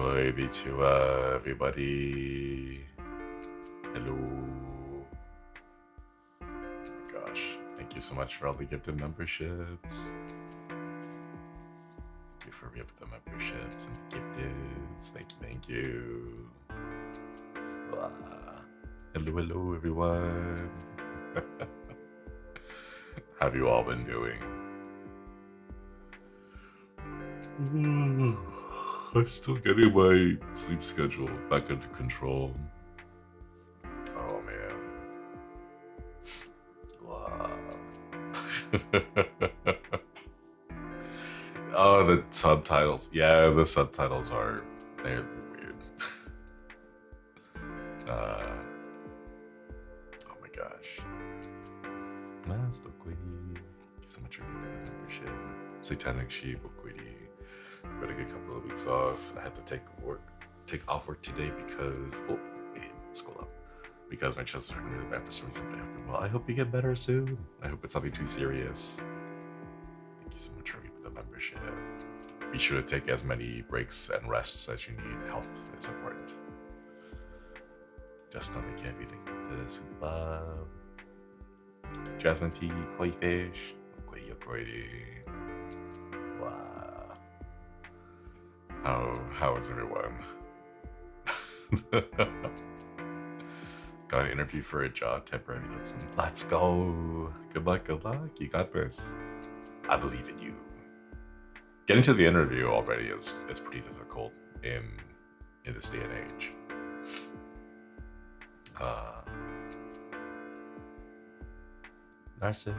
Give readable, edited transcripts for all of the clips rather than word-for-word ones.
Konnichiwa, everybody. Hello. Oh my gosh, thank you so much for all the gifted memberships. Thank you for the memberships and the gifteds. Thank you. Blah. Hello, everyone. How have you all been doing? I'm still getting my sleep schedule back under control. Oh man. Wow. Oh, the subtitles. Yeah, the subtitles are they're weird. Oh my gosh. Master Quiddy. Thank you so much for giving the membership. Satanic Sheep, Quiddy. Got a good couple of weeks off. I had to take off work today because scroll up. Because my chest is hurting really bad for some reason. Well, I hope you get better soon. I hope it's nothing too serious. Thank you so much for the membership. Be sure to take as many breaks and rests as you need. Health is important. Just know they can't be thinking of this. Jasmine tea, koi fish, koidi. Wow. How is everyone? Got an interview for a job, temporary. Let's go. Good luck. You got this. I believe in you. Getting to the interview already is pretty difficult in this day and age. Narcissus.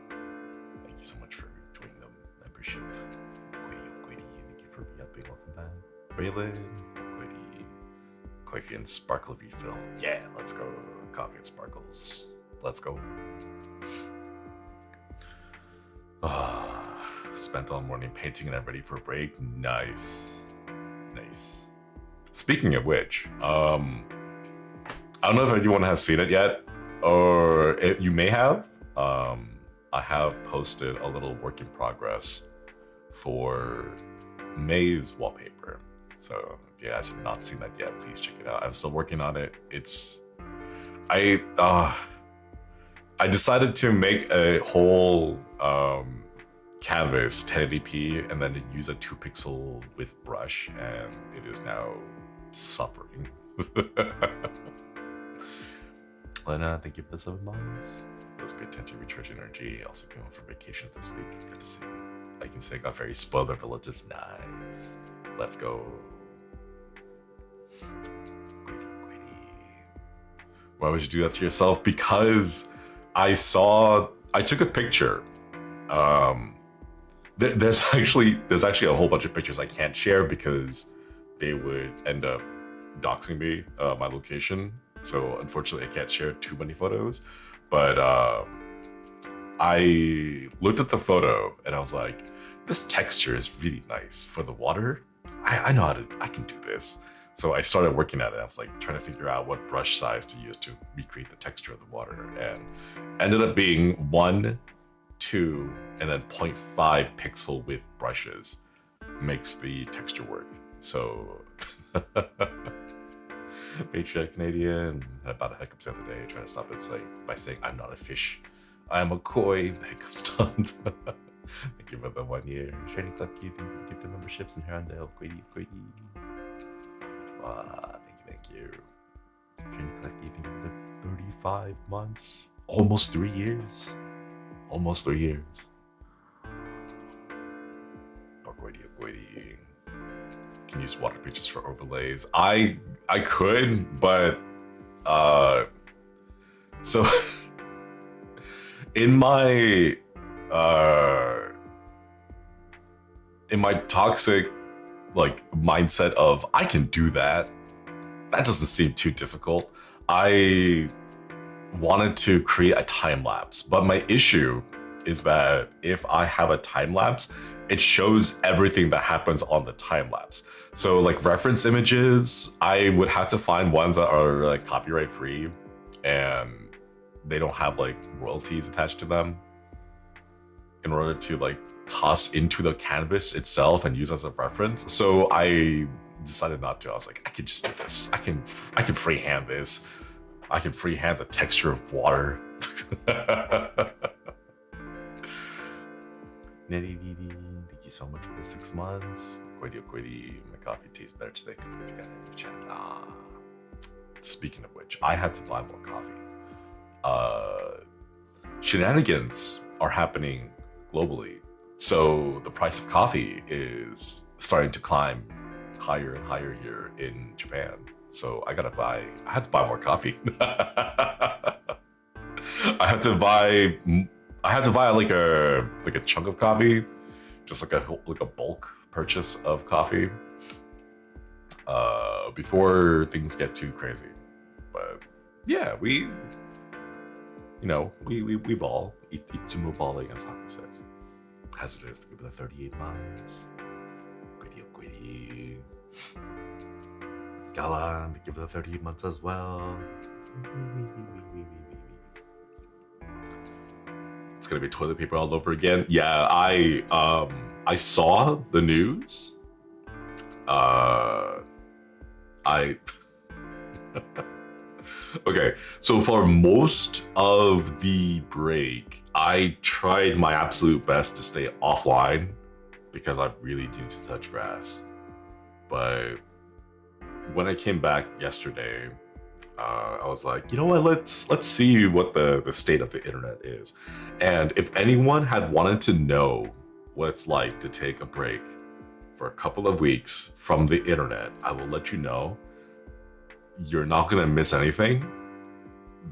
Thank you so much for joining the membership. Quiddy, thank you for re-upping. Welcome back. Raylan, Quiddy, Coffee and Sparkle refill. Yeah, let's go. Coffee and Sparkles. Let's go. Spent all morning painting and I'm ready for a break. Nice. Speaking of which, I don't know if anyone has seen it yet, or you may have. I have posted a little work in progress for May's wallpaper. So if you guys have not seen that yet, please check it out. I'm still working on it. I decided to make a whole canvas 1080p and then use a 2-pixel width brush, and it is now suffering. Lena, thank you for the 7 months. It was good to recharge energy. Also going for vacations this week. Good to see. I can say I got very spoiled by relatives. Nice. Let's go. Quiddy. Why would you do that to yourself? Because I took a picture. There's actually a whole bunch of pictures I can't share because they would end up doxing me, my location. So unfortunately I can't share too many photos, but I looked at the photo and I was like, this texture is really nice for the water. I know I can do this. So I started working at it. I was like trying to figure out what brush size to use to recreate the texture of the water, and ended up being 1, 2, and then 0.5 pixel width brushes makes the texture work. So Patriot Canadian had about a hiccups the other day, trying to stop it by saying I'm not a fish, I am a koi. The hiccup stunned. Thank you for the 1 year. Shiny Clucky, thank you for the memberships, and Herondale, Quiddy. Thank you. Shiny Clucky, thank you for the 35 months. Almost 3 years. Oh, Quiddy. Can use water pictures for overlays. I could, but so in my toxic mindset of I can do that doesn't seem too difficult. I wanted to create a time lapse, but my issue is that if I have a time lapse, it shows everything that happens on the time lapse. So reference images, I would have to find ones that are copyright free and they don't have royalties attached to them in order to toss into the canvas itself and use as a reference. So I decided not to. I was like, I could just do this. I can freehand this. I can freehand the texture of water. Thank you so much for the 6 months. Quiddy, my coffee tastes better today because we got in the chat. Speaking of which, I had to buy more coffee. Shenanigans are happening globally. So the price of coffee is starting to climb higher and higher here in Japan. So I had to buy more coffee. I had to buy like a chunk of coffee, just like a bulk purchase of coffee, before things get too crazy. But yeah, we ball. Itsumo ball against Hakka says. Hazardous to give the 38 miles. Quiddy. Galan to give the 38 months as well. It's gonna be toilet paper all over again. Yeah, I saw the news. Okay, so for most of the break, I tried my absolute best to stay offline because I really need to touch grass. But when I came back yesterday, I was like, you know what, let's see what the state of the internet is. And if anyone had wanted to know what it's like to take a break for a couple of weeks from the internet, I will let you know. You're not gonna miss anything.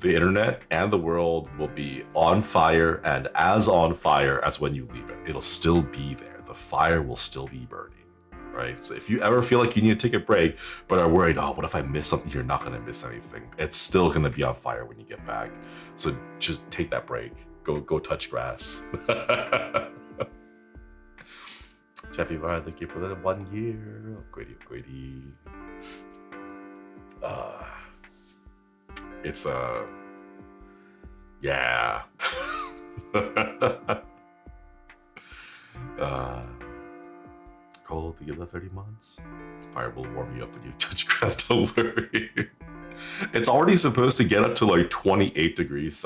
The internet and the world will be on fire, and as on fire as when you leave it. It'll still be there. The fire will still be burning, right? So if you ever feel like you need to take a break, but are worried, oh, what if I miss something? You're not gonna miss anything. It's still gonna be on fire when you get back. So just take that break. Go touch grass. Jeffy Bar, thank you for the 1 year. Quiddy. It's yeah. Cold to give the 30 months. Fire will warm you up when you touch grass, don't worry. It's already supposed to get up to like 28 degrees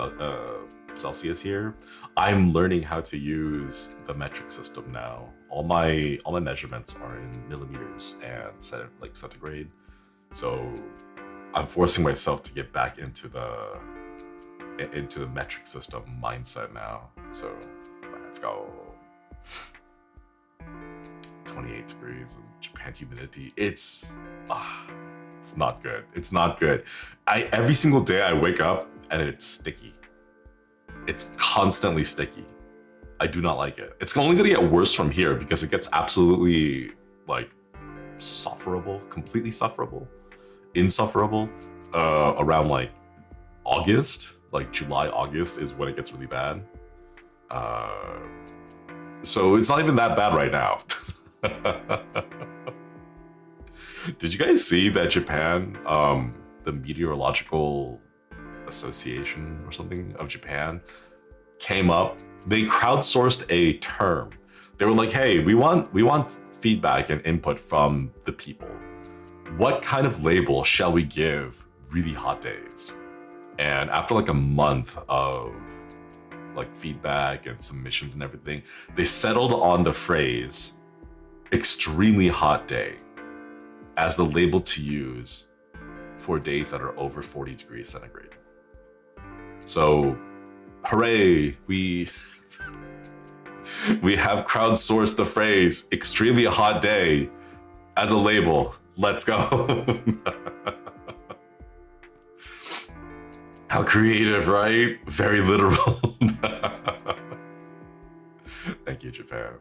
Celsius here. I'm learning how to use the metric system now. All my measurements are in millimeters and centigrade. So I'm forcing myself to get back into the metric system mindset now. So let's go. 28 degrees in Japan humidity. It's not good. It's not good. Every single day I wake up and it's sticky. It's constantly sticky. I do not like it. It's only gonna get worse from here because it gets absolutely like sufferable, completely sufferable, insufferable around like August, like July, August is when it gets really bad. So it's not even that bad right now. Did you guys see that Japan, the Meteorological Association or something of Japan came up, they crowdsourced a term. They were like, hey, we want feedback and input from the people. What kind of label shall we give really hot days? And after like a month of like feedback and submissions and everything, they settled on the phrase extremely hot day as the label to use for days that are over 40 degrees centigrade. So, hooray, we have crowdsourced the phrase extremely hot day as a label. Let's go. How creative, right? Very literal. Thank you, Japan.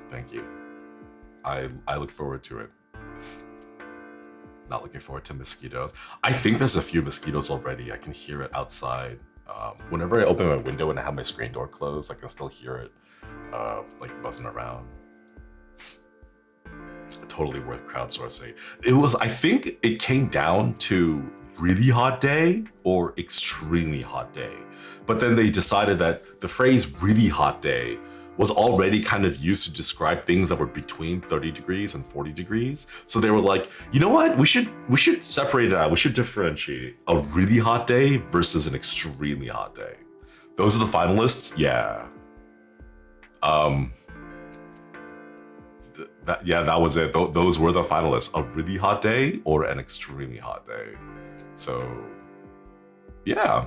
Thank you. I look forward to it. Not looking forward to mosquitoes. I think there's a few mosquitoes already. I can hear it outside. Whenever I open my window and I have my screen door closed, I can still hear it like buzzing around. Totally worth crowdsourcing. I think it came down to really hot day or extremely hot day. But then they decided that the phrase really hot day was already kind of used to describe things that were between 30 degrees and 40 degrees. So they were like, you know what? We should separate it out. We should differentiate a really hot day versus an extremely hot day. Those are the finalists. Yeah. That was it. Those were the finalists. A really hot day or an extremely hot day. So, yeah.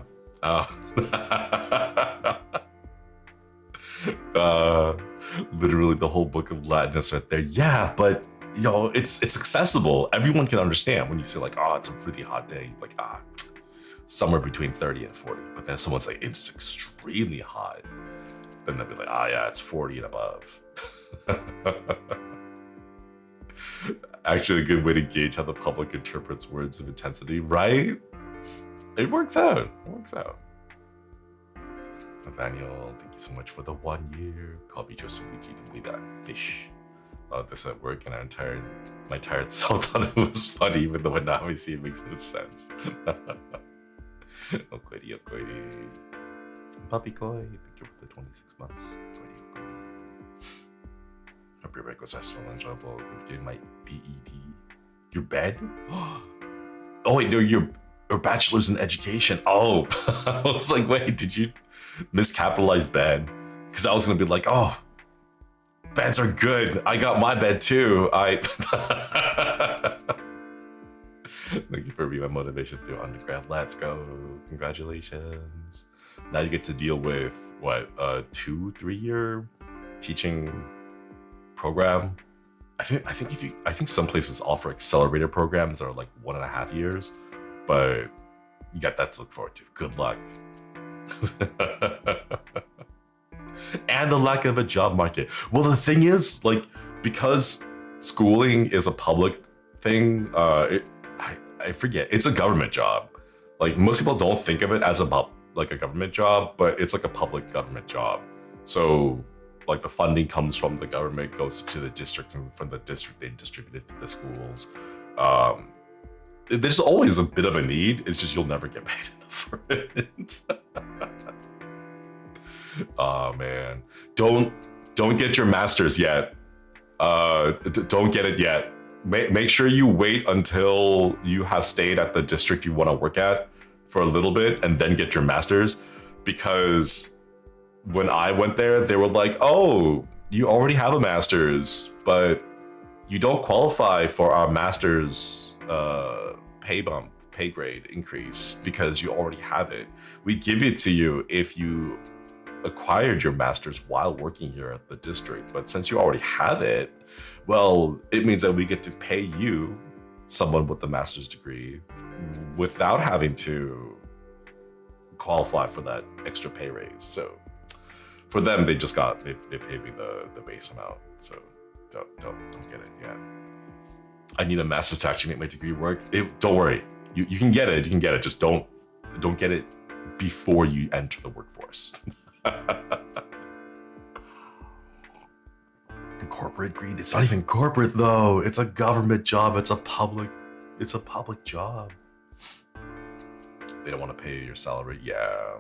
Literally the whole book of Latin is right there. Yeah, but you know, it's accessible. Everyone can understand when you say like, oh, it's a really hot day. Like, somewhere between 30 and 40. But then someone's like, it's extremely hot. Then they'll be like, yeah, it's 40 and above. Actually, a good way to gauge how the public interprets words of intensity, right? It works out. It works out. Nathaniel, thank you so much for the 1 year. Copy just with that fish. This at work, and my tired self thought it was funny, even though now I see it makes no sense. Okoidi. Puppy Koi, thank you for the 26 months. Okoidi. Hope your break was restful and enjoyable. Getting my BEd. Your bed? Oh wait, no, your bachelor's in education. Oh, I was like, wait, did you miscapitalize bed? Because I was gonna be like, oh, beds are good. I got my bed too. Thank you for being my motivation through undergrad. Let's go. Congratulations. Now you get to deal with what, a 2-3 year teaching program. I think some places offer accelerator programs that are like 1.5 years, but you got that to look forward to. Good luck. And the lack of a job market. Well, the thing is, like, because schooling is a public thing, I forget, it's a government job. Like, most people don't think of it as about like a government job, but it's like a public government job. So like the funding comes from the government, goes to the district, and from the district they distribute it to the schools. There's always a bit of a need. It's just you'll never get paid enough for it. Oh man, don't get your master's yet. Don't get it yet. Make sure you wait until you have stayed at the district you want to work at for a little bit and then get your master's, because when I went there, they were like, oh, you already have a master's, but you don't qualify for our master's pay grade increase because you already have it. We give it to you if you acquired your master's while working here at the district, but since you already have it, well, it means that we get to pay you, someone with a master's degree, without having to qualify for that extra pay raise. So for them, they paid me the base amount. So don't get it yet. I need a master's to actually make my degree work. Don't worry, you can get it. You can get it. Just don't get it before you enter the workforce. Corporate greed. It's not even corporate though. It's a government job. It's a public job. They don't want to pay your salary. Yeah,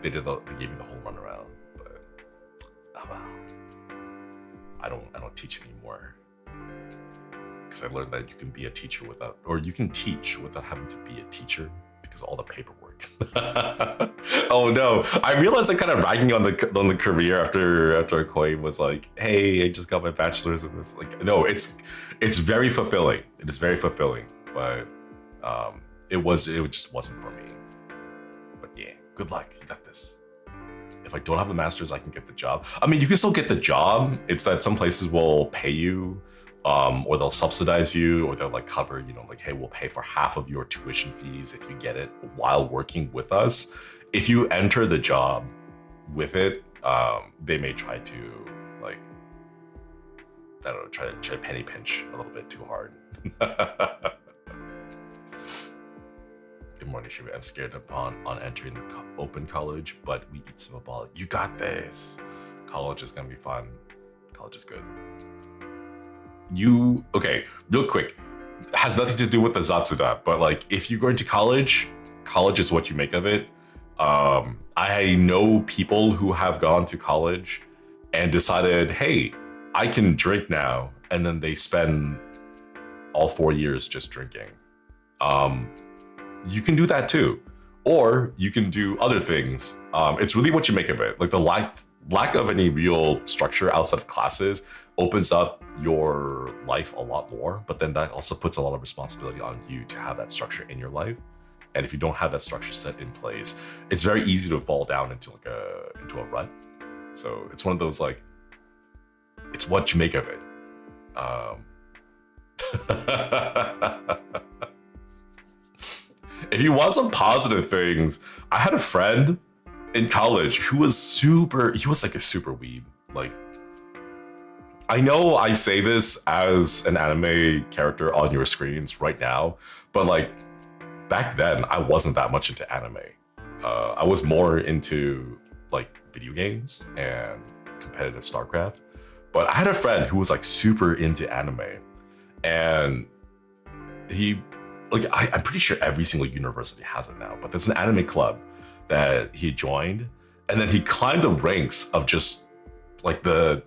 they gave you the whole runaround. But oh well. I don't teach anymore, because I learned that you can be a teacher you can teach without having to be a teacher, because all the paperwork. Oh no! I realized I'm kind of ragging on the career after Koi was like, "Hey, I just got my bachelor's in this." Like, no, it's very fulfilling. It is very fulfilling, but it just wasn't for me. But yeah, good luck. You got this. If I don't have the master's, I can get the job. I mean, you can still get the job. It's that some places will pay you, or they'll subsidize you, or they'll like cover, like, hey, we'll pay for half of your tuition fees if you get it while working with us. If you enter the job with it, they may try to, like, I don't know, try to penny pinch a little bit too hard. Good morning, Shiva. I'm scared on entering the open college, but we eat some ball. You got this. College is gonna be fun. College is good. Okay, real quick, has nothing to do with the Zatsudan, but like, if you're going to college is what you make of it. I know people who have gone to college and decided, hey, I can drink now. And then they spend all 4 years just drinking. You can do that too. Or you can do other things. It's really what you make of it. Like the lack of any real structure outside of classes opens up your life a lot more, but then that also puts a lot of responsibility on you to have that structure in your life. And if you don't have that structure set in place, it's very easy to fall down into a rut. So it's one of those, like, it's what you make of it. If you want some positive things, I had a friend in college who was like a super weeb. Like, I know I say this as an anime character on your screens right now, but like back then I wasn't that much into anime. I was more into like video games and competitive StarCraft. But I had a friend who was like super into anime, and he, like, I'm pretty sure every single university has it now, but there's an anime club that he joined, and then he climbed the ranks of just like the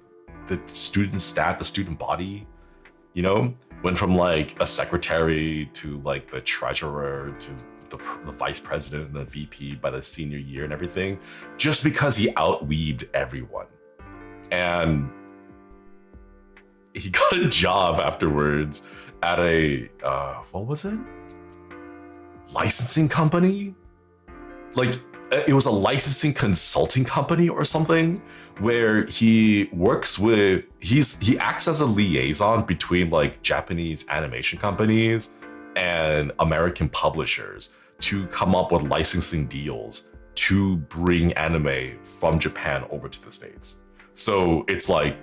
student staff, the student body, you know, went from like a secretary to like the treasurer to the vice president and the VP by the senior year and everything, just because he outweaved everyone. And he got a job afterwards at a, what was it? Licensing company? Like, it was a licensing consulting company or something, where he works with, he acts as a liaison between like Japanese animation companies and American publishers to come up with licensing deals to bring anime from Japan over to the States. So it's like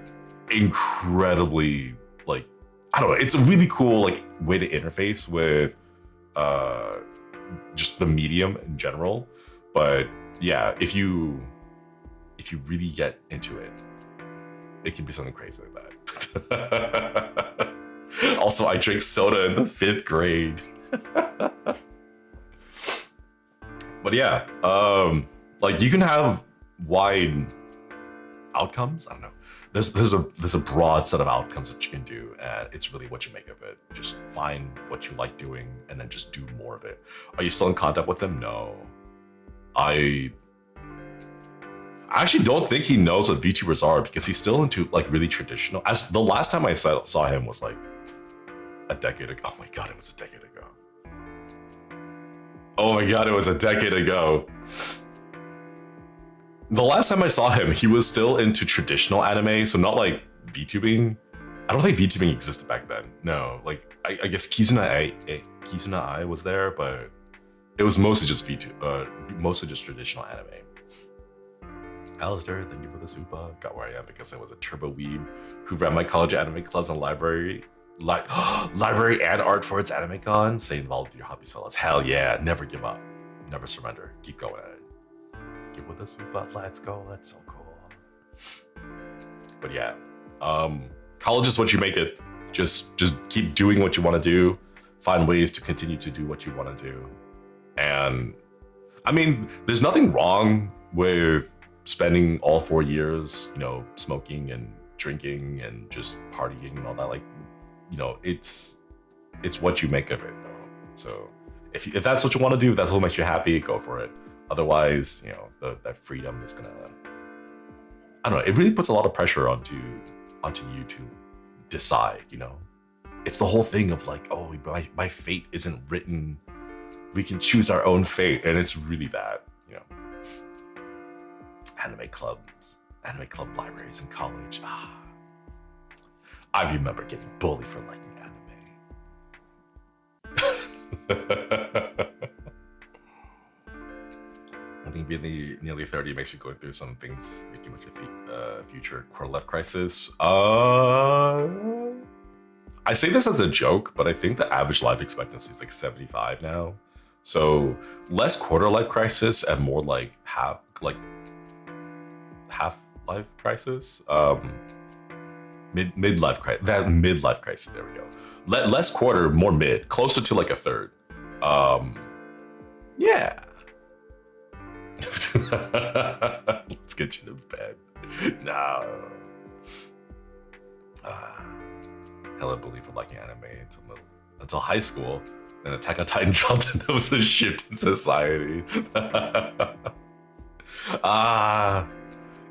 incredibly, like, I don't know, it's a really cool like way to interface with just the medium in general. But yeah, if you really get into it, it can be something crazy like that. Also, I drank soda in the 5th grade. But yeah, like you can have wide outcomes. I don't know. There's a broad set of outcomes that you can do, and it's really what you make of it. Just find what you like doing and then just do more of it. Are you still in contact with them? No. I actually don't think he knows what VTubers are, because he's still into like really traditional. As the last time I saw him was like a decade ago. Oh my god, it was a decade ago. Oh my god, it was a decade ago. The last time I saw him, he was still into traditional anime, so not like VTubing. I don't think VTubing existed back then. No, like I guess Kizuna I was there, but it was mostly just mostly just traditional anime. Alistair, thank you for the super. Got where I am because I was a turbo weeb who ran my college anime clubs and library and art for its anime con. Stay involved with your hobbies, fellas. Hell yeah, never give up, never surrender. Keep going at it. Give with the super. Let's go. That's so cool. But yeah, college is what you make it. Just keep doing what you want to do. Find ways to continue to do what you want to do. And I mean, there's nothing wrong with spending all 4 years, you know, smoking and drinking and just partying and all that. Like, you know, it's what you make of it, though. So if that's what you want to do, if that's what makes you happy, go for it. Otherwise, you know, that freedom is gonna, I don't know, it really puts a lot of pressure onto you to decide, you know. It's the whole thing of like, oh, my fate isn't written. We can choose our own fate, and it's really that, you know. Anime club libraries in college. I remember getting bullied for liking anime. I think being nearly 30 makes you going through some things thinking about your future quarter-life crisis. I say this as a joke, but I think the average life expectancy is like 75 now. So less quarter-life crisis and more like half-life crisis. Midlife crisis. That midlife crisis. There we go. Less quarter, more mid, closer to like a third. Yeah. Let's get you to bed. No. Hella believe for liking anime until high school. Then Attack on Titan dropped and there was a shift in society.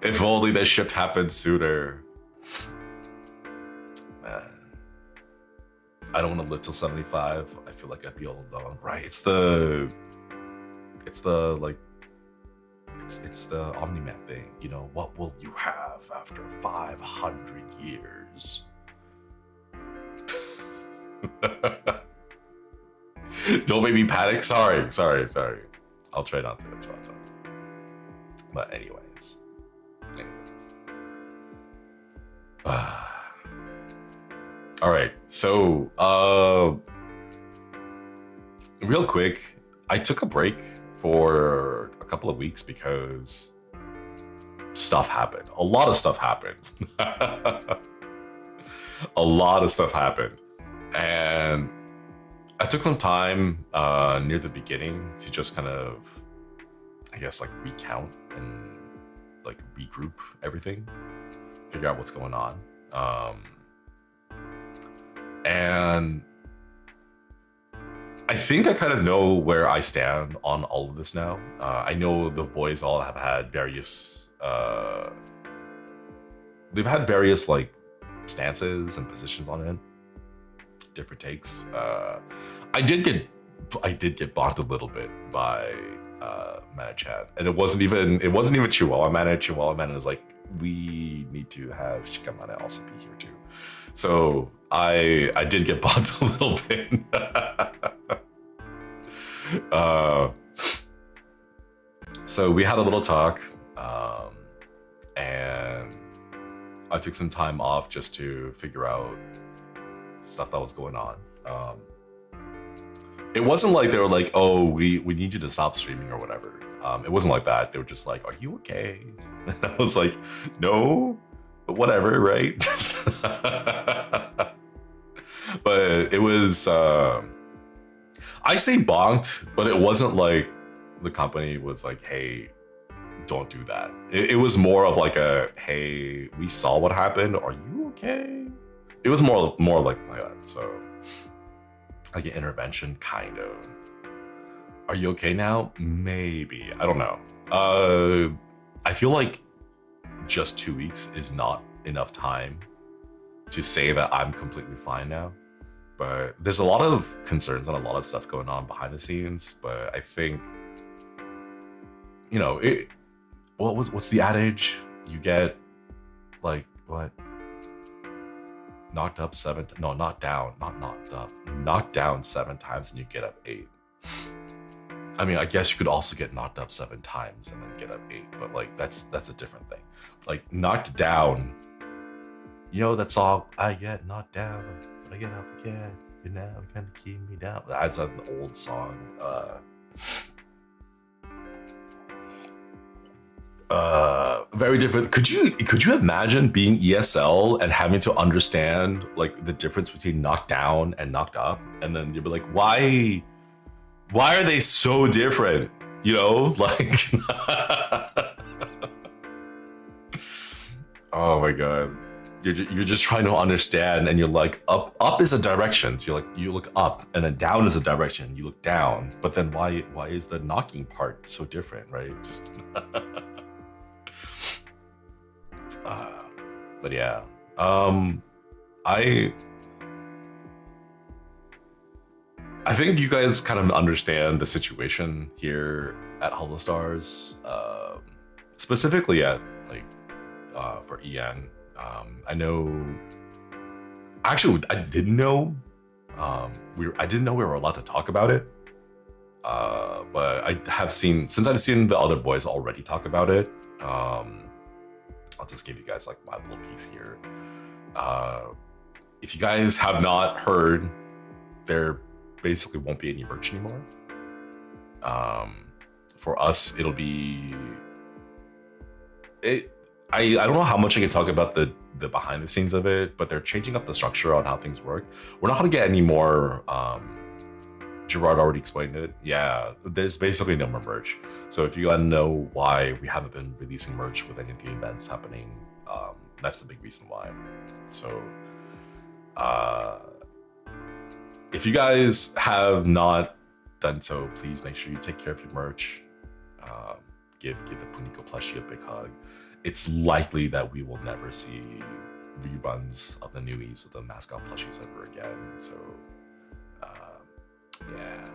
If only that shift happened sooner. Man. I don't want to live till 75. I feel like I'd be all alone. Right. It's the Omni-Man thing. You know, what will you have after 500 years? Don't make me panic. Sorry. I'll try not to. But anyways. All right. So, real quick, I took a break for a couple of weeks because stuff happened. A lot of stuff happened. A lot of stuff happened. And I took some time near the beginning to just kind of, I guess, like recount and like regroup everything, figure out what's going on. And I think I kind of know where I stand on all of this now. I know the boys all have had various, they've had various like stances and positions on it, different takes. I did get bonked a little bit by Mana-chan, and it wasn't even Chihuahua Mana. Chihuahua Mana is like, we need to have Shikamana also be here too. So I did get bonked a little bit. So we had a little talk, and I took some time off just to figure out stuff that was going on. It wasn't like they were like, oh, we need you to stop streaming or whatever. It wasn't like that. They were just like, are you okay? And I was like, no, but whatever, right? But it was, I say bonked, but it wasn't like the company was like, hey, don't do that. It was more of like a, hey, we saw what happened. Are you okay? It was more like that. So like an intervention, kind of. Are you okay now? Maybe. I don't know. I feel like just 2 weeks is not enough time to say that I'm completely fine now. But there's a lot of concerns and a lot of stuff going on behind the scenes. But I think, you know, what's the adage? You get like what? Knocked down 7 times and you get up 8. I mean, I guess you could also get knocked up 7 times and then get up 8, but like that's a different thing. Like knocked down, you know that song, I get knocked down, but I get up again. You know, you kind of keep me down. That's an old song. Very different. Could you imagine being ESL and having to understand like the difference between knocked down and knocked up, and then you'd be like, why are they so different? You know, like, oh my god, you're just trying to understand, and you're like, up is a direction, so you're like, you look up, and then down is a direction, you look down, but then why is the knocking part so different, right? Just but yeah, I think you guys kind of understand the situation here at HOLOSTARS, specifically at like for EN. I know, actually, I didn't know we were allowed to talk about it, but I have seen, since I've seen the other boys already talk about it. I'll just give you guys like my little piece here. If you guys have not heard, there basically won't be any merch anymore. For us, it'll be I don't know how much I can talk about the behind the scenes of it, but they're changing up the structure on how things work. We're not gonna get any more Gerard already explained it. Yeah, there's basically no more merch. So if you want to know why we haven't been releasing merch with any of the events happening, that's the big reason why. So if you guys have not done so, please make sure you take care of your merch. Give the Puniko plushie a big hug. It's likely that we will never see reruns of the newies with the mascot plushies ever again. So yeah.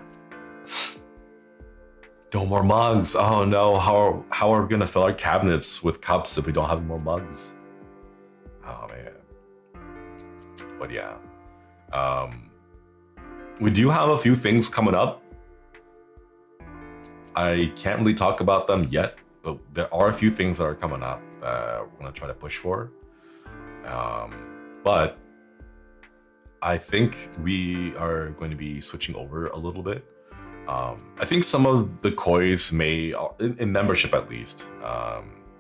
No more mugs. Oh no, how are we gonna fill our cabinets with cups if we don't have more mugs? Oh man. But yeah. We do have a few things coming up. I can't really talk about them yet, but there are a few things that are coming up that we're gonna try to push for. But I think we are going to be switching over a little bit. I think some of the kois may, in membership at least,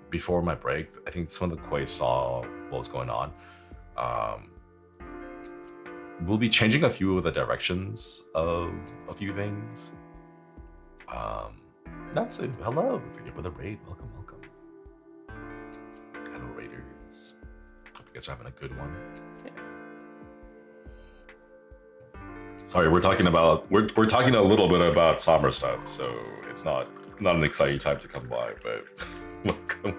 before my break, I think some of the kois saw what was going on. We'll be changing a few of the directions of a few things. That's it. Hello, thank you for the raid. Welcome, welcome. Hello, Raiders. Hope you guys are having a good one. Yeah. Sorry, we're talking a little bit about summer stuff, so it's not an exciting time to come by, but welcome.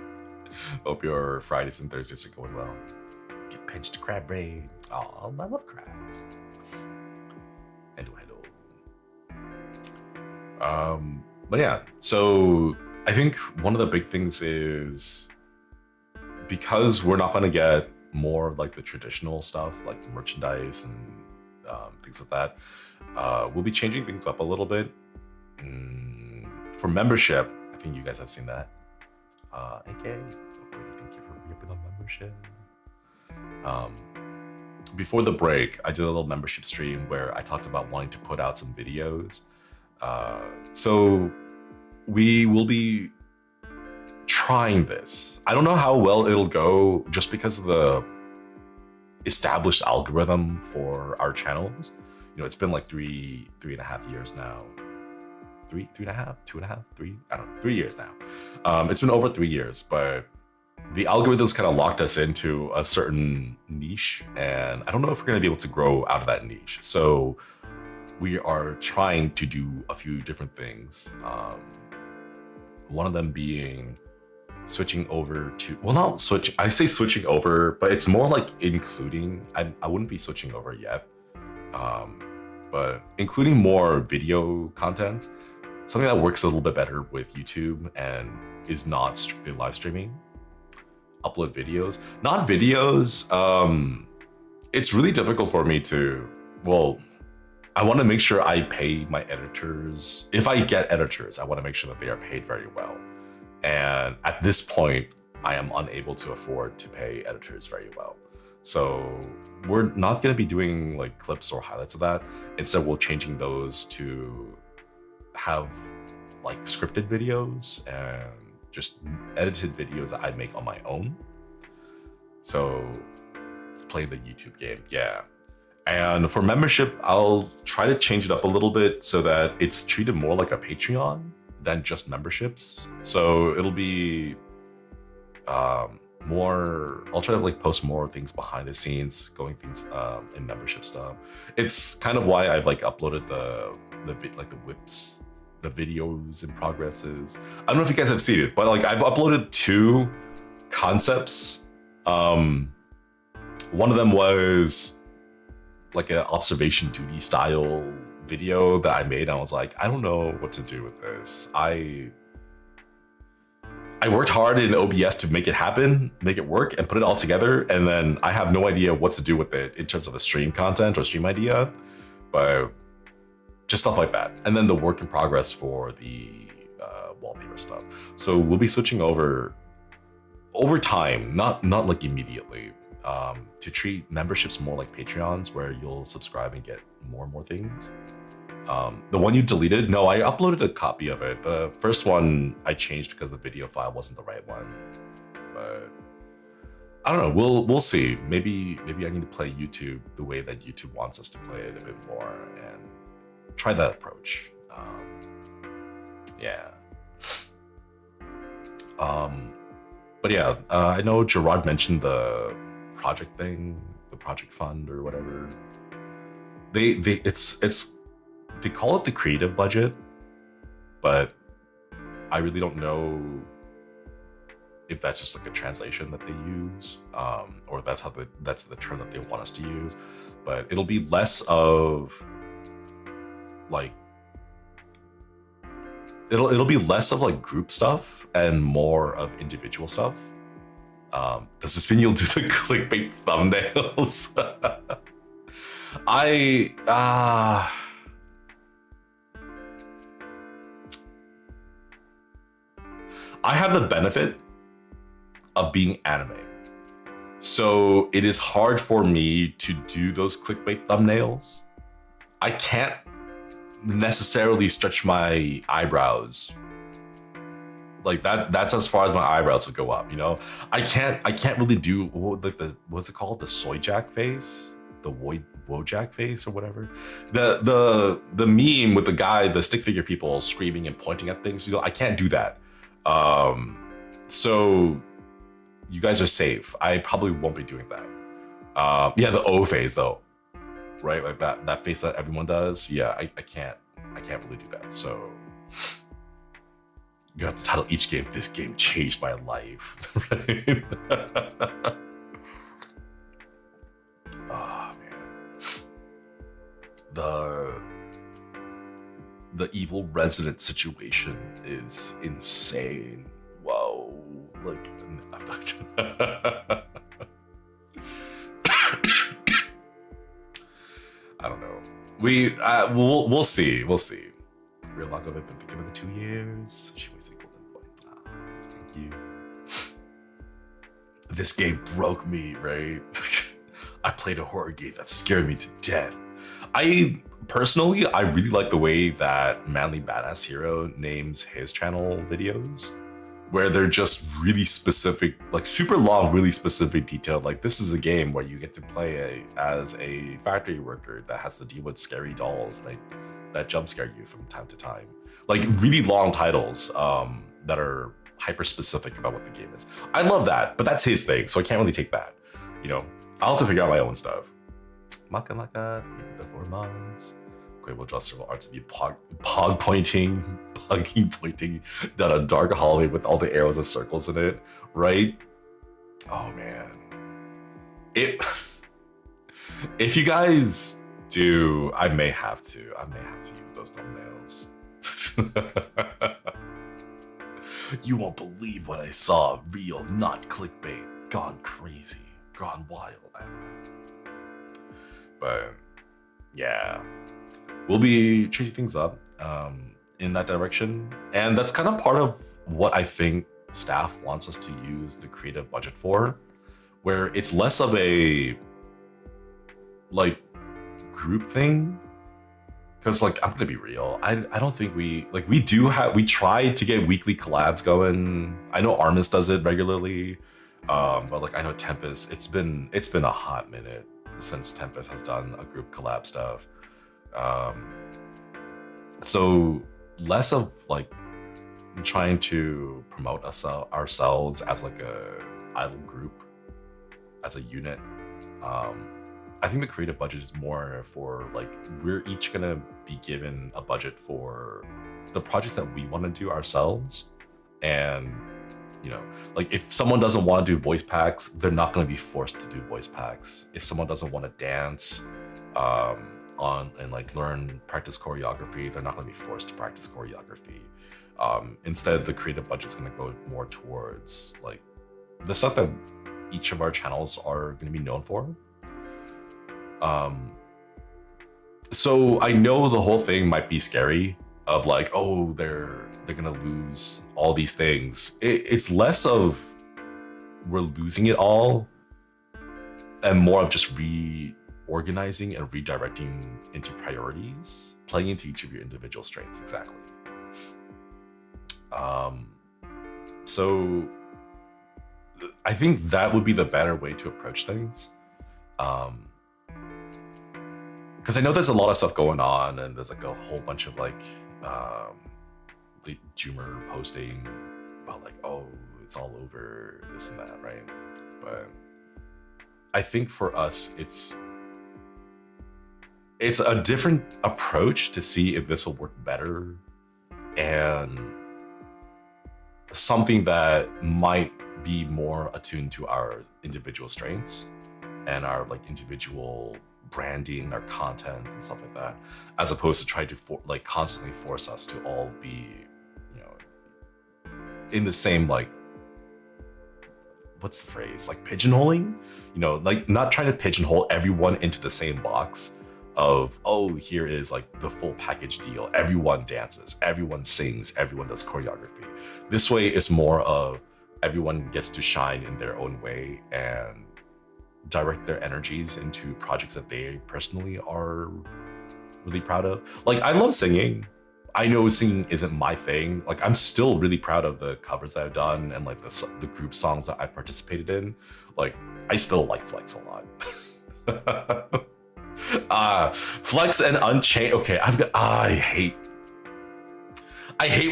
Hope your Fridays and Thursdays are going well. Get pinched crab raid. Oh, I love crabs. Hello. But yeah, so I think one of the big things is because we're not going to get more like the traditional stuff like merchandise and things like that, we'll be changing things up a little bit. For membership, I think you guys have seen that. AK, thank you for ripping on membership. Before the break, I did a little membership stream where I talked about wanting to put out some videos. So we will be trying this. I don't know how well it'll go just because of the established algorithm for our channels. You know, it's been like three and a half years now. Three and a half, 2.5, 3, I don't know, 3 years now. It's been over 3 years, but the algorithms kind of locked us into a certain niche, and I don't know if we're going to be able to grow out of that niche. So we are trying to do a few different things. One of them being switching over to, well, not switch, I say switching over, but it's more like including, I wouldn't be switching over yet, but including more video content, something that works a little bit better with YouTube and is not strictly live streaming. Upload videos, not videos. It's really difficult for me to, well, I want to make sure I pay my editors. If I get editors, I want to make sure that they are paid very well. And at this point, I am unable to afford to pay editors very well. So we're not going to be doing like clips or highlights of that. Instead, we're changing those to have like scripted videos and just edited videos that I make on my own. So play the YouTube game, yeah. And for membership, I'll try to change it up a little bit so that it's treated more like a Patreon than just memberships. So it'll be more, I'll try to like post more things behind the scenes, going things in membership stuff. It's kind of why I've like uploaded the whips, the videos in progresses. I don't know if you guys have seen it, but like I've uploaded 2 concepts. One of them was like an observation duty style video that I made. I was like, I don't know what to do with this. I worked hard in OBS to make it happen, make it work, and put it all together. And then I have no idea what to do with it in terms of a stream content or stream idea, but just stuff like that. And then the work in progress for the wallpaper stuff. So we'll be switching over time, not like immediately, to treat memberships more like Patreons, where you'll subscribe and get more and more things. The one you deleted, no, I uploaded a copy of it. The first one I changed because the video file wasn't the right one. But I don't know, we'll see. Maybe I need to play YouTube the way that YouTube wants us to play it a bit more, and try that approach. Yeah. But yeah, I know Gerard mentioned the project thing, the project fund or whatever. They call it the creative budget, but I really don't know if that's just like a translation that they use, or that's the term that they want us to use. But it'll be less of like it'll be less of like group stuff and more of individual stuff. Does this video do the clickbait thumbnails? I have the benefit of being anime, so it is hard for me to do those clickbait thumbnails. I can't necessarily stretch my eyebrows like that. That's as far as my eyebrows will go up, you know. I can't really do what's it called, the soy jack face, the Wojak face or whatever, the meme with the guy, the stick figure people screaming and pointing at things, you know. I can't do that. So you guys are safe. I probably won't be doing that. Yeah, the O phase though, right? Like that face that everyone does. Yeah, I can't really do that. So you have to title each game, "This game changed my life." Right? Oh man, the evil resident situation is insane. Whoa, like I'm not I don't know. We'll see. We'll see. Real long, I've been thinking of the 2 years. She was a golden boy. Thank you. This game broke me, right? I played a horror game that scared me to death. I really like the way that Manly Badass Hero names his channel videos, where they're just really specific, like super long, really specific detail. Like, this is a game where you get to play as a factory worker that has to deal with scary dolls that jump scare you from time to time. Like really long titles that are hyper specific about what the game is. I love that, but that's his thing, so I can't really take that. You know, I'll have to figure out my own stuff. Maka Maka, the 4 months. Will draw several arts of you plugging pointing down a dark hallway with all the arrows and circles in it, right? Oh man. If you guys do, I may have to use those thumbnails. You won't believe what I saw. Real, not clickbait. Gone crazy. Gone wild. But yeah. We'll be changing things up in that direction. And that's kind of part of what I think staff wants us to use the creative budget for, where it's less of a like group thing. Because like, I'm gonna be real, I don't think we tried to get weekly collabs going. I know Armis does it regularly, but like I know Tempest, it's been a hot minute since Tempest has done a group collab stuff. So less of like trying to promote ourselves as like a idol group, as a unit. I think the creative budget is more for like, we're each gonna be given a budget for the projects that we want to do ourselves. And you know, like if someone doesn't want to do voice packs, they're not going to be forced to do voice packs. If someone doesn't want to dance and like practice choreography, they're not going to be forced to practice choreography. Instead, the creative budget is going to go more towards like the stuff that each of our channels are going to be known for. So I know the whole thing might be scary of like, oh, they're gonna lose all these things. It's less of we're losing it all and more of just reorganizing and redirecting into priorities, playing into each of your individual strengths. Exactly. So I think that would be the better way to approach things. because I know there's a lot of stuff going on, and there's like a whole bunch of like the Joomer posting about like, oh, it's all over, this and that, right? But I think for us, it's a different approach to see if this will work better, and something that might be more attuned to our individual strengths and our like individual branding, our content and stuff like that, as opposed to trying to like constantly force us to all be, you know, in the same, like, what's the phrase, like pigeonholing, you know, like not trying to pigeonhole everyone into the same box of, oh, here is like the full package deal, everyone dances, everyone sings, everyone does choreography. This way it's more of everyone gets to shine in their own way and direct their energies into projects that they personally are really proud of. Like, I love singing. I know singing isn't my thing. Like, I'm still really proud of the covers that I've done and like the group songs that I participated in. Like, I still like Flex a lot. Flex and Unchained. Okay, I hate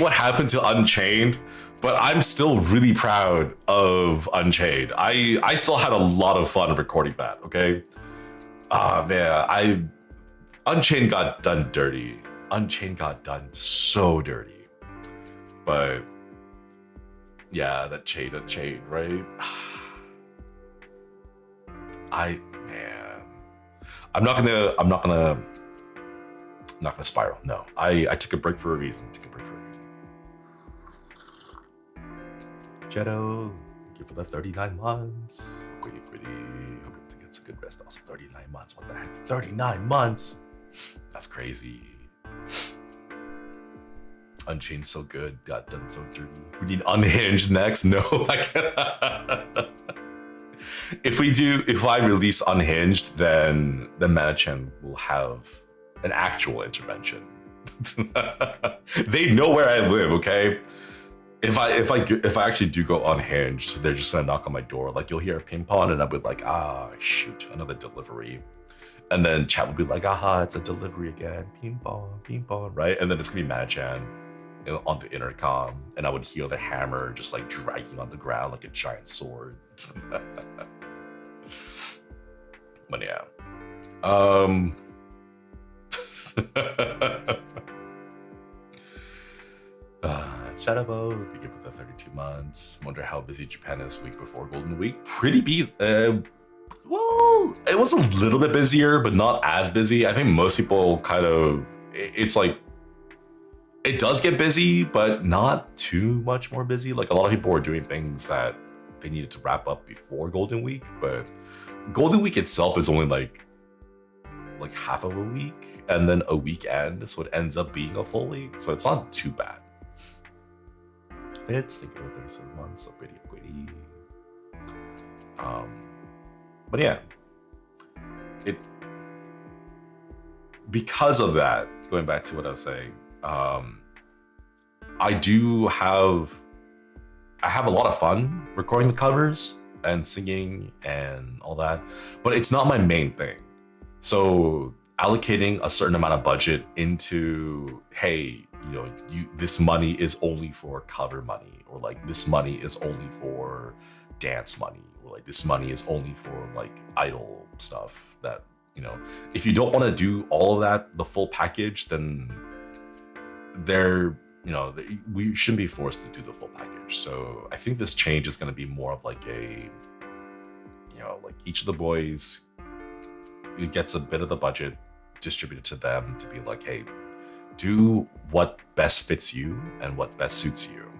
what happened to Unchained, but I'm still really proud of Unchained. I still had a lot of fun recording that, okay? Man, Unchained got done dirty. Unchained got done so dirty. But yeah, that chain, right? I'm not gonna spiral. No, I took a break for a reason. Jetto, thank you for the 39 months. Quitty. Hope everything gets a good rest. Also, 39 months. What the heck? 39 months. That's crazy. Unchained so good, got done so dirty. We need Unhinged next. No, I can't. If I release Unhinged, then Manachan will have an actual intervention. They know where I live, okay? If I actually do go Unhinged, they're just gonna knock on my door. Like, you'll hear a ping pong, and I'll be like, shoot, another delivery. And then chat will be like, it's a delivery again. Ping pong, right? And then it's gonna be Manachan on the intercom, and I would hear the hammer just like dragging on the ground like a giant sword. But yeah. Shadowbow, thank you for the 32 months. Wonder how busy Japan is week before Golden Week. Pretty busy. Well, it was a little bit busier, but not as busy. I think most people kind of, it's like, it does get busy, but not too much more busy. Like, a lot of people were doing things that they needed to wrap up before Golden Week, but Golden Week itself is only like half of a week and then a weekend, so it ends up being a full week, so it's not too bad. It's thinking about 37 months, so pretty. But yeah, because of that, going back to what I was saying, I have a lot of fun recording the covers and singing and all that, but it's not my main thing. So allocating a certain amount of budget into, hey, this money is only for cover money, or like this money is only for dance money, or like this money is only for like idol stuff, that, if you don't want to do all of that, the full package, then we shouldn't be forced to do the full package. So I think this change is going to be more of like a, like each of the boys, it gets a bit of the budget distributed to them to be like, hey, do what best fits you and what best suits you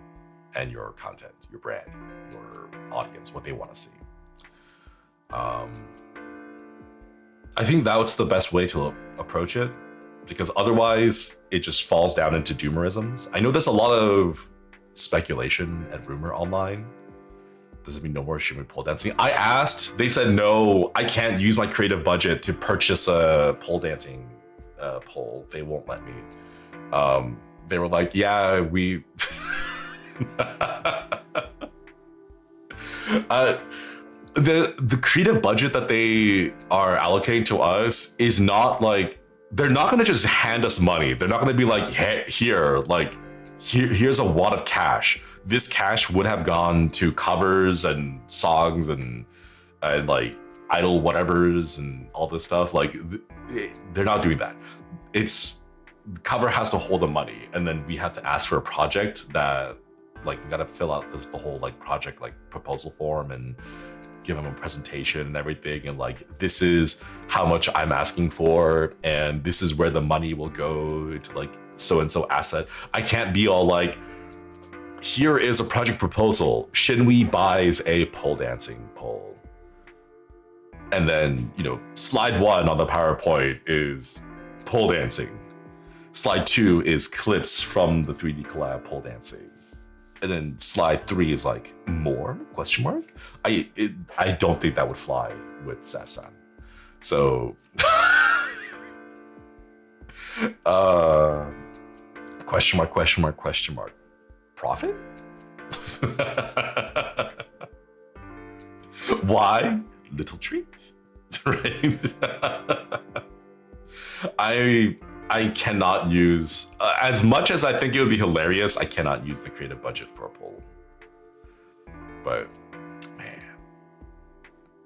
and your content, your brand, your audience, what they want to see. I think that's the best way to approach it, because otherwise it just falls down into doomerisms. I know there's a lot of speculation and rumor online. Does it mean no more Shinri pole dancing? I asked, they said no, I can't use my creative budget to purchase a pole dancing pole. They won't let me. They were like, yeah, we... the creative budget that they are allocating to us is not like they're not gonna just hand us money. They're not gonna be like, hey, here's a wad of cash. This cash would have gone to covers and songs and like idol whatevers and all this stuff. Like, they're not doing that. It's the cover has to hold the money, and then we have to ask for a project that, like, we gotta fill out the whole like project like proposal form and give them a presentation and everything, and like, this is how much I'm asking for, and this is where the money will go to like so and so asset. I can't be all like, here is a project proposal. Shinri buys a pole dancing pole, and then, you know, slide 1 on the PowerPoint is pole dancing. Slide 2 is clips from the 3D collab pole dancing. And then slide 3 is like, more? Question mark? I don't think that would fly with Zatsudan. So, question mark, question mark, question mark. Profit? Why? Little treat, right? I cannot use, as much as I think it would be hilarious, I cannot use the creative budget for a poll. But, man.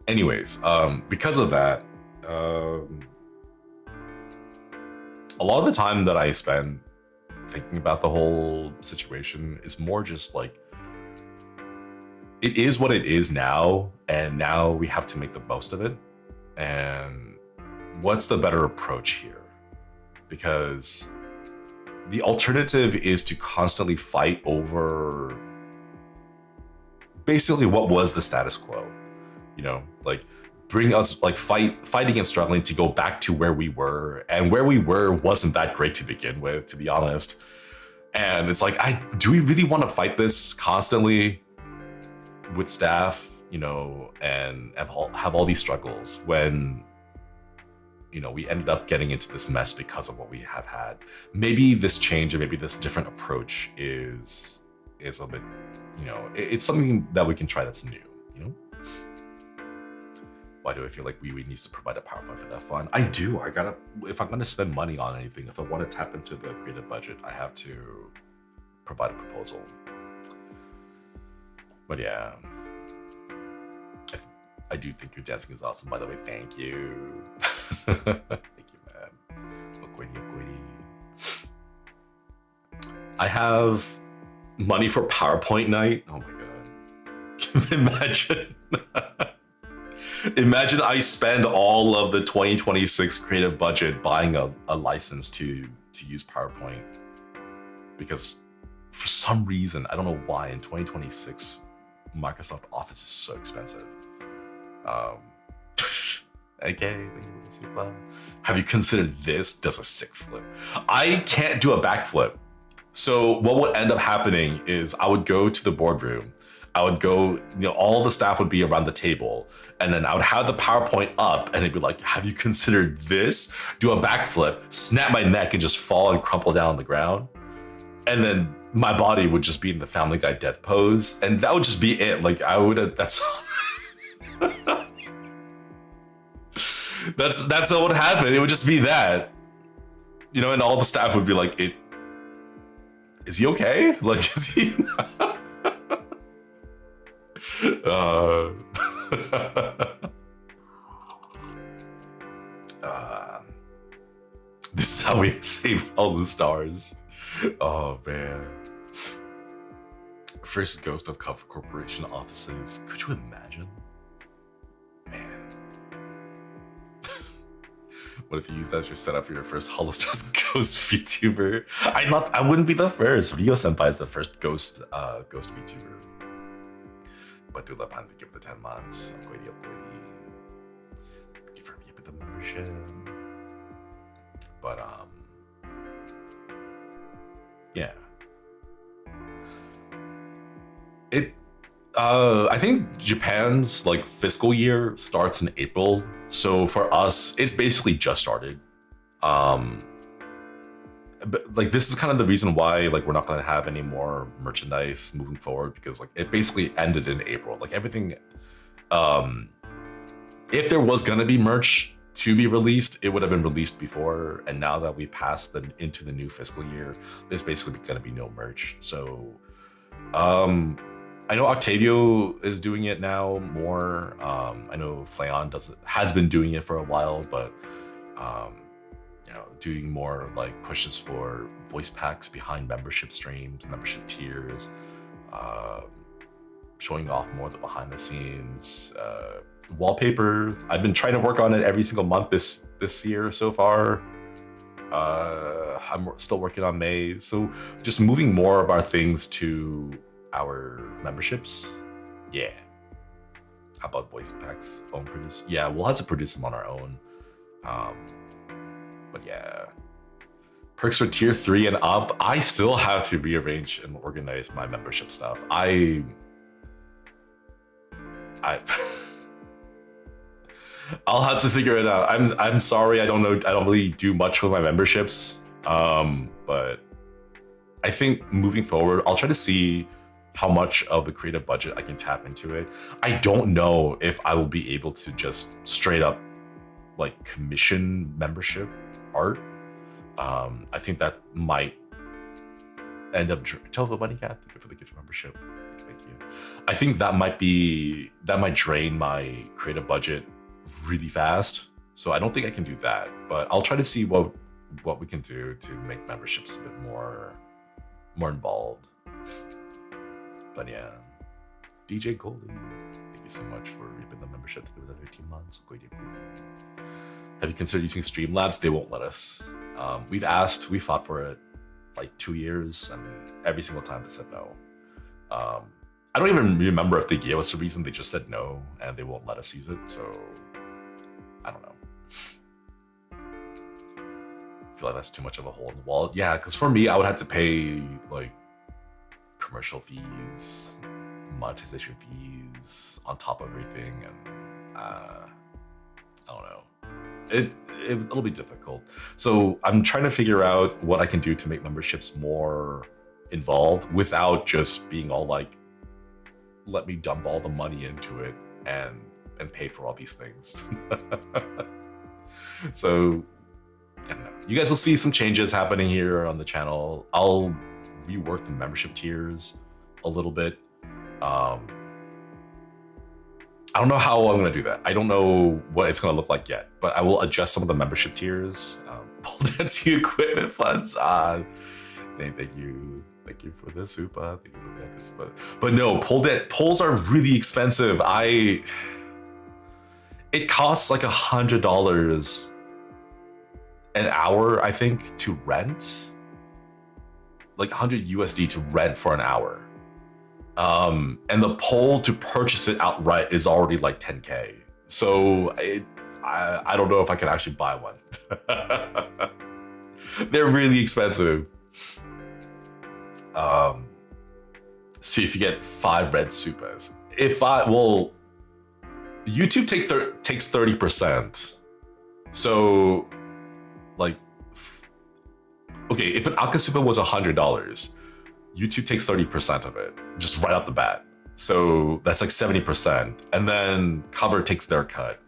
Anyways, because of that, a lot of the time that I spend thinking about the whole situation is more just like, it is what it is now, and now we have to make the most of it. And what's the better approach here? Because the alternative is to constantly fight over basically what was the status quo, you know, like bring us like fighting and struggling to go back to where we were, and where we were wasn't that great to begin with, to be honest. And it's like, do we really want to fight this constantly with staff, you know, and have all these struggles when, you know, we ended up getting into this mess because of what we have had? Maybe this change, or maybe this different approach is a bit, you know, it's something that we can try that's new, you know? Why do I feel like we needs to provide a PowerPoint for that fun? I do. I gotta, if I'm gonna spend money on anything, if I want to tap into the creative budget, I have to provide a proposal. But yeah, I do think your dancing is awesome, by the way. Thank you. Thank you, man. Okwedi. I have money for PowerPoint night. Oh my God. Imagine. Imagine I spend all of the 2026 creative budget buying a license to use PowerPoint. Because for some reason, I don't know why, in 2026, Microsoft Office is so expensive. Okay, have you considered this? Does a sick flip. I can't do a backflip. So what would end up happening is I would go to the boardroom. I would go, you know, all the staff would be around the table, and then I would have the PowerPoint up, and it'd be like, have you considered this? Do a backflip, snap my neck, and just fall and crumple down on the ground. And then my body would just be in the Family Guy death pose, and that would just be it. Like, I would have, that's what would happen. It would just be that, you know, and all the staff would be like, is he okay? Like, is he? This is how we save all the stars. Oh man. First ghost of Cover Corporation offices. Could you imagine? Man. What if you use that as your setup for your first HOLOSTARS ghost VTuber? I wouldn't be the first. Ryo Senpai is the first ghost VTuber. But do let Panda give the 10 months. Give her the membership. But yeah. I think Japan's like fiscal year starts in April. So for us, it's basically just started. But like, this is kind of the reason why like we're not going to have any more merchandise moving forward, because like it basically ended in April. Like everything, if there was going to be merch to be released, it would have been released before. And now that we've passed into the new fiscal year, there's basically going to be no merch. So I know Octavio is doing it now more. I know Flayon has been doing it for a while, but you know, doing more like pushes for voice packs behind membership streams, membership tiers, showing off more of the behind the scenes. Wallpaper, I've been trying to work on it every single month this year so far. I'm still working on May, so just moving more of our things to our memberships. Yeah. How about voice packs? Own produce? Yeah, we'll have to produce them on our own. But yeah. Perks for tier 3 and up. I still have to rearrange and organize my membership stuff. I'll have to figure it out. I'm sorry, I don't really do much with my memberships. But I think moving forward, I'll try to see how much of the creative budget I can tap into it. I don't know if I will be able to just straight up like commission membership art. I think that might end up, tell the money cat, thank you for the gift membership. Thank you. I think that might drain my creative budget really fast. So I don't think I can do that, but I'll try to see what we can do to make memberships a bit more involved. But yeah, DJ Goldie, thank you so much for reaping the membership to give it 13 months. Have you considered using Streamlabs? They won't let us. We've asked, we fought for it like 2 years, and every single time they said no. I don't even remember if they gave us a reason. They just said no, and they won't let us use it. So I don't know. I feel like that's too much of a hole in the wall. Yeah, because for me, I would have to pay like commercial fees, monetization fees on top of everything, and I don't know. It'll be difficult. So I'm trying to figure out what I can do to make memberships more involved without just being all like, let me dump all the money into it and pay for all these things. So I don't know. You guys will see some changes happening here on the channel. I'll rework the membership tiers a little bit. I don't know how I'm gonna do that. I don't know what it's gonna look like yet, but I will adjust some of the membership tiers. Pole dancing equipment funds. Thank you for the super. Thank you for the episode. But no, poles are really expensive. It costs like $100 an hour, I think, to rent. Like 100 USD to rent for an hour. And the pole to purchase it outright is already like 10K. So I don't know if I can actually buy one. They're really expensive. See if you get 5 red supas. YouTube takes 30%. So like, okay, if an Akasupa was $100, YouTube takes 30% of it, just right off the bat. So that's like 70%. And then Cover takes their cut.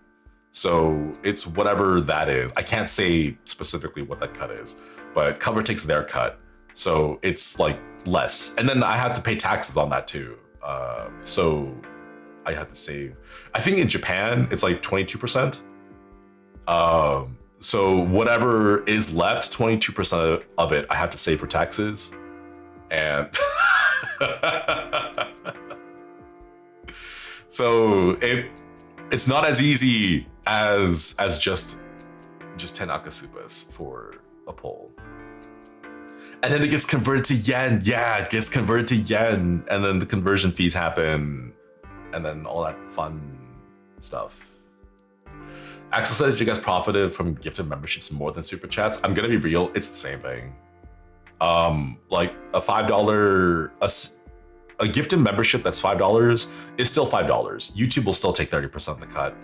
So it's whatever that is. I can't say specifically what that cut is, but Cover takes their cut. So it's like less. And then I have to pay taxes on that too. So I have to save, I think in Japan, it's like 22%. So whatever is left, 22% of it, I have to save for taxes. And so it's not as easy as just 10 Akasupas for a pole. And then it gets converted to yen. Yeah, it gets converted to yen. And then the conversion fees happen. And then all that fun stuff. Axel said you guys profited from gifted memberships more than super chats. I'm gonna be real, it's the same thing. Like a $5, a gifted membership that's $5 is still $5. YouTube will still take 30% of the cut.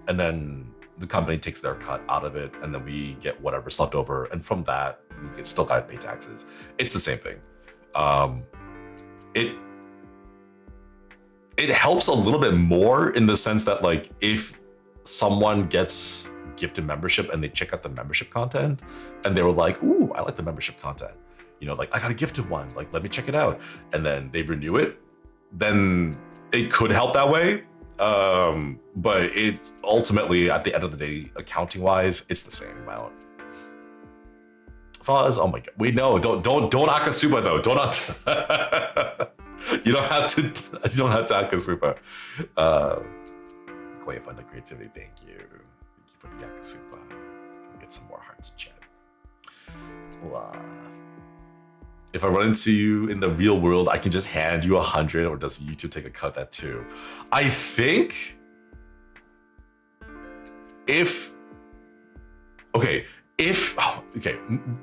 And then the company takes their cut out of it, and then we get whatever's left over. And from that, we still gotta pay taxes. It's the same thing. It helps a little bit more in the sense that like if someone gets gifted membership and they check out the membership content and they were like, ooh, I like the membership content. You know, like I got a gifted one, like let me check it out. And then they renew it, then it could help that way. But it's ultimately at the end of the day, accounting wise, it's the same amount. Fuzz, oh my god. Wait, no, don't Akasupa though. You don't have to Akasupa. Quite fun, the creativity, thank you. Thank you for the Akasupa. Get some more hearts in chat. If I run into you in the real world, I can just hand you 100, or does YouTube take a cut of that too? I think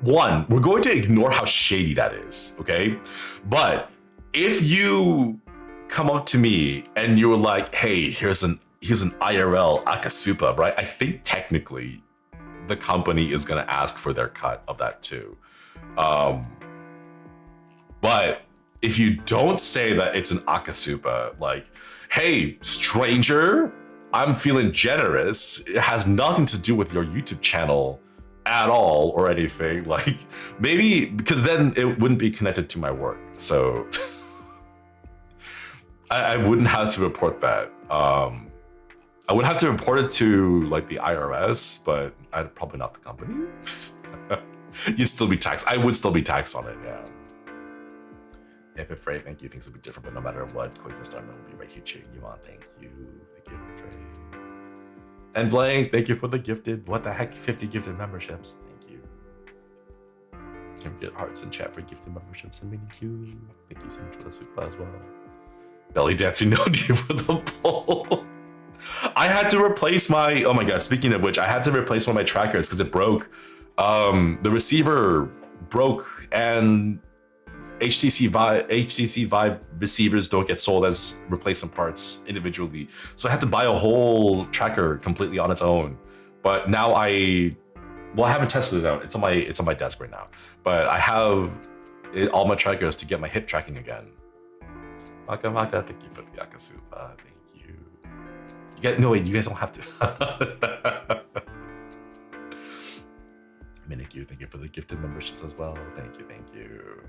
one, we're going to ignore how shady that is, okay? But if you come up to me and you're like, hey, here's an IRL Akasupa, right? I think technically the company is gonna ask for their cut of that too. But if you don't say that it's an Akasupa, like, hey, stranger, I'm feeling generous. It has nothing to do with your YouTube channel at all or anything. Like, maybe, because then it wouldn't be connected to my work. So I wouldn't have to report that. I would have to report it to like the IRS, but I'd probably not the company. You'd still be taxed. I would still be taxed on it, yeah. Epifray, thank you. Things will be different, but no matter what, Poison Star will be right here cheering you on. Thank you. Thank you, Epifray. And Blank, thank you for the gifted, what the heck, 50 gifted memberships. Thank you. Can we get hearts in chat for gifted memberships and mini Q? Thank you so much for the super as well. Belly dancing, no need for the poll. I had to replace my, oh my god, speaking of which, I had to replace one of my trackers because it broke. The receiver broke, and HTC Vive receivers don't get sold as replacement parts individually. So I had to buy a whole tracker completely on its own. But now I haven't tested it out. It's on my desk right now. But I have all my trackers to get my hip tracking again. Maka, thank you for the Akasupa. Thank you. No, wait, you guys don't have to. Minikyu, thank you for the gifted memberships as well. Thank you, thank you.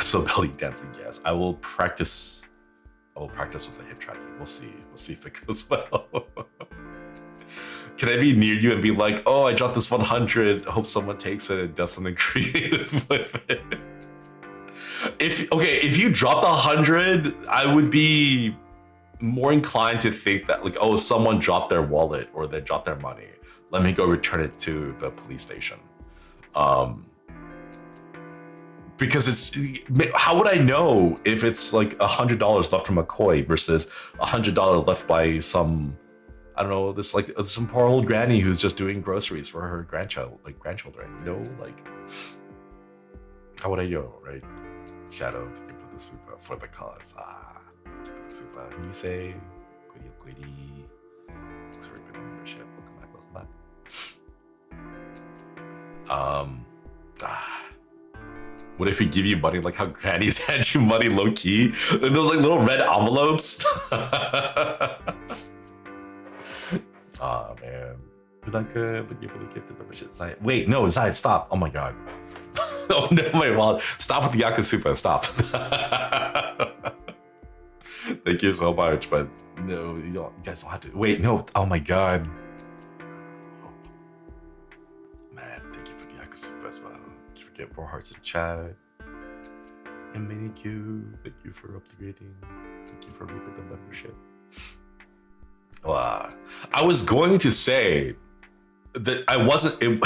So belly dancing, yes. I will practice with the hip tracking. We'll see if it goes well. Can I be near you and be like, oh, I dropped this 100. Hope someone takes it and does something creative with it. If you dropped 100, I would be more inclined to think that like, oh, someone dropped their wallet or they dropped their money. Let me go return it to the police station. Because how would I know if it's like $100 left from a koi versus $100 left by some, I don't know, some poor old granny who's just doing groceries for her grandchildren, you know, like, how would I know, right? Shadow, thank you for the super, for the cause. Thank you for the super. You say, quiddy. Thanks for the membership. Welcome back. What if we give you money like how grannies hand you money low key? And those like little red envelopes? Oh man. Is that good? Thank you for the gifted membership. Wait, no, Zayed, stop. Oh my god. Oh no, my wallet. Stop with the Yakasupa. Stop. Thank you so much, but no, you guys don't have to. Wait, no. Oh my god. Man, thank you for the Yakasupa as well. Thank you for getting more hearts in chat. And mini Q, thank you for upgrading. Thank you for reaping the membership. I was going to say that I wasn't.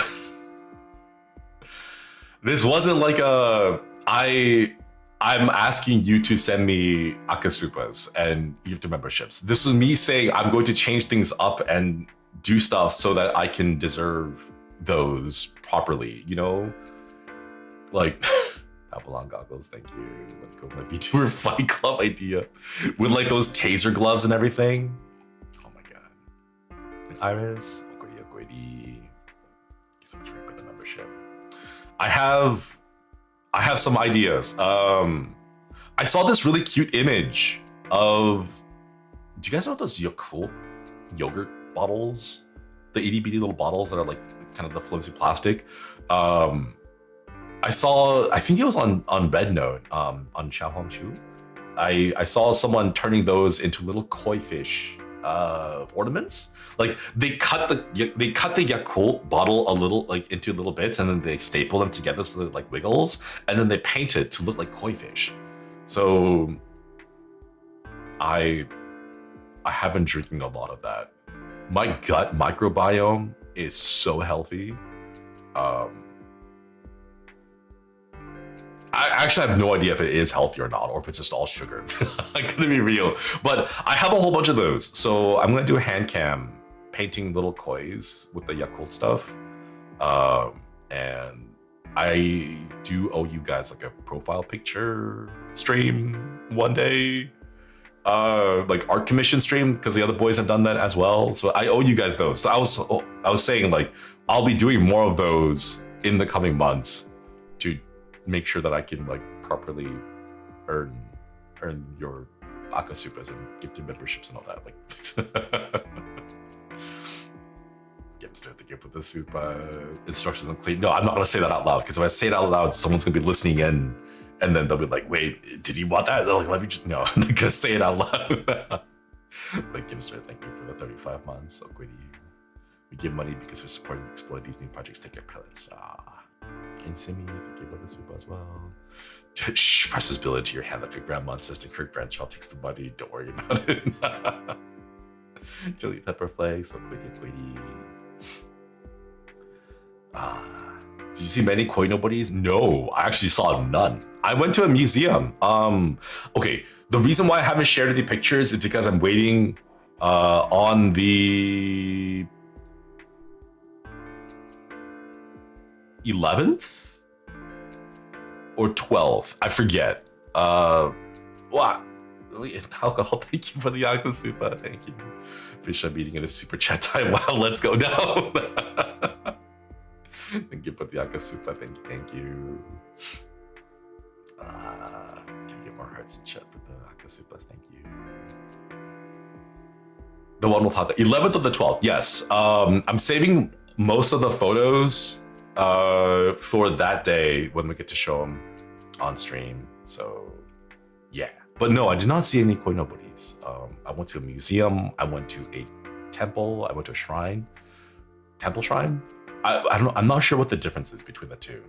This wasn't like I'm asking you to send me Akasupas and gifted memberships. This was me saying I'm going to change things up and do stuff so that I can deserve those properly, you know? Like, Babylon goggles, thank you. Let's go my VTuber Fight Club idea. With like those taser gloves and everything. Oh my god. Iris, Okoidi. So much for the membership. I have some ideas. I saw this really cute image of, do you guys know those Yakult yogurt bottles? The itty bitty little bottles that are like kind of the flimsy plastic. I saw, I think it was on Red Note, on Xiaohong Chu. I saw someone turning those into little koi fish ornaments. Like they cut the Yakult bottle a little, like into little bits, and then they staple them together so that it like wiggles, and then they paint it to look like koi fish. So I have been drinking a lot of that. My gut microbiome is so healthy. I actually have no idea if it is healthy or not, or if it's just all sugar. I'm gonna be real, but I have a whole bunch of those. So I'm gonna do a hand cam painting little kois with the Yakult stuff. And I do owe you guys like a profile picture stream one day. Like art commission stream, because the other boys have done that as well. So I owe you guys those. So I was saying like I'll be doing more of those in the coming months to make sure that I can like properly earn your akasupas and gifted memberships and all that. Like get started to get with the super instructions on clean. No, I'm not gonna say that out loud, because if I say it out loud, someone's gonna be listening in. And then they'll be like, wait, did he want that? They're like, let me just, no, I'm not gonna say it out loud. Like, Gimster, thank you for the 35 months. So greedy. We give money because we're supporting and exploring these new projects. Take your pellets. And Simi, thank you for the soup as well. Shh, press his bill into your hand like your grandma insisting her grandchild takes the money. Don't worry about it. Julie Pepper Flakes, so greedy. Did you see many koi nobodies? No, I actually saw none. I went to a museum. Okay, the reason why I haven't shared any pictures is because I'm waiting on the 11th or 12th. I forget. What? Alcohol, thank you for the Yakusupa. Thank you. Fish I'm eating in a super chat time. Wow, let's go down. Thank you for the Akasupa. Thank you. Can you get more hearts in chat for the Akasupas? Thank you. The one with Hakka. 11th or the 12th? Yes. I'm saving most of the photos for that day when we get to show them on stream. So, yeah. But no, I did not see any koi nobodies. I went to a museum. I went to a temple. I went to a shrine. Temple shrine? I don't know. I'm not sure what the difference is between the two.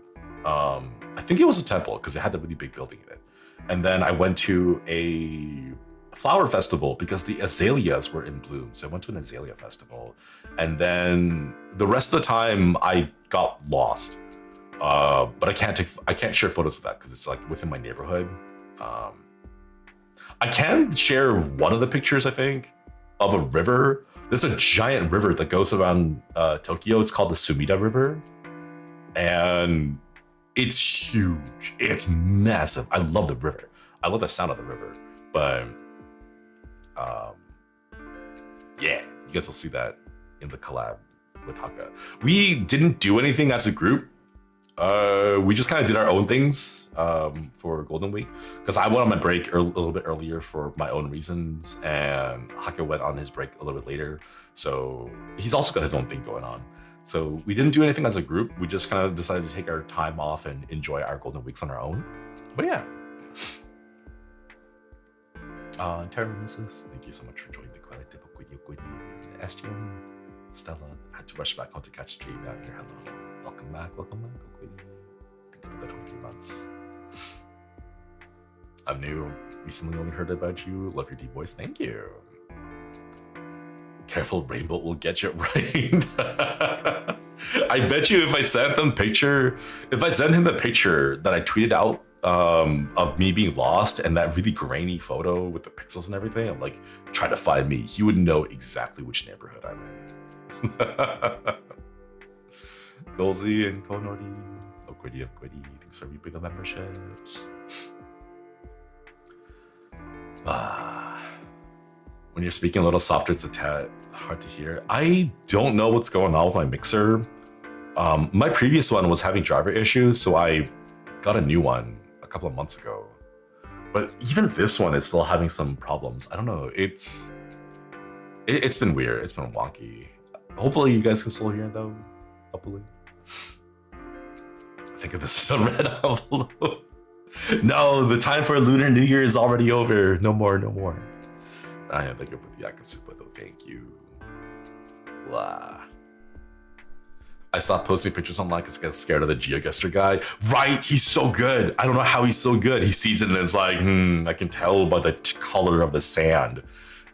I think it was a temple because it had the really big building in it. And then I went to a flower festival because the azaleas were in bloom. So I went to an azalea festival. And then the rest of the time I got lost. But I can't share photos of that because it's like within my neighborhood. I can share one of the pictures, I think, of a river. There's a giant river that goes around Tokyo. It's called the Sumida River. And it's huge. It's massive. I love the river. I love the sound of the river. But yeah, you guys will see that in the collab with Hakka. We didn't do anything as a group. We just kind of did our own things for Golden Week, because I went on my break a little bit earlier for my own reasons, and Hakka went on his break a little bit later. So he's also got his own thing going on. So we didn't do anything as a group. We just kind of decided to take our time off and enjoy our Golden Weeks on our own. But yeah. Terra Mrs., thank you so much for joining the collective of Quiddy. Estian, Stella, I had to rush back home to catch stream after. Hello. Welcome back, Quiddy. Thank you for the 23 months. I'm new. Recently only heard about you. Love your deep voice. Thank you. Careful, Rainbow will get you right. I bet you if I sent him the picture that I tweeted out of me being lost and that really grainy photo with the pixels and everything, I'm like, try to find me. He would know exactly which neighborhood I'm in. Golzy and Konori. Quiddy, thanks for reaping the memberships. When you're speaking a little softer, it's a tad hard to hear. I don't know what's going on with my mixer. My previous one was having driver issues, so I got a new one a couple of months ago. But even this one is still having some problems. I don't know. It's been weird. It's been wonky. Hopefully you guys can still hear it though. Hopefully. I think of this as a red envelope. No, the time for Lunar New Year is already over. No more, no more. I am thinking for the Yakasupa though. Thank you. Blah. I stopped posting pictures online because I got scared of the GeoGuessr guy. Right, he's so good. I don't know how he's so good. He sees it and it's like, I can tell by the color of the sand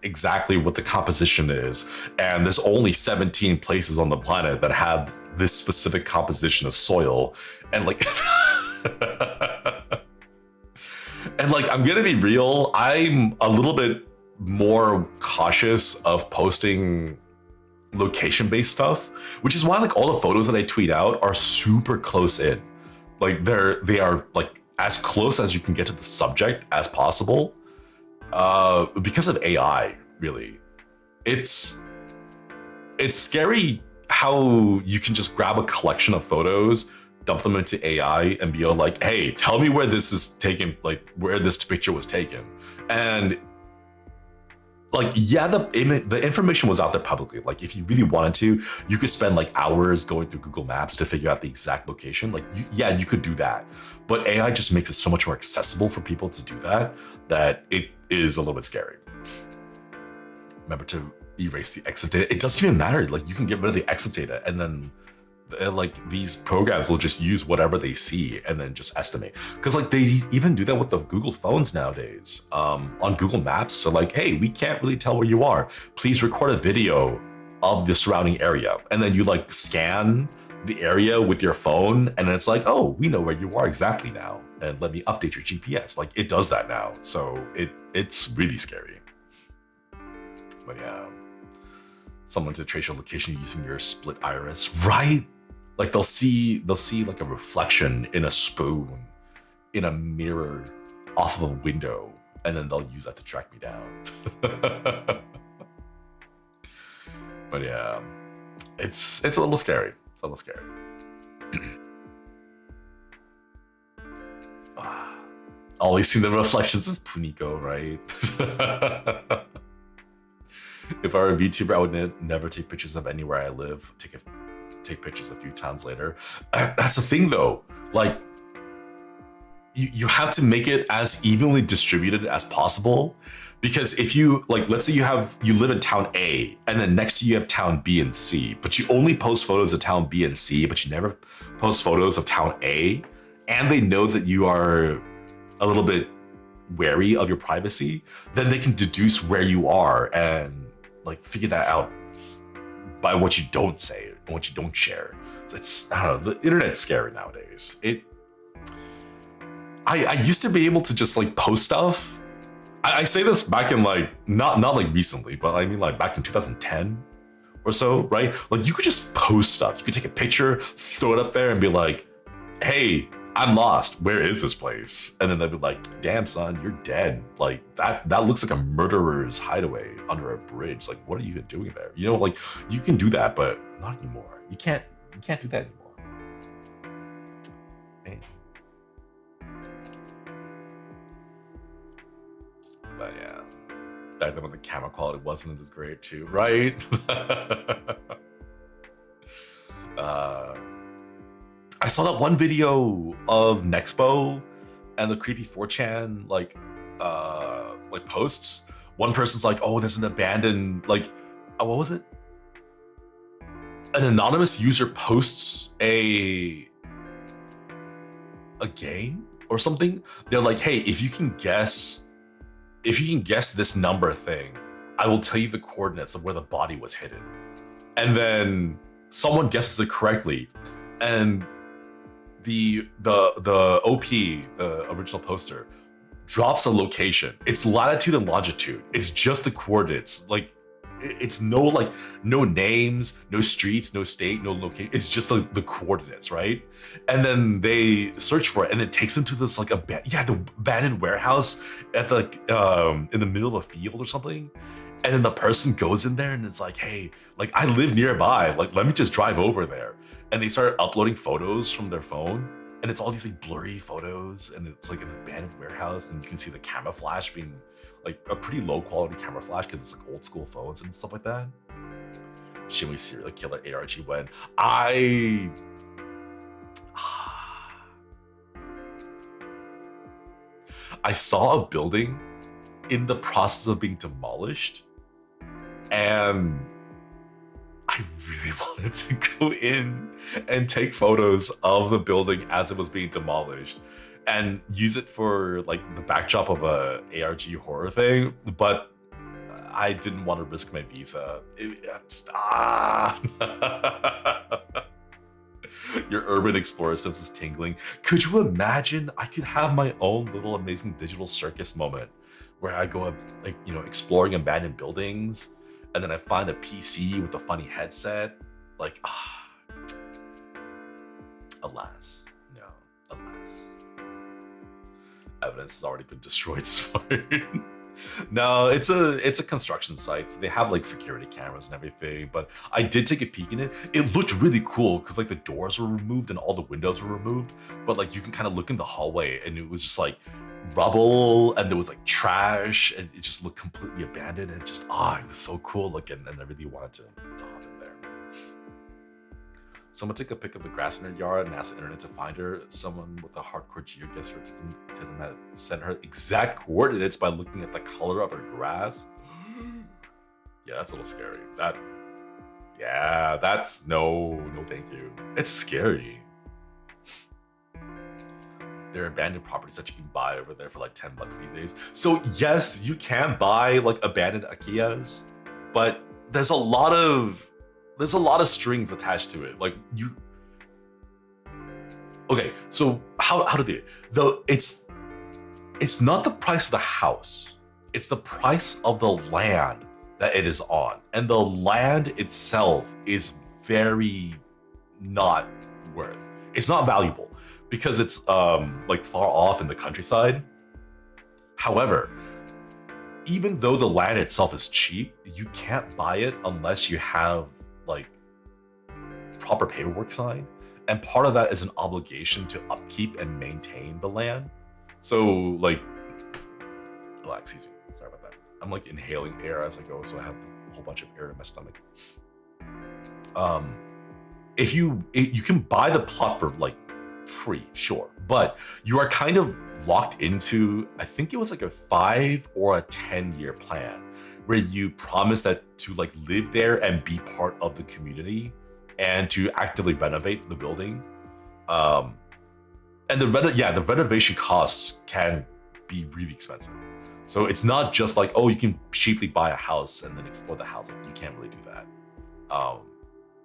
exactly what the composition is. And there's only 17 places on the planet that have this specific composition of soil. And like, and like, I'm gonna be real. I'm a little bit more cautious of posting location-based stuff, which is why like all the photos that I tweet out are super close in. Like they are like as close as you can get to the subject as possible. Because of AI, really. It's scary how you can just grab a collection of photos, dump them into AI, and be like, hey, tell me where this is taken, like where this picture was taken. And like, yeah, the information was out there publicly. Like, if you really wanted to, you could spend like hours going through Google Maps to figure out the exact location. Like, you could do that. But AI just makes it so much more accessible for people to do that it is a little bit scary. Remember to erase the exit data. It doesn't even matter. Like, you can get rid of the exit data, and then like these programs will just use whatever they see and then just estimate. Because like they even do that with the Google phones nowadays. On Google Maps, they're like, hey, we can't really tell where you are. Please record a video of the surrounding area. And then you like scan the area with your phone, and it's like, oh, we know where you are exactly now. And let me update your GPS. Like, it does that now. So it's really scary. But yeah, someone to trace your location using your split iris, right? Like they'll see like a reflection in a spoon, in a mirror, off of a window, and then they'll use that to track me down. But yeah, it's a little scary. It's a little scary. Always see the reflections as Puniko, right? If I were a VTuber, I would never take pictures of anywhere I live. Take pictures a few times later. That's the thing though. Like, you have to make it as evenly distributed as possible. Because if you, like, let's say you live in town A, and then next to you have town B and C, but you only post photos of town B and C, but you never post photos of town A, and they know that you are a little bit wary of your privacy, then they can deduce where you are and like figure that out by what you don't say and what you don't share. It's, I don't know, the internet's scary nowadays. I used to be able to just like post stuff. I say this back in like, not like recently, but I mean like back in 2010 or so, right? Like you could just post stuff. You could take a picture, throw it up there and be like, hey, I'm lost. Where is this place? And then they'd be like, damn son, you're dead. Like that looks like a murderer's hideaway under a bridge. Like, what are you even doing there? You know, like you can do that, but not anymore. You can't do that anymore. Man. But yeah, back then when the camera quality wasn't as great too, right? I saw that one video of Nexpo and the creepy 4chan like posts. One person's like, oh, there's an abandoned, like, what was it? An anonymous user posts a game or something. They're like, hey, if you can guess this number thing, I will tell you the coordinates of where the body was hidden. And then someone guesses it correctly, and the OP, the original poster, drops a location. It's latitude and longitude. It's just the coordinates. Like, it's no names, no streets, no state, no location. It's just the coordinates, right? And then they search for it, and it takes them to this like the abandoned warehouse at the in the middle of a field or something. And then the person goes in there and it's like, hey, like I live nearby. Like, let me just drive over there. And they started uploading photos from their phone, and it's all these like blurry photos, and it's like an abandoned warehouse, and you can see the camera flash being like a pretty low quality camera flash because it's like old school phones and stuff like that. Shinri serial killer ARG when I saw a building in the process of being demolished, and I really wanted to go in and take photos of the building as it was being demolished and use it for like the backdrop of a ARG horror thing, but I didn't want to risk my visa. Your urban explorer sense is tingling. Could you imagine? I could have my own little amazing digital circus moment where I go up, like, you know, exploring abandoned buildings, and then I find a PC with a funny headset. Like, alas, no, alas. Evidence has already been destroyed, sorry. No, it's a construction site. So they have like security cameras and everything, but I did take a peek in it. It looked really cool because like the doors were removed and all the windows were removed, but like you can kind of look in the hallway and it was just like rubble, and there was like trash, and it just looked completely abandoned, and just it was so cool looking, and I really wanted to hop in there. Someone took a pic of the grass in her yard and asked the internet to find her. Someone with a hardcore geoguesser sent her exact coordinates by looking at the color of her grass. Yeah, that's a little scary. That's no thank you. It's scary. There are abandoned properties that you can buy over there for like $10 these days. So yes, you can buy like abandoned Ikeyas, but there's a lot of strings attached to it. Like okay, so how did they? It's not the price of the house. It's the price of the land that it is on, and the land itself is very not worth. It's not valuable because it's like far off in the countryside. However, even though the land itself is cheap, you can't buy it unless you have like proper paperwork signed, and part of that is an obligation to upkeep and maintain the land. So like, excuse me, sorry about that. I'm like inhaling air as I go, so I have a whole bunch of air in my stomach. If you can buy the plot for like free, sure, but you are kind of locked into, I think it was like a 5 or a 10-year plan where you promise that to like live there and be part of the community and to actively renovate the building. And the renovation costs can be really expensive. So it's not just like, oh, you can cheaply buy a house and then explore the house. Like, you can't really do that.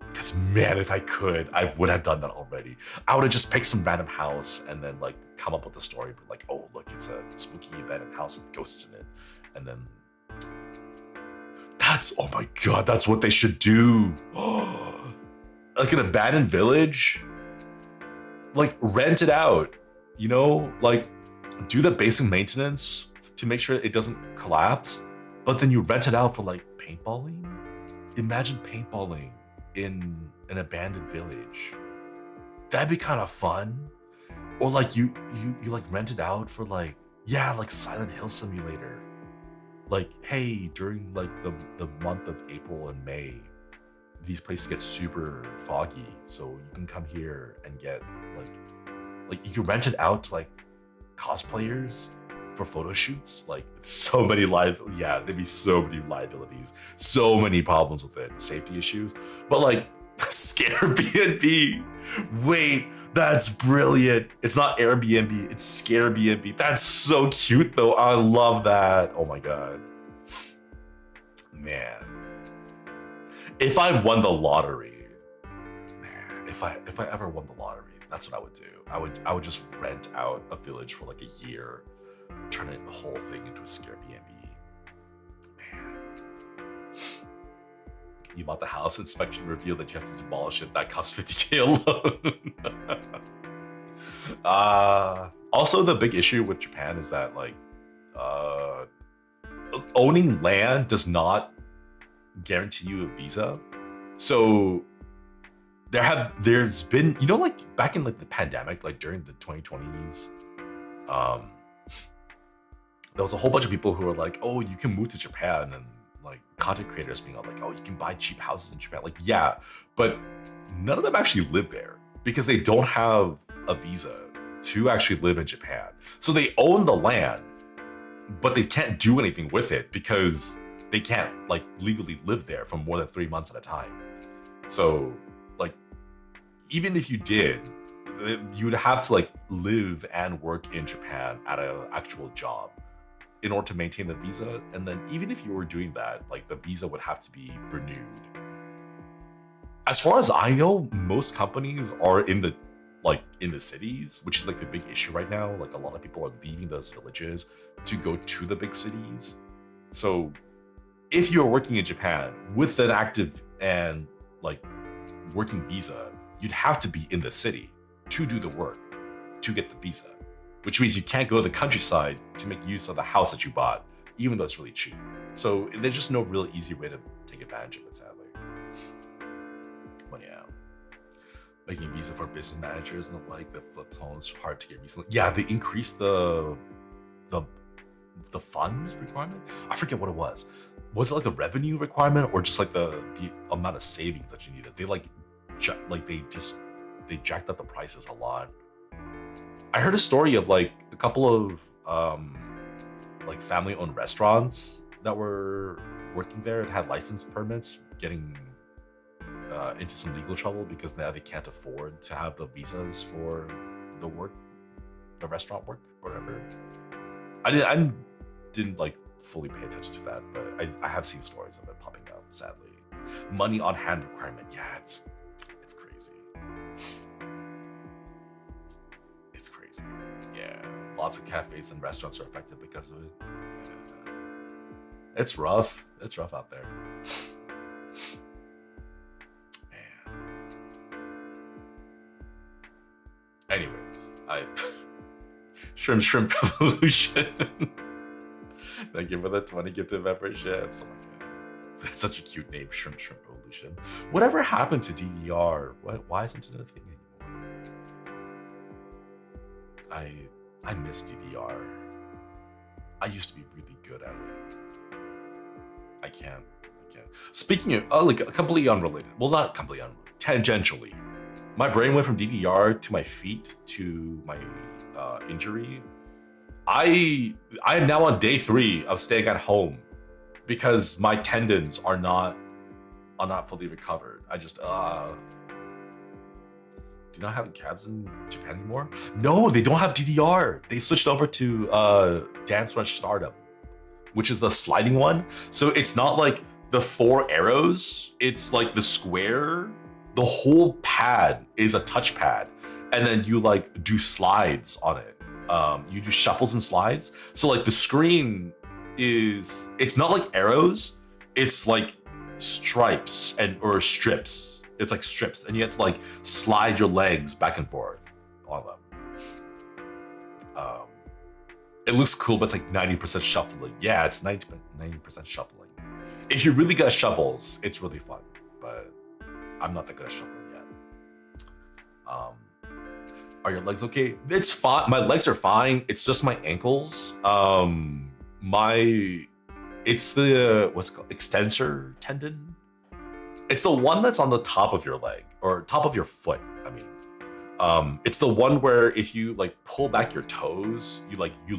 Because man, if I could, I would have done that already. I would have just picked some random house and then like come up with a story, but like, oh, look, it's a spooky abandoned house with ghosts in it. And then oh my God, that's what they should do. Like an abandoned village, like rent it out, you know, like do the basic maintenance to make sure it doesn't collapse, but then you rent it out for like paintballing. Imagine paintballing in an abandoned village. That'd be kind of fun. Or like you like rent it out for like, yeah, like Silent Hill Simulator. Like, hey, during like the month of April and May, these places get super foggy, so you can come here and get like you can rent it out to like cosplayers for photo shoots. Like so many there'd be so many liabilities, so many problems with it, safety issues. But like Scare-B&B, wait, that's brilliant. It's not Airbnb, it's Scare-B&B. That's so cute though. I love that. Oh my God. Man. If I won the lottery, man, if I ever won the lottery, that's what I would do. I would just rent out a village for like a year, turn the whole thing into a Scare-B&B. Man. You bought the house, inspection revealed that you have to demolish it. That costs $50K alone. Also, the big issue with Japan is that like owning land does not guarantee you a visa. So there's been, you know, like back in like the pandemic, like during the 2020s, there was a whole bunch of people who were like, oh, you can move to Japan, and like content creators being like, oh, you can buy cheap houses in Japan. Like, yeah, but none of them actually live there because they don't have a visa to actually live in Japan. So they own the land, but they can't do anything with it because they can't like legally live there for more than 3 months at a time. So like, even if you did, you would have to like live and work in Japan at an actual job in order to maintain the visa. And then even if you were doing that, like the visa would have to be renewed. As far as I know, most companies are in the cities, which is like the big issue right now. Like a lot of people are leaving those villages to go to the big cities. So if you're working in Japan with an active and like working visa, you'd have to be in the city to do the work, to get the visa, which means you can't go to the countryside to make use of the house that you bought, even though it's really cheap. So there's just no real easy way to take advantage of it, sadly. But yeah, making visa for business managers and the like, the flip phone is hard to get recently. Yeah, they increased the funds requirement. I forget what it was. Was it like the revenue requirement or just like the amount of savings that you needed? They they jacked up the prices a lot. I heard a story of like a couple of like family-owned restaurants that were working there and had license permits getting into some legal trouble because now they can't afford to have the visas for the restaurant work, whatever. I didn't like fully pay attention to that, but I have seen stories of it popping up, sadly. Money on hand requirement, yeah, it's crazy. It's crazy. Yeah, lots of cafes and restaurants are affected because of it. Yeah. It's rough. It's rough out there. Man. Anyways, Shrimp Revolution. Thank you for the 20 gifted memberships. Oh my god. That's such a cute name, Shrimp Revolution. Whatever happened to DDR? Why isn't it a thing anymore? I miss DDR. I used to be really good at it. I can't. Speaking of, like completely unrelated. Well, not completely unrelated. Tangentially. My brain went from DDR to my feet to my injury. I am now on day 3 of staying at home because my tendons are not fully recovered. I just do not have cabs in Japan anymore. No, they don't have DDR. They switched over to Dance Rush Stardom, which is the sliding one. So it's not like the 4 arrows. It's like the square. The whole pad is a touch pad, and then you like do slides on it. You do shuffles and slides. So like the screen it's not like arrows, it's like stripes or strips. It's like strips, and you have to like slide your legs back and forth on them. It looks cool, but it's like 90% shuffling. Yeah, it's 90% shuffling. If you're really good at shuffles, it's really fun, but I'm not that good at shuffling yet. Are your legs okay? It's fine. My legs are fine. It's just my ankles. It's the, what's it called? Extensor tendon. It's the one that's on the top of your leg or top of your foot. I mean, it's the one where if you like pull back your toes, you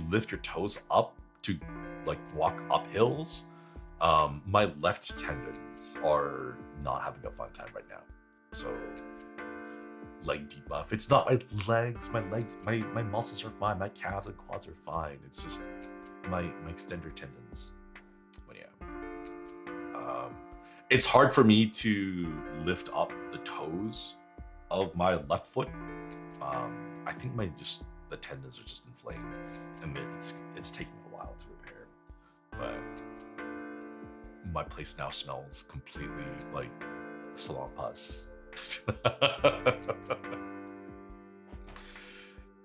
lift your toes up to like walk up hills. My left tendons are not having a fun time right now. So leg debuff. It's not my legs, my muscles are fine, my calves and quads are fine. It's just my extender tendons. But yeah. It's hard for me to lift up the toes of my left foot. I think the tendons are just inflamed, and it's taking a while to repair. But my place now smells completely like salon pus.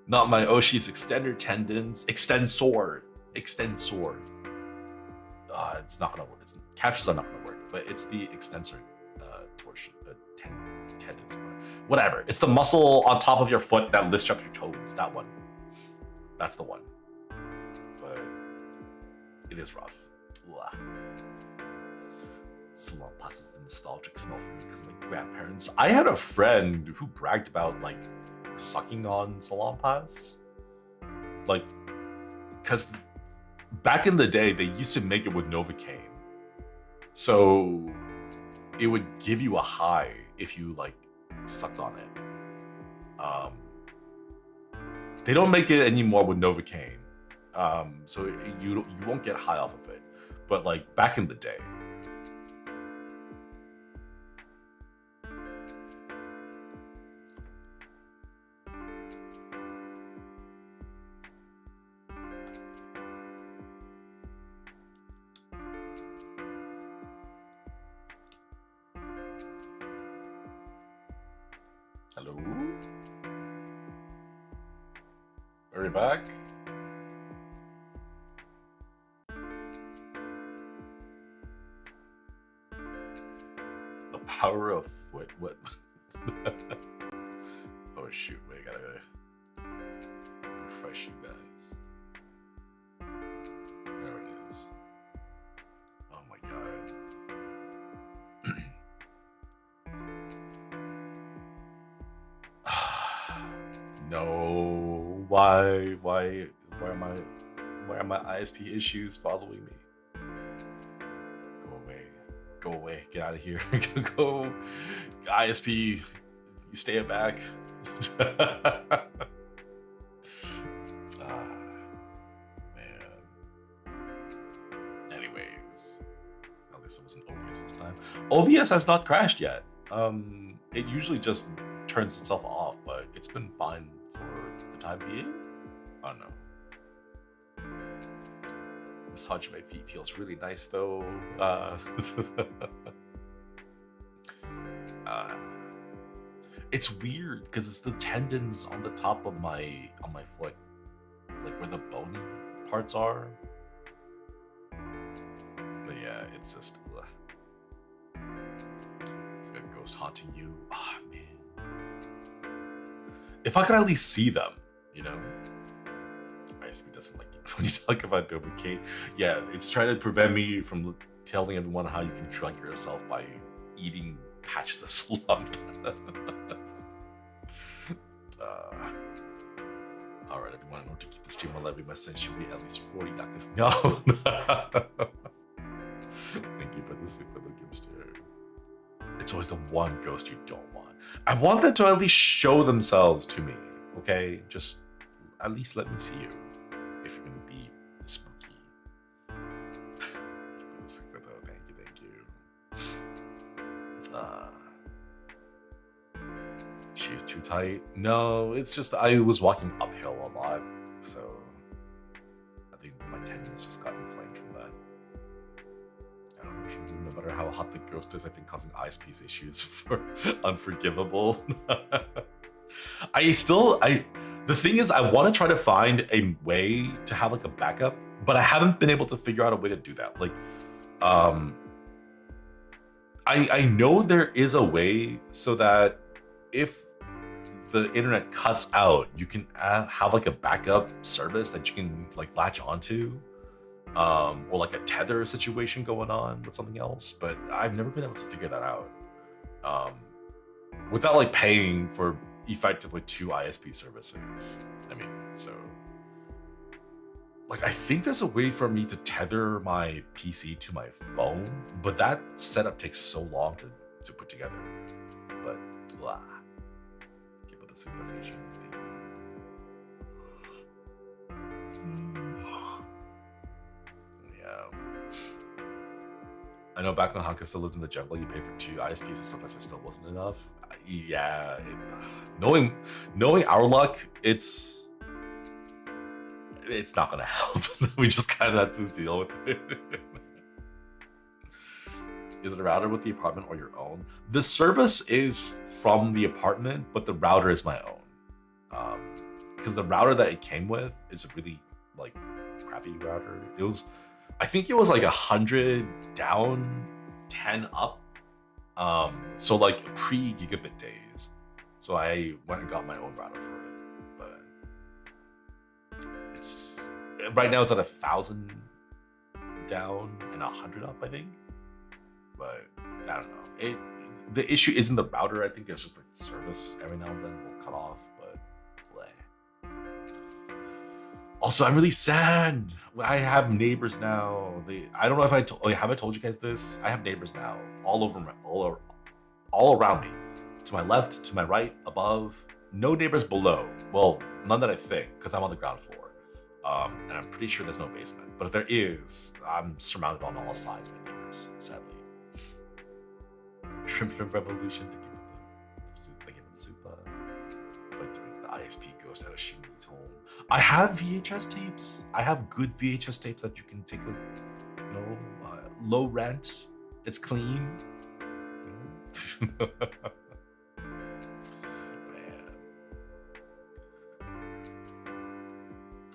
Not my Oshi's extender tendons. Extensor. It's not gonna work. Captures are not gonna work, but it's the extensor torsion tendons. whatever. It's the muscle on top of your foot that lifts up your toes. That one. That's the one. But it is rough. Ugh. Salon Pass is the nostalgic smell for me because of my grandparents. I had a friend who bragged about like sucking on Salon Pass. Like, because back in the day, they used to make it with Novocaine. So it would give you a high if you like sucked on it. They don't make it anymore with Novocaine. So you won't get high off of it. But like back in the day. Hello? Are we back? The power of foot. What? Oh shoot, wait, I gotta refresh you guys. There it is. Oh my god. No, why are my ISP issues following me? Go away, get out of here. Go, ISP, you stay it back. Man. Anyways, at least it wasn't OBS this time. OBS has not crashed yet. It usually just turns itself off, but it's been fine for the time being. I don't know. Massaging my feet feels really nice though. It's weird because it's the tendons on the top of my foot, like where the bony parts are. But yeah, it's just it's got a ghost haunting you. Ah, man. If I could at least see them, you know. ISP doesn't like it when you talk about Novocaine. Yeah, it's trying to prevent me from telling everyone how you can drug yourself by eating patches of slump. Alright, everyone, in order to keep the stream alive, we must send Shinri at least 40 dakas. No! Thank you for the super gimster. It's always the one ghost you don't want. I want them to at least show themselves to me, okay? Just at least let me see you. If you're gonna be spooky. Thank you. She's too tight. No, it's just I was walking uphill a lot, so I think my tendons just got inflamed from that. I don't know. No matter how hot the ghost is, I think causing ISP's issues for unforgivable. The thing is, I want to try to find a way to have like a backup, but I haven't been able to figure out a way to do that. Like, I know there is a way so that if the internet cuts out, you can have like a backup service that you can like latch onto, or like a tether situation going on with something else. But I've never been able to figure that out without like paying for effectively 2 ISP services. I mean, so like I think there's a way for me to tether my PC to my phone, but that setup takes so long to put together. But blah. Give it a superstition. Yeah. I know back when Hakka still lived in the jungle, you paid for 2 ISPs and sometimes it still wasn't enough. Yeah, knowing our luck, it's not gonna help. We just kind of have to deal with it. Is it a router with the apartment or your own? The service is from the apartment, but the router is my own. Because the router that it came with is a really like crappy router. I think it was like 100 down, 10 up. So like pre-gigabit days. So I went and got my own router for it. But it's right now it's at 1,000 down and 100 up, I think. But I don't know. The issue isn't the router. I think it's just like the service every now and then will cut off. But bleh. Also, I'm really sad. I have neighbors now. I don't know if have I told you guys this. I have neighbors now all around me. To my left, to my right, above. No neighbors below. Well, none that I think, because I'm on the ground floor. And I'm pretty sure there's no basement. But if there is, I'm surrounded on all sides by neighbors, sadly. Shrimp Revolution, thank you for the super. But the ISP goes out of Shinri's home. I have VHS tapes. I have good VHS tapes that you can take low rent. It's clean. Man.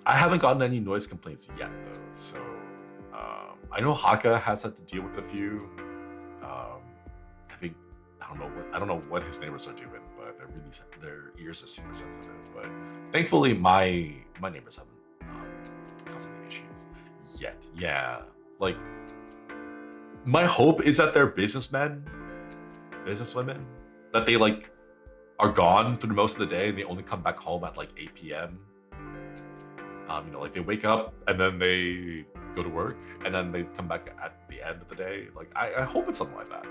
I haven't gotten any noise complaints yet, though. So I know Hakka has had to deal with a few. I don't know what his neighbors are doing, but their ears are super sensitive. But thankfully, my neighbors haven't caused any issues yet. Yeah, like my hope is that they're businesswomen, that they like are gone through most of the day and they only come back home at like 8 p.m. Like they wake up and then they go to work and then they come back at the end of the day. Like I hope it's something like that,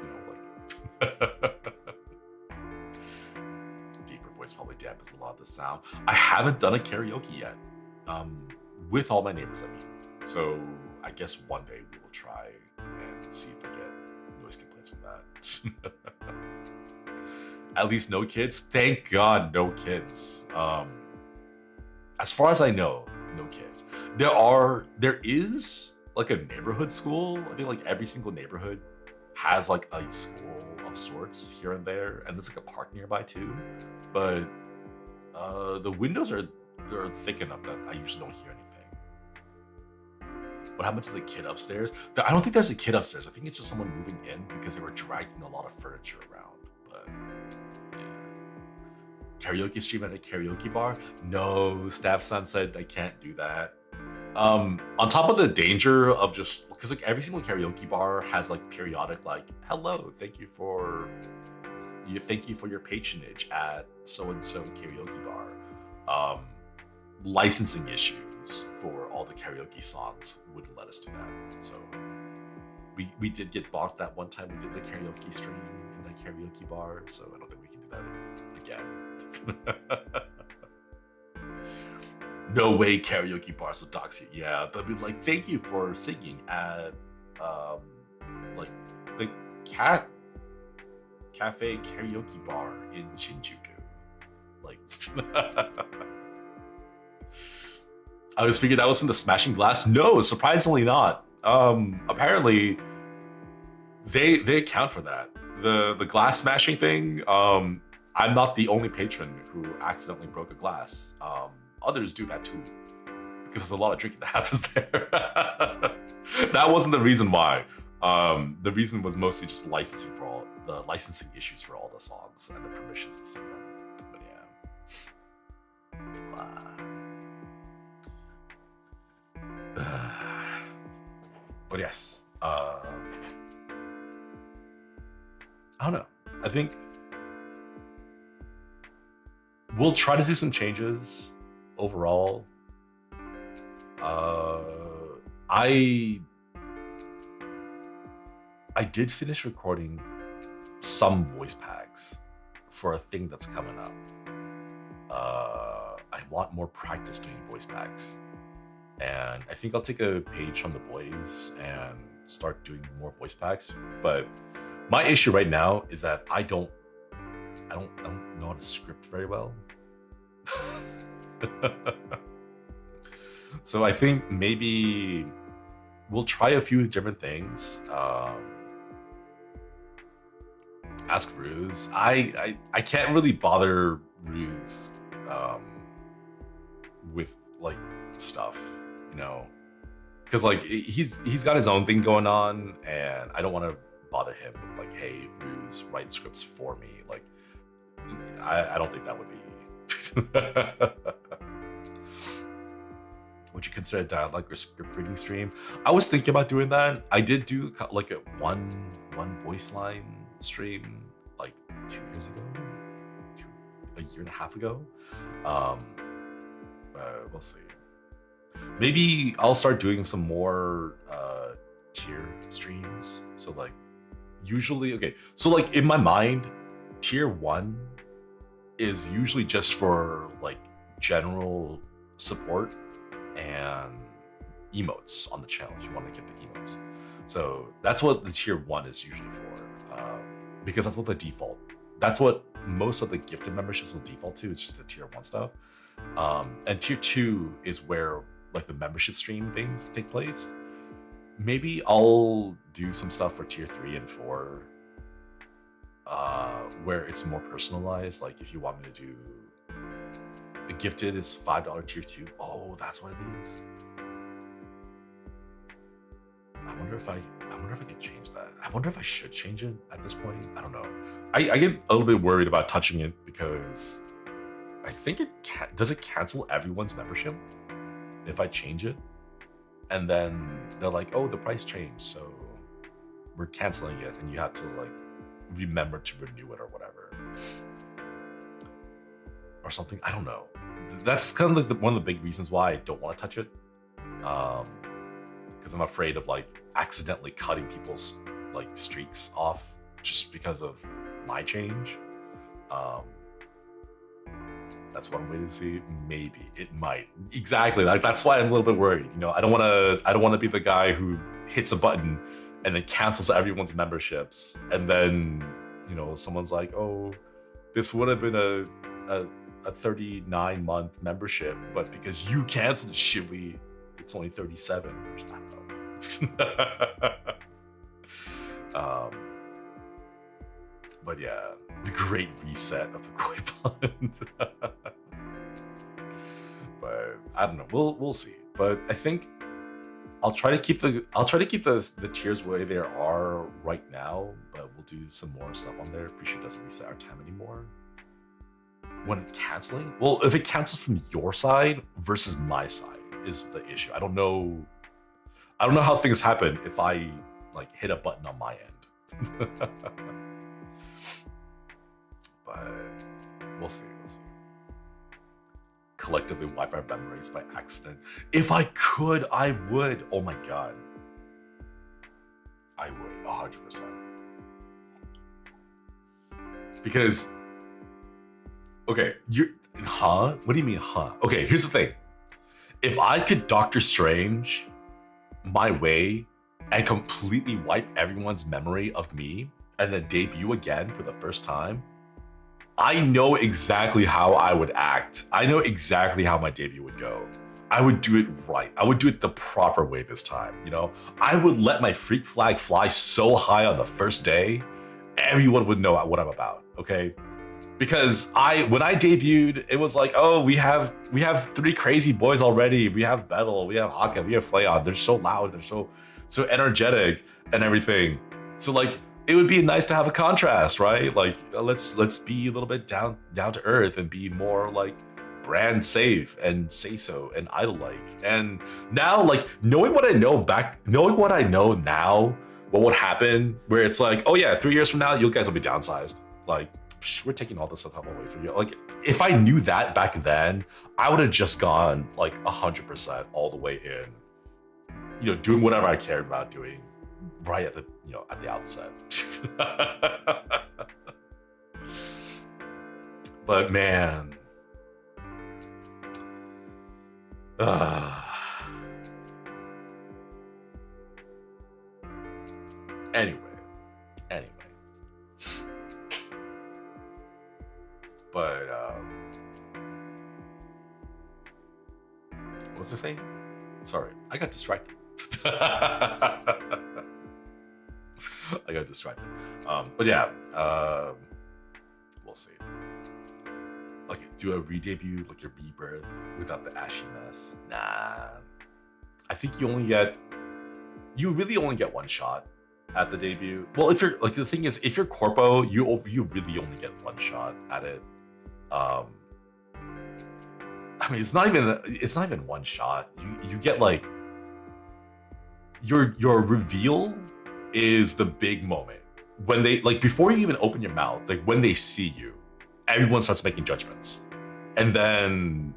Deeper voice probably dampens a lot of the sound. I haven't done a karaoke yet, with all my neighbors, I mean. So I guess one day we will try and see if I get noise complaints from that. At least no kids. Thank God, no kids. As far as I know, no kids. There is like a neighborhood school. I think like every single neighborhood has like a school of sorts here and there, and there's like a park nearby too. But the windows they're thick enough that I usually don't hear anything. What happened to the kid upstairs? I don't think there's a kid upstairs. I think it's just someone moving in because they were dragging a lot of furniture around. But yeah. Karaoke stream at a karaoke bar? No, Staff Son said I can't do that. On top of the danger of just because like every single karaoke bar has like periodic like hello, thank you for your patronage at so and so karaoke bar. Licensing issues for all the karaoke songs wouldn't let us do that. So we did get blocked that one time we did the karaoke stream in that karaoke bar. So I don't think we can do that again. No way karaoke bars will dox you. Yeah, they'll be like, thank you for singing at like the Cat Cafe karaoke bar in Shinjuku. Like I was figuring that was from the Smashing Glass. No, surprisingly not. Apparently they account for that. The glass smashing thing, I'm not the only patron who accidentally broke a glass. Others do that too, because there's a lot of drinking that happens there. That wasn't the reason why. The reason was mostly just licensing issues for all the songs and the permissions to sing them. But yeah. But yes. I don't know. I think we'll try to do some changes overall. I did finish recording some voice packs for a thing that's coming up. I want more practice doing voice packs, and I think I'll take a page from the boys and start doing more voice packs. But my issue right now is that I don't know how to script very well. So I think maybe we'll try a few different things. Ask Ruse. I can't really bother Ruse with like stuff, because like he's got his own thing going on, and I don't want to bother him with like, hey, Ruse, write scripts for me. Like I don't think that would be. Would you consider a dialogue or script reading stream? I was thinking about doing that. I did do like a one voice line stream like 2 years ago, a year and a half ago. We'll see. Maybe I'll start doing some more tier streams. So like usually, okay, so like in my mind, tier 1 is usually just for like general support and emotes on the channel if you want to get the emotes. So that's what the tier 1 is usually for, because that's what the default, that's what most of the gifted memberships will default to. It's just the tier 1 stuff. And tier 2 is where like the membership stream things take place. Maybe I'll do some stuff for tier 3 and 4 where it's more personalized. Like if you want me to do the gifted is $5 tier 2. Oh, that's what it is. I wonder if I can change that. I wonder if I should change it at this point. I don't know. I get a little bit worried about touching it because I think does it cancel everyone's membership if I change it? And then they're like, oh, the price changed, so we're canceling it, and you have to like remember to renew it or whatever, or something. I don't know. That's kind of like one of the big reasons why I don't want to touch it, because I'm afraid of like accidentally cutting people's like streaks off just because of my change. That's one way to see. Maybe it might. Exactly. Like that's why I'm a little bit worried. You know, I don't want to be the guy who hits a button and then cancels everyone's memberships, and then you know someone's like, oh, this would have been a 39-month membership, but because you canceled it, Shinri, it's only 37. I don't know. But yeah, the great reset of the koi pond. But I don't know. We'll see. But I think I'll try to keep the tiers where they are right now. But we'll do some more stuff on there. Pretty sure it doesn't reset our time anymore. When it canceling, well, if it cancels from your side versus my side is the issue. I don't know how things happen if I like hit a button on my end. But we'll see. Collectively wipe our memories by accident. If I could, I would. Oh my god. I would, 100%. Because, okay, huh? What do you mean, huh? Okay, here's the thing. If I could Doctor Strange my way and completely wipe everyone's memory of me and then debut again for the first time, I know exactly how I would act. I know exactly how my debut would go. I would do it right. I would do it the proper way this time, you know? I would let my freak flag fly so high on the first day, everyone would know what I'm about, okay? Because when I debuted, it was like, oh, we have 3 crazy boys already. We have Battle, we have Hakka, we have Flayon. They're so loud, they're so energetic and everything. So like, it would be nice to have a contrast, right? Like, let's be a little bit down to earth and be more like brand safe and say so and idol-like. And now, like, knowing what I know now, what would happen, where it's like, oh yeah, 3 years from now, you guys will be downsized. Like, we're taking all this stuff away from you. Like, if I knew that back then, I would have just gone like 100% all the way in, you know, doing whatever I cared about doing right at the outset. But man, anyway, but what was I saying? Sorry, I got distracted. I got distracted. But yeah, we'll see. Like, do a re-debut, like your rebirth, without the ashiness. Nah. I think you really only get one shot at the debut. Well, if you're like, the thing is, if you're corpo, you really only get one shot at it. I mean, it's not even one shot. You get like your reveal is the big moment when they like before you even open your mouth. Like when they see you, everyone starts making judgments, and then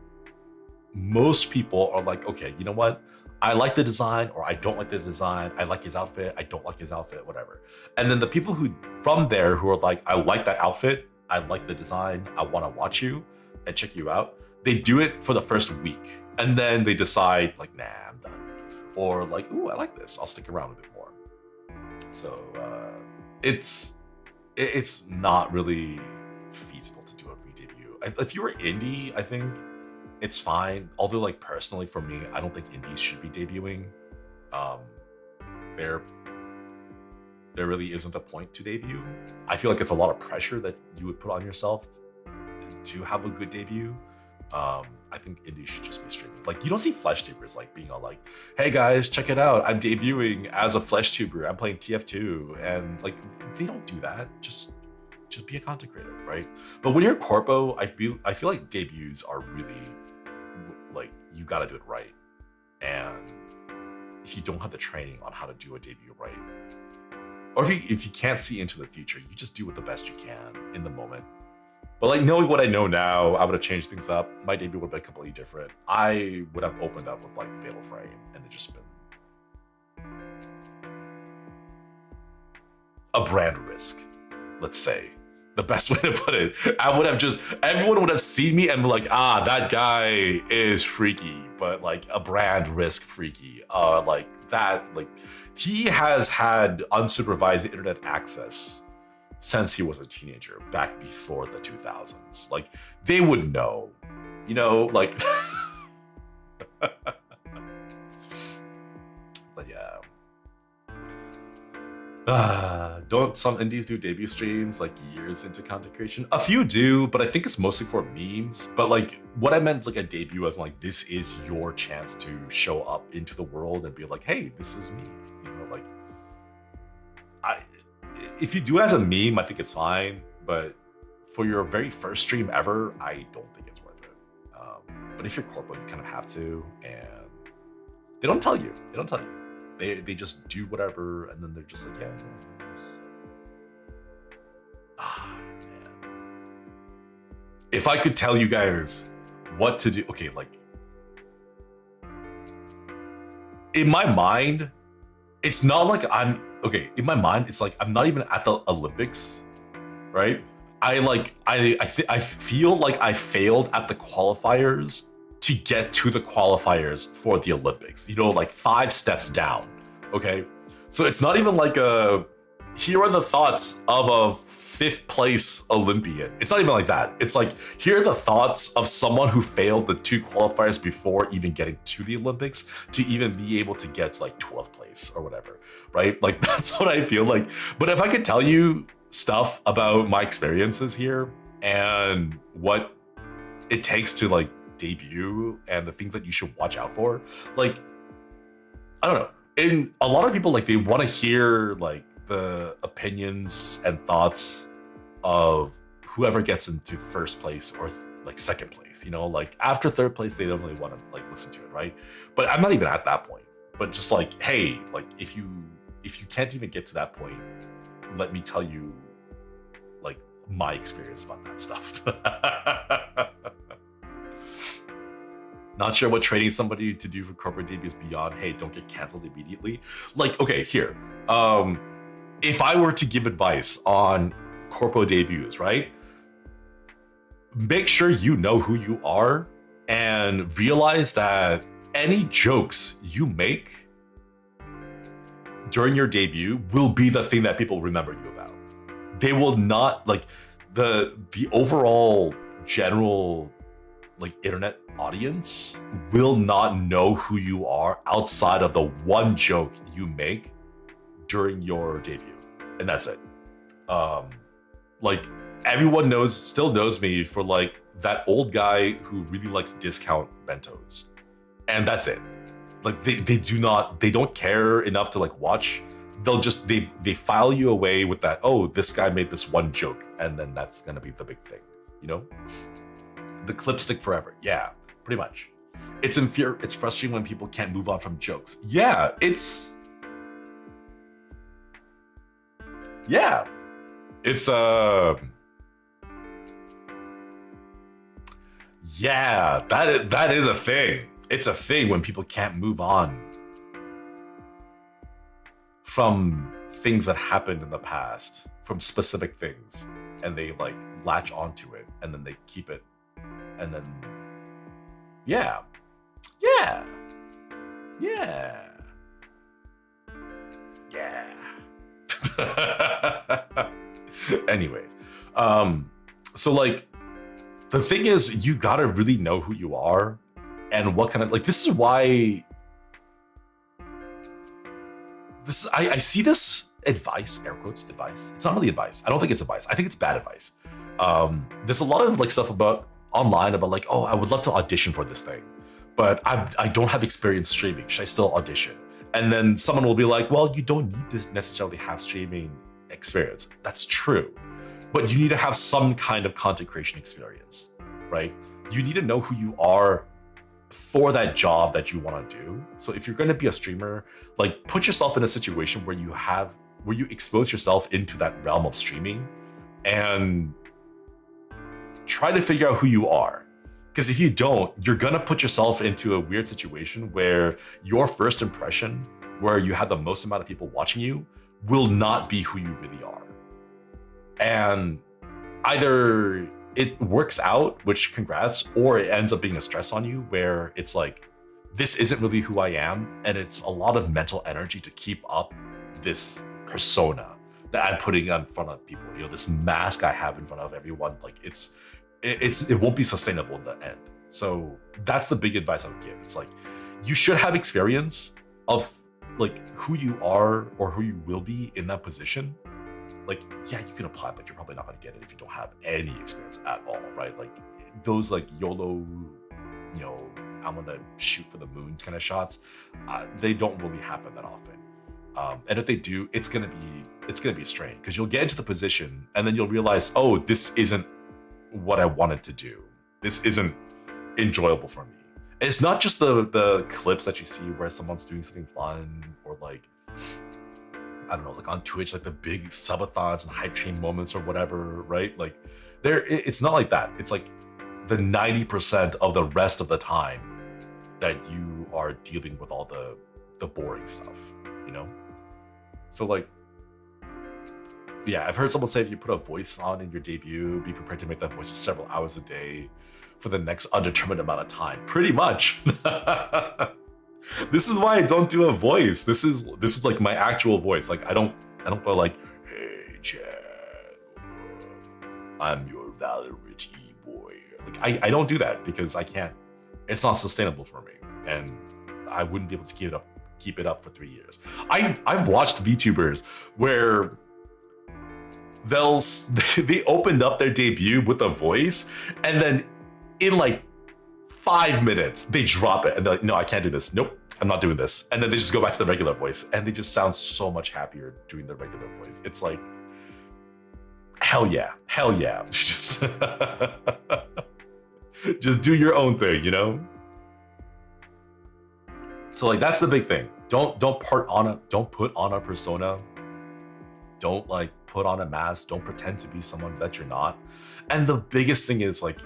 most people are like, okay, you know what? I like the design or I don't like the design. I like his outfit. I don't like his outfit, whatever. And then the people who from there who are like, I like that outfit. I like the design. I want to watch you and check you out. They do it for the first week. And then they decide like, nah, I'm done. Or like, ooh, I like this. I'll stick around a bit more. So it's not really feasible to do a re-debut. If you were indie, I think it's fine. Although, like personally for me, I don't think indies should be debuting. There really isn't a point to debut. I feel like it's a lot of pressure that you would put on yourself to have a good debut. I think indies should just be streaming. Like you don't see flesh tubers like being all like, "Hey guys, check it out! I'm debuting as a flesh tuber. I'm playing TF2," and like they don't do that. Just be a content creator, right? But when you're a corpo, I feel like debuts are really like you got to do it right, and if you don't have the training on how to do a debut right, or if you can't see into the future, you just do it the best you can in the moment. But like knowing what I know now, I would have changed things up. My debut would have been completely different. I would have opened up with like Fatal Frame and it just been a brand risk, let's say. The best way to put it. Everyone would have seen me and be like, that guy is freaky, but like a brand risk freaky. Like that, like he has had unsupervised internet access since he was a teenager back before the 2000s. Like they would know, you know, like, but yeah. Don't some indies do debut streams like years into content creation? A few do, but I think it's mostly for memes. But like what I meant like a debut as like this is your chance to show up into the world and be like, hey, this is me. You know, like if you do it as a meme, I think it's fine. But for your very first stream ever, I don't think it's worth it. But if you're corporate, you kind of have to, and they don't tell you. They just do whatever, and then they're just like, yeah. Man. If I could tell you guys what to do, okay, like in my mind, it's not like in my mind, it's like I'm not even at the Olympics, right? I feel like I failed at the qualifiers to get to the qualifiers for the Olympics, you know, like 5 steps down, okay? So it's not even like here are the thoughts of a 5th place Olympian. It's not even like that. It's like, here are the thoughts of someone who failed the 2 qualifiers before even getting to the Olympics to even be able to get to like 12th place or whatever, right? Like that's what I feel like. But if I could tell you stuff about my experiences here and what it takes to like debut and the things that you should watch out for, like I don't know, and a lot of people like they want to hear like the opinions and thoughts of whoever gets into 1st place or like 2nd place, you know, like after 3rd place they don't really want to like listen to it, right? But I'm not even at that point. But just like, hey, like if you can't even get to that point, let me tell you like my experience about that stuff. Not sure what training somebody to do for corporate debuts beyond, hey, don't get canceled immediately. Like, okay, here. If I were to give advice on corpo debuts, right? Make sure you know who you are and realize that any jokes you make during your debut will be the thing that people remember you about. They will not, like, the overall general like internet audience will not know who you are outside of the one joke you make during your debut, and that's it. Like everyone still knows me for like that old guy who really likes discount bentos, and that's it. Like they don't care enough to like watch. They'll just they file you away with that, oh, this guy made this one joke, and then that's gonna be the big thing, you know? The clips stick forever. Yeah, pretty much. It's frustrating when people can't move on from jokes. Yeah, it's yeah that is a thing. It's a thing when people can't move on from things that happened in the past, from specific things, and they like latch onto it and then they keep it, and then yeah anyways, so like the thing is, you gotta really know who you are and what kind of, like, this is why this I see this advice, air quotes advice, it's not really advice, I don't think it's advice, I think it's bad advice. There's a lot of like stuff about online about like, oh, I would love to audition for this thing, but I don't have experience streaming, should I still audition? And then someone will be like, well, you don't need to necessarily have streaming experience. That's true, but you need to have some kind of content creation experience, right? You need to know who you are for that job that you want to do. So if you're going to be a streamer, like, put yourself in a situation where you expose yourself into that realm of streaming and try to figure out who you are. Because if you don't, you're gonna put yourself into a weird situation where your first impression, where you have the most amount of people watching you, will not be who you really are. And either it works out, which congrats, or it ends up being a stress on you where it's like, this isn't really who I am, and it's a lot of mental energy to keep up this persona that I'm putting in front of people. You know, this mask I have in front of everyone, like it won't be sustainable in the end. So that's the big advice I would give. It's like, you should have experience of like who you are or who you will be in that position. Like, yeah, you can apply, but you're probably not going to get it if you don't have any experience at all, right? Like those like YOLO, you know, I'm going to shoot for the moon kind of shots, they don't really happen that often. And if they do, it's going to be a strain, because you'll get into the position and then you'll realize, oh, this isn't what I wanted to do. This isn't enjoyable for me. And it's not just the clips that you see where someone's doing something fun, or like, I don't know, like on Twitch, like the big subathons and hype train moments or whatever, right? Like it's not like that. It's like the 90% of the rest of the time that you are dealing with all the boring stuff, you know? So like, yeah, I've heard someone say if you put a voice on in your debut, be prepared to make that voice for several hours a day for the next undetermined amount of time. Pretty much. This is why I don't do a voice. This is like my actual voice. Like I don't go like, hey Chad, I'm your Valorant E-boy. Like I don't do that because I can't. It's not sustainable for me, and I wouldn't be able to keep it up for 3 years. I've watched VTubers where they opened up their debut with a voice, and then in like 5 minutes they drop it and they're like, no, I can't do this. Nope, I'm not doing this. And then they just go back to the regular voice, and they just sound so much happier doing the regular voice. It's like, hell yeah. Just do your own thing, you know? So like, that's the big thing. Don't put on a persona. Don't like put on a mask. Don't pretend to be someone that you're not. And the biggest thing is like,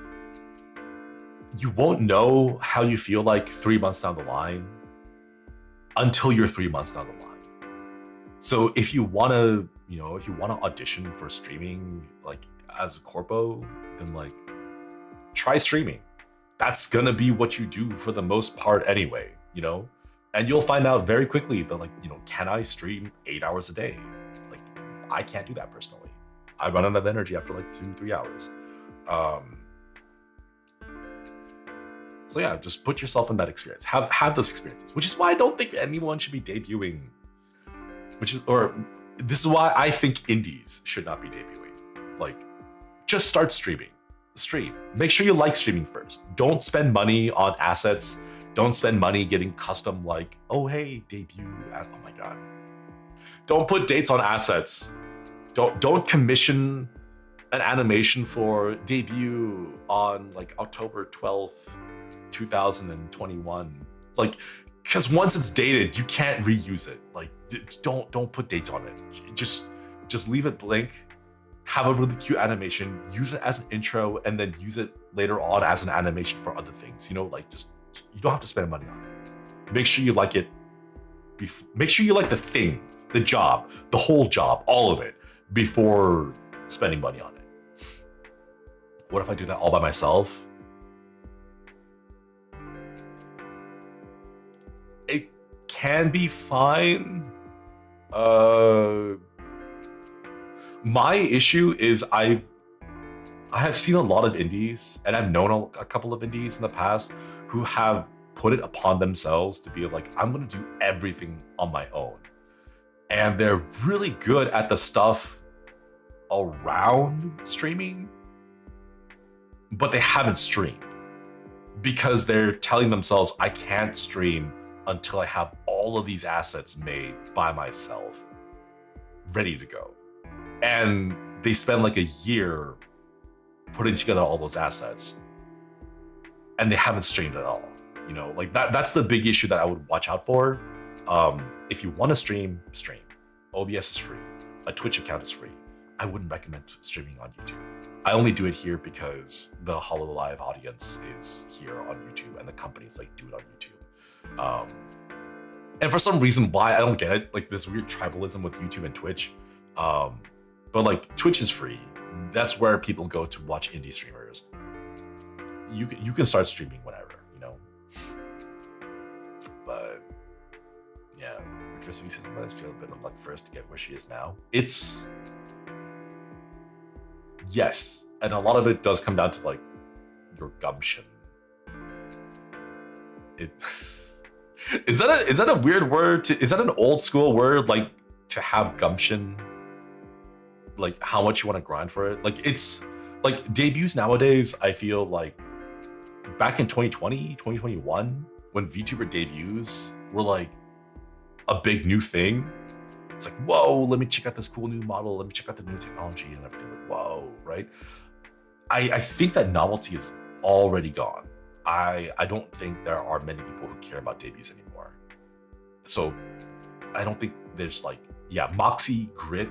you won't know how you feel like 3 months down the line until you're 3 months down the line. So if you want to, audition for streaming, like as a corpo, then like try streaming. That's gonna be what you do for the most part anyway, you know? And you'll find out very quickly that like, can I stream 8 hours a day? Like, I can't do that personally. I run out of energy after like 2-3 hours. So yeah, just put yourself in that experience. Have those experiences, which is why I don't think anyone should be debuting. This is why I think indies should not be debuting. Like, just start streaming. Stream. Make sure you like streaming first. Don't spend money on assets. Don't spend money getting custom like, oh hey, debut. Oh my god. Don't put dates on assets. Don't commission an animation for debut on like October 12th, 2021. Like, because once it's dated, you can't reuse it. Like, don't put dates on it. Just leave it blank. Have a really cute animation. Use it as an intro, and then use it later on as an animation for other things. You know, like just you don't have to spend money on it. Make sure you like it. Make sure you like the thing, the job, the whole job, all of it before spending money on it. What if I do that all by myself? It can be fine. My issue is I have seen a lot of indies, and I've known a couple of indies in the past who have put it upon themselves to be like, I'm gonna do everything on my own. And they're really good at the stuff around streaming, but they haven't streamed because they're telling themselves, I can't stream until I have all of these assets made by myself, ready to go. And they spend like a year putting together all those assets, and they haven't streamed at all. You know, like that's the big issue that I would watch out for. If you want to stream. OBS is free. A Twitch account is free. I wouldn't recommend streaming on YouTube. I only do it here because the HOLOLIVE audience is here on YouTube, and the companies like do it on YouTube. And for some reason why, I don't get it, like this weird tribalism with YouTube and Twitch. But like Twitch is free. That's where people go to watch indie streamers. You can start streaming whenever, you know. But yeah, Chris V says, I feel a bit of luck first to get where she is now. It's yes, and a lot of it does come down to like your gumption. It is that a weird word? Is that an old school word, like to have gumption? Like how much you want to grind for it? Like it's like debuts nowadays, I feel like back in 2020, 2021, when VTuber debuts were like a big new thing. It's like, whoa, let me check out this cool new model. Let me check out the new technology and everything. Like, whoa, right? I think that novelty is already gone. I don't think there are many people who care about debuts anymore. So I don't think there's like, yeah, moxie, grit,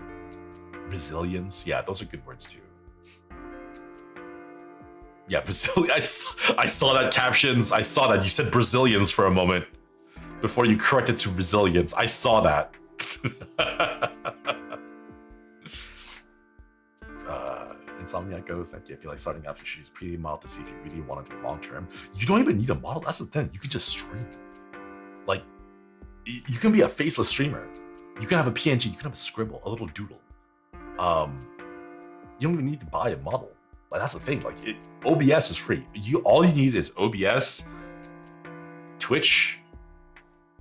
resilience. Yeah, those are good words too. Yeah, Brazilians. I saw that captions. I saw that. You said Brazilians for a moment before you corrected to resilience. I saw that. Insomniac goes, thank you. I feel like starting after she's pretty mild to see if you really want to do long term. You don't even need a model. That's the thing. You can just stream. Like, you can be a faceless streamer. You can have a PNG. You can have a scribble, a little doodle. You don't even need to buy a model. Like that's the thing. Like OBS is free. All you need is OBS, Twitch,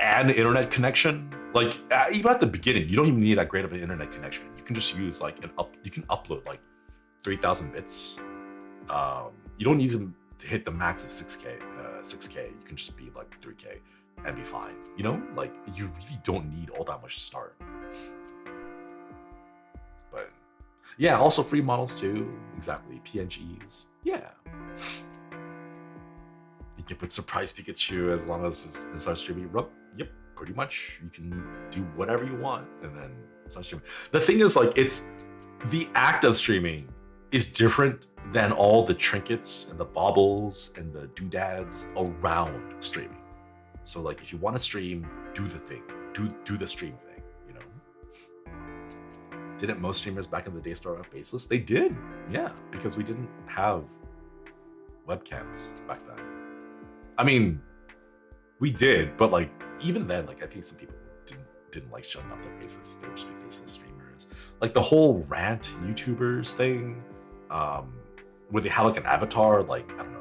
and internet connection. Like even at the beginning, you don't even need that great of an internet connection. You can just use like you can upload like 3,000 bits. You don't need to hit the max of 6K. 6K. You can just be like 3K and be fine. You know, like you really don't need all that much to start. But yeah, also free models too. Exactly, PNGs. Yeah. You can put surprise Pikachu as long as it starts streaming. Yep, pretty much. You can do whatever you want and then start streaming. The thing is, like, it's the act of streaming is different than all the trinkets and the baubles and the doodads around streaming. So, like, if you want to stream, do the thing. Do the stream thing. Didn't most streamers back in the day start off faceless? They did, yeah, because we didn't have webcams back then. I mean, we did, but like even then, like I think some people didn't like showing off their faces. They would just be faceless streamers. Like the whole rant YouTubers thing, where they had like an avatar, like I don't know,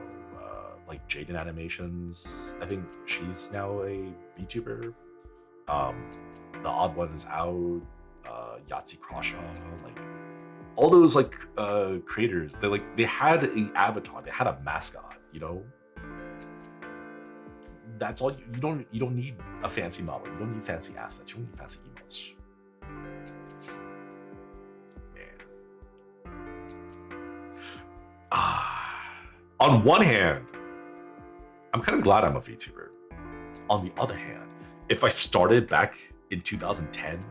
like Jaden Animations. I think she's now a VTuber. The Odd One is out. Yahtzee Crawshaw, like all those like creators, they had an avatar, they had a mascot, you know. That's all you don't need a fancy model, you don't need fancy assets, you don't need fancy emotes. Man. on one hand, I'm kind of glad I'm a VTuber. On the other hand, if I started back in 2010,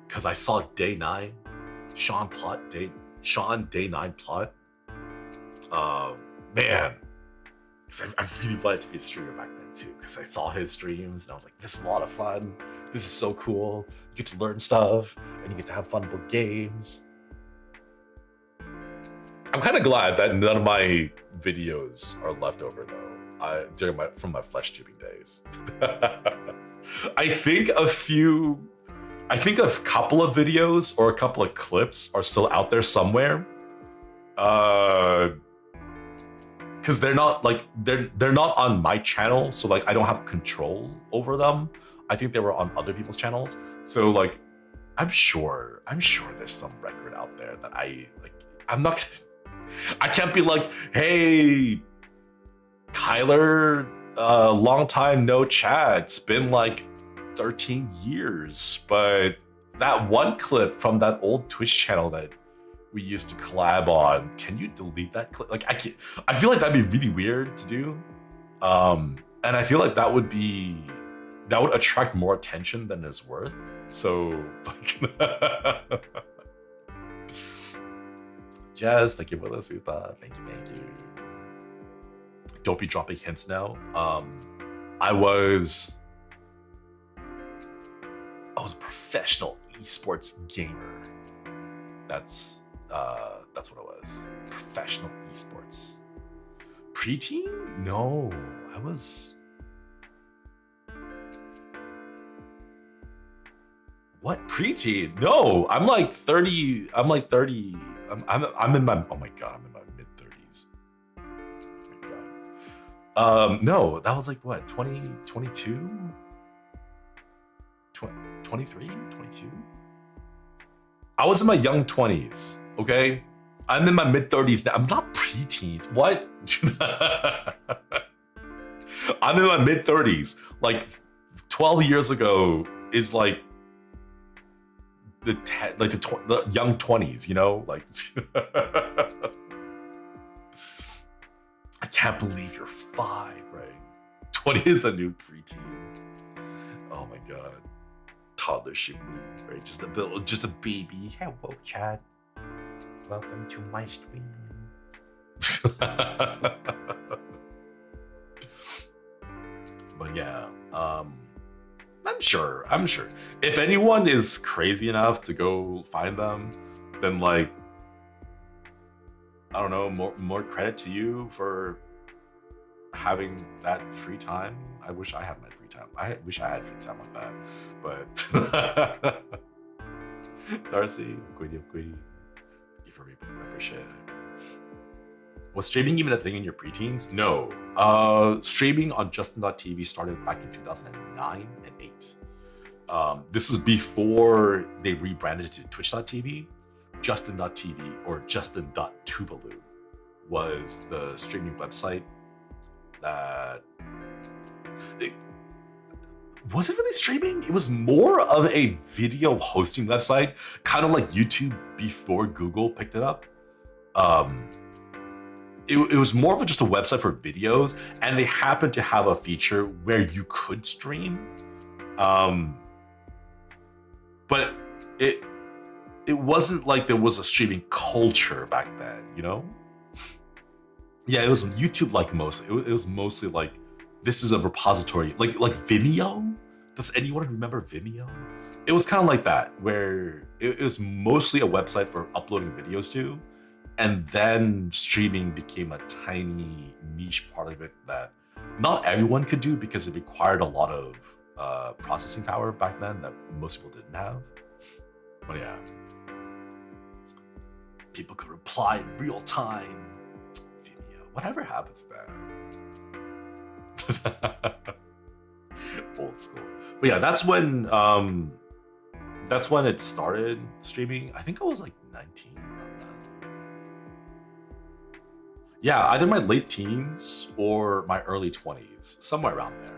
because I saw Day 9, Sean Day 9 plot, man, because I really wanted to be a streamer back then too, because I saw his streams and I was like, this is a lot of fun. This is so cool. You get to learn stuff and you get to have fun with games. I'm kind of glad that none of my videos are left over though. From my flesh tubing days. I think a couple of videos or a couple of clips are still out there somewhere. Because they're not like they're not on my channel, so like I don't have control over them. I think they were on other people's channels. So like I'm sure there's some record out there that I can't be like, hey, Kyler, long time no chat. It's been like 13 years, but that one clip from that old Twitch channel that we used to collab on, can you delete that clip? Like I feel like that'd be really weird to do. And I feel like that would attract more attention than it's worth. So like Jazz, thank you for the super. Thank you. Don't be dropping hints now. I was a professional esports gamer. That's what I was. Professional esports. Preteen? No, I was. What preteen? No, I'm like 30. I'm like 30. I'm in my. Oh my god, I'm in my mid 30s. Oh my god. No, that was like what? 22? 23? 22? I was in my young 20s. Okay, I'm in my mid 30s now. I'm not preteens. What? I'm in my mid 30s. Like 12 years ago is like the young 20s, you know? Like I can't believe you're 5, right? 20 is the new preteen. Oh my god. Toddler should be, right? Just a baby. Hello, Chad. Welcome to my stream. But yeah, I'm sure. If anyone is crazy enough to go find them, then like, I don't know, more credit to you for having that free time. I wish I had my free time. I wish I had free time like that. But Darcy, thank you for reaping the membership. Was streaming even a thing in your preteens? No. Streaming on Justin.tv started back in 2009 and 8. This is before they rebranded it to Twitch.tv. Justin.tv or Justin.tuvalu was the streaming website that... Was it really streaming? It was more of a video hosting website, kind of like YouTube before Google picked it up. It was more of just a website for videos, and they happened to have a feature where you could stream. But it wasn't like there was a streaming culture back then, you know? Yeah, it was YouTube like most. It was mostly like, this is a repository, like Vimeo. Does anyone remember Vimeo? It was kind of like that, where it was mostly a website for uploading videos to, and then streaming became a tiny niche part of it that not everyone could do because it required a lot of processing power back then that most people didn't have. But yeah, people could reply in real time. Vimeo, whatever happened to that? Old school. But yeah, that's when it started streaming. I think I was like 19 around that. Yeah, either my late teens or my early 20s, somewhere around there.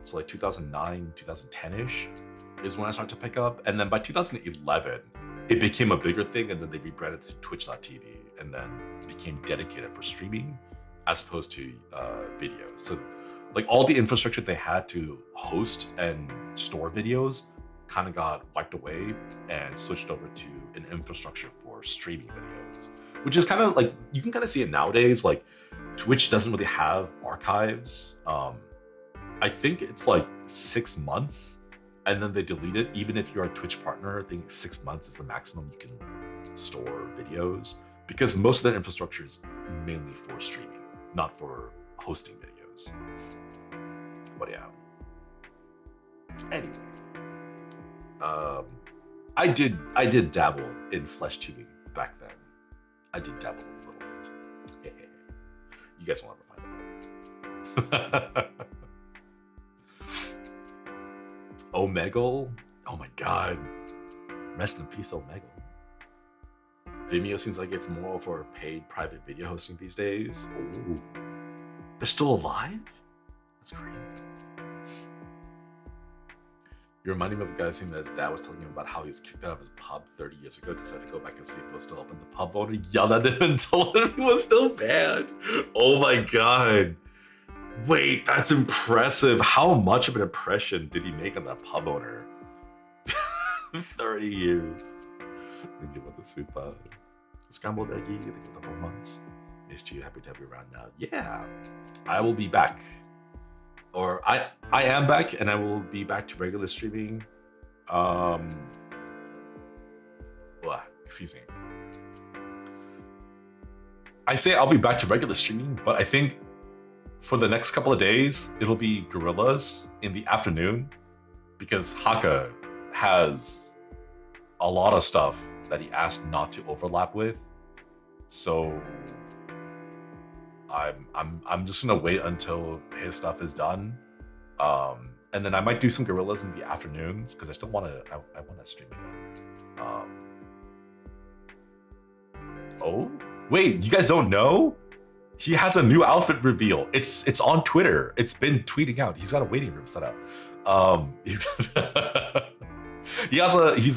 So like 2009, 2010-ish is when I started to pick up. And then by 2011, it became a bigger thing, and then they rebranded to Twitch.tv. and then became dedicated for streaming as opposed to videos. So like all the infrastructure they had to host and store videos kind of got wiped away and switched over to an infrastructure for streaming videos, which is kind of like, you can kind of see it nowadays. Like Twitch doesn't really have archives. I think it's like 6 months and then they delete it. Even if you're a Twitch partner, I think 6 months is the maximum you can store videos, because most of the infrastructure is mainly for streaming, not for hosting videos. But yeah. Anyway, I did dabble in flesh tubing back then. I did dabble a little bit. You guys will never find it. Omegle? Oh my god. Rest in peace, Omegle. Vimeo seems like it's more for paid private video hosting these days. Ooh. They're still alive? That's crazy. You're reminding me of the guy saying that his dad was telling him about how he was kicked out of his pub 30 years ago, decided to go back and see if it was still open. The pub owner yelled at him and told him he was still banned. Oh my god. Wait, that's impressive. How much of an impression did he make on that pub owner? 30 years. Thank you for the super. Scrambled eggy, thank you for the 4 months. Missed you, happy to have you around now. Yeah, I will be back. Or I am back, and I will be back to regular streaming. Excuse me. I say I'll be back to regular streaming, but I think for the next couple of days, it'll be Gorillas in the afternoon, because Hakka has a lot of stuff that he asked not to overlap with. So I'm just gonna wait until his stuff is done, and then I might do some Gorillas in the afternoons, because I still want to. I want to stream again. Oh wait, you guys don't know? He has a new outfit reveal. It's on Twitter. It's been tweeting out. He's got a waiting room set up. He's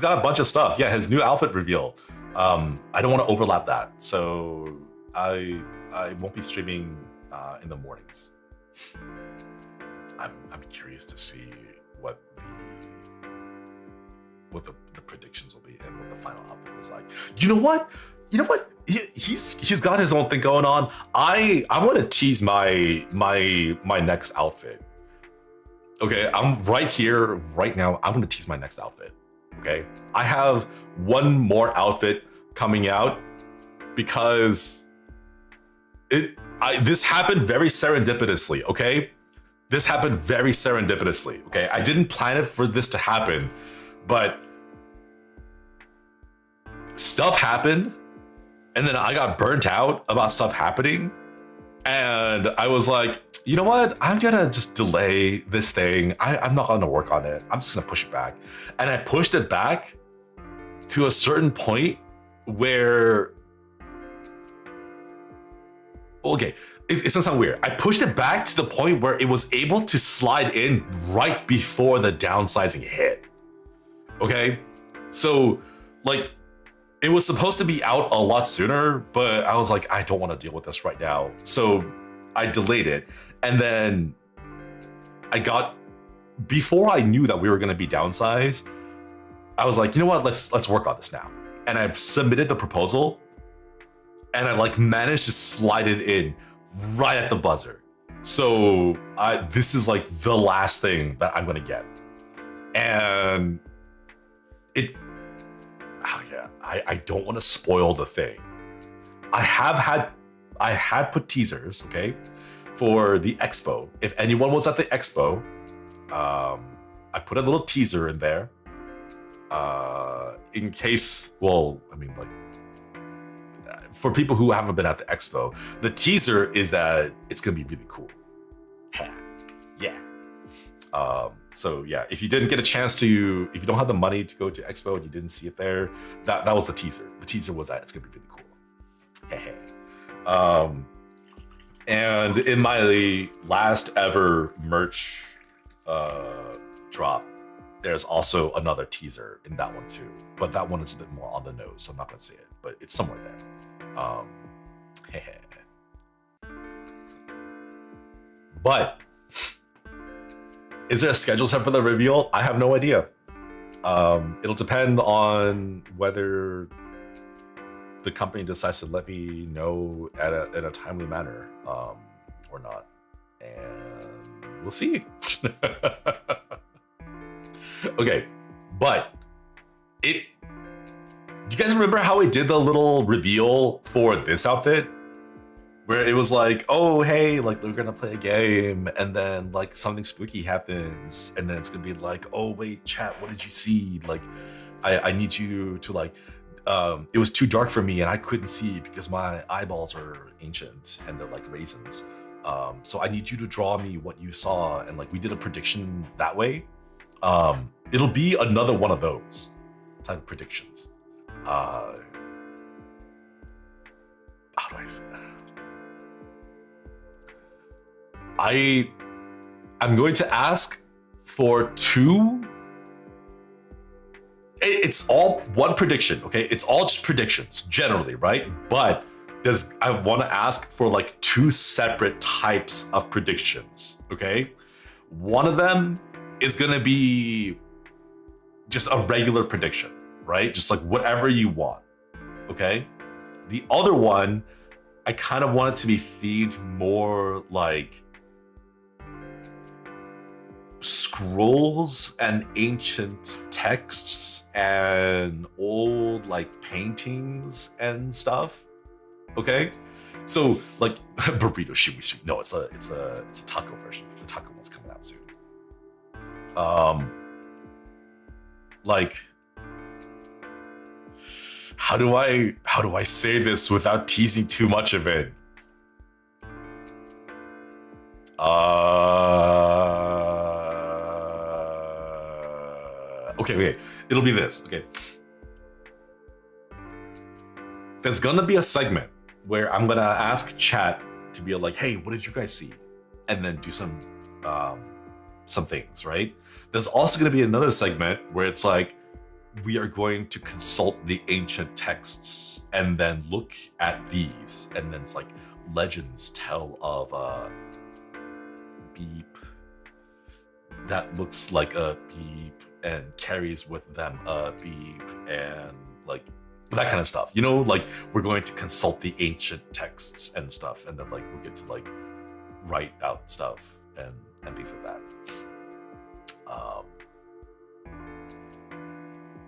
got a bunch of stuff. Yeah, his new outfit reveal. I don't want to overlap that, so I won't be streaming in the mornings. I'm curious to see what the predictions will be and what the final outfit is like. You know what? He's got his own thing going on. I want to tease my next outfit. Okay, I'm right here, right now. I'm gonna tease my next outfit. Okay, I have one more outfit coming out because this happened very serendipitously. Okay, this happened very serendipitously. Okay, I didn't plan it for this to happen, but stuff happened, and then I got burnt out about stuff happening, and I was like, you know what? I'm gonna just delay this thing. I'm not gonna work on it. I'm just gonna push it back. And I pushed it back to a certain point where, okay, it's gonna sound weird. I pushed it back to the point where it was able to slide in right before the downsizing hit. Okay? So, like, it was supposed to be out a lot sooner, but I was like, I don't want to deal with this right now. So I delayed it. And then before I knew that we were going to be downsized, I was like, you know what, let's work on this now. And I submitted the proposal, and I managed to slide it in right at the buzzer. So this is like the last thing that I'm going to get. And I don't want to spoil the thing. I had put teasers, okay, for the expo. If anyone was at the expo, I put a little teaser in there, in case, well, I mean, for people who haven't been at the expo, the teaser is that it's gonna be really cool. Yeah. So yeah, if you didn't get a chance to, if you don't have the money to go to expo and you didn't see it there, that was the teaser. The teaser was that it's gonna be really cool. And in my last ever merch drop, there's also another teaser in that one too. But that one is a bit more on the nose, so I'm not gonna say it, but it's somewhere there. Um, but is there a schedule set for the reveal? I have no idea. It'll depend on whether the company decides to let me know in a timely manner or not, and we'll see. Okay, but do you guys remember how we did the little reveal for this outfit? Where it was like, oh, hey, like we're gonna play a game, and then like something spooky happens, and then it's gonna be like, oh wait, chat, what did you see? Like, I need you to like, it was too dark for me and I couldn't see because my eyeballs are ancient and they're like raisins. So I need you to draw me what you saw, and like we did a prediction that way. It'll be another one of those type of predictions. How do I say that? I'm going to ask for two. It's all one prediction, okay? It's all just predictions generally, right? But I want to ask for like two separate types of predictions, okay? One of them is going to be just a regular prediction, right? Just like whatever you want, okay? The other one, I kind of want it to be themed more like scrolls and ancient texts and old like paintings and stuff. Okay, so like burrito shimmy. No, it's a taco version. The taco one's coming out soon. Like, how do I say this without teasing too much of it? Okay, it'll be this, okay. There's gonna be a segment where I'm gonna ask chat to be like, hey, what did you guys see? And then do some things, right? There's also gonna be another segment where it's like, we are going to consult the ancient texts and then look at these. And then it's like, legends tell of a beep that looks like a beep and carries with them a beep and like that kind of stuff, you know, like we're going to consult the ancient texts and stuff, and then like we'll get to like write out stuff and things like that.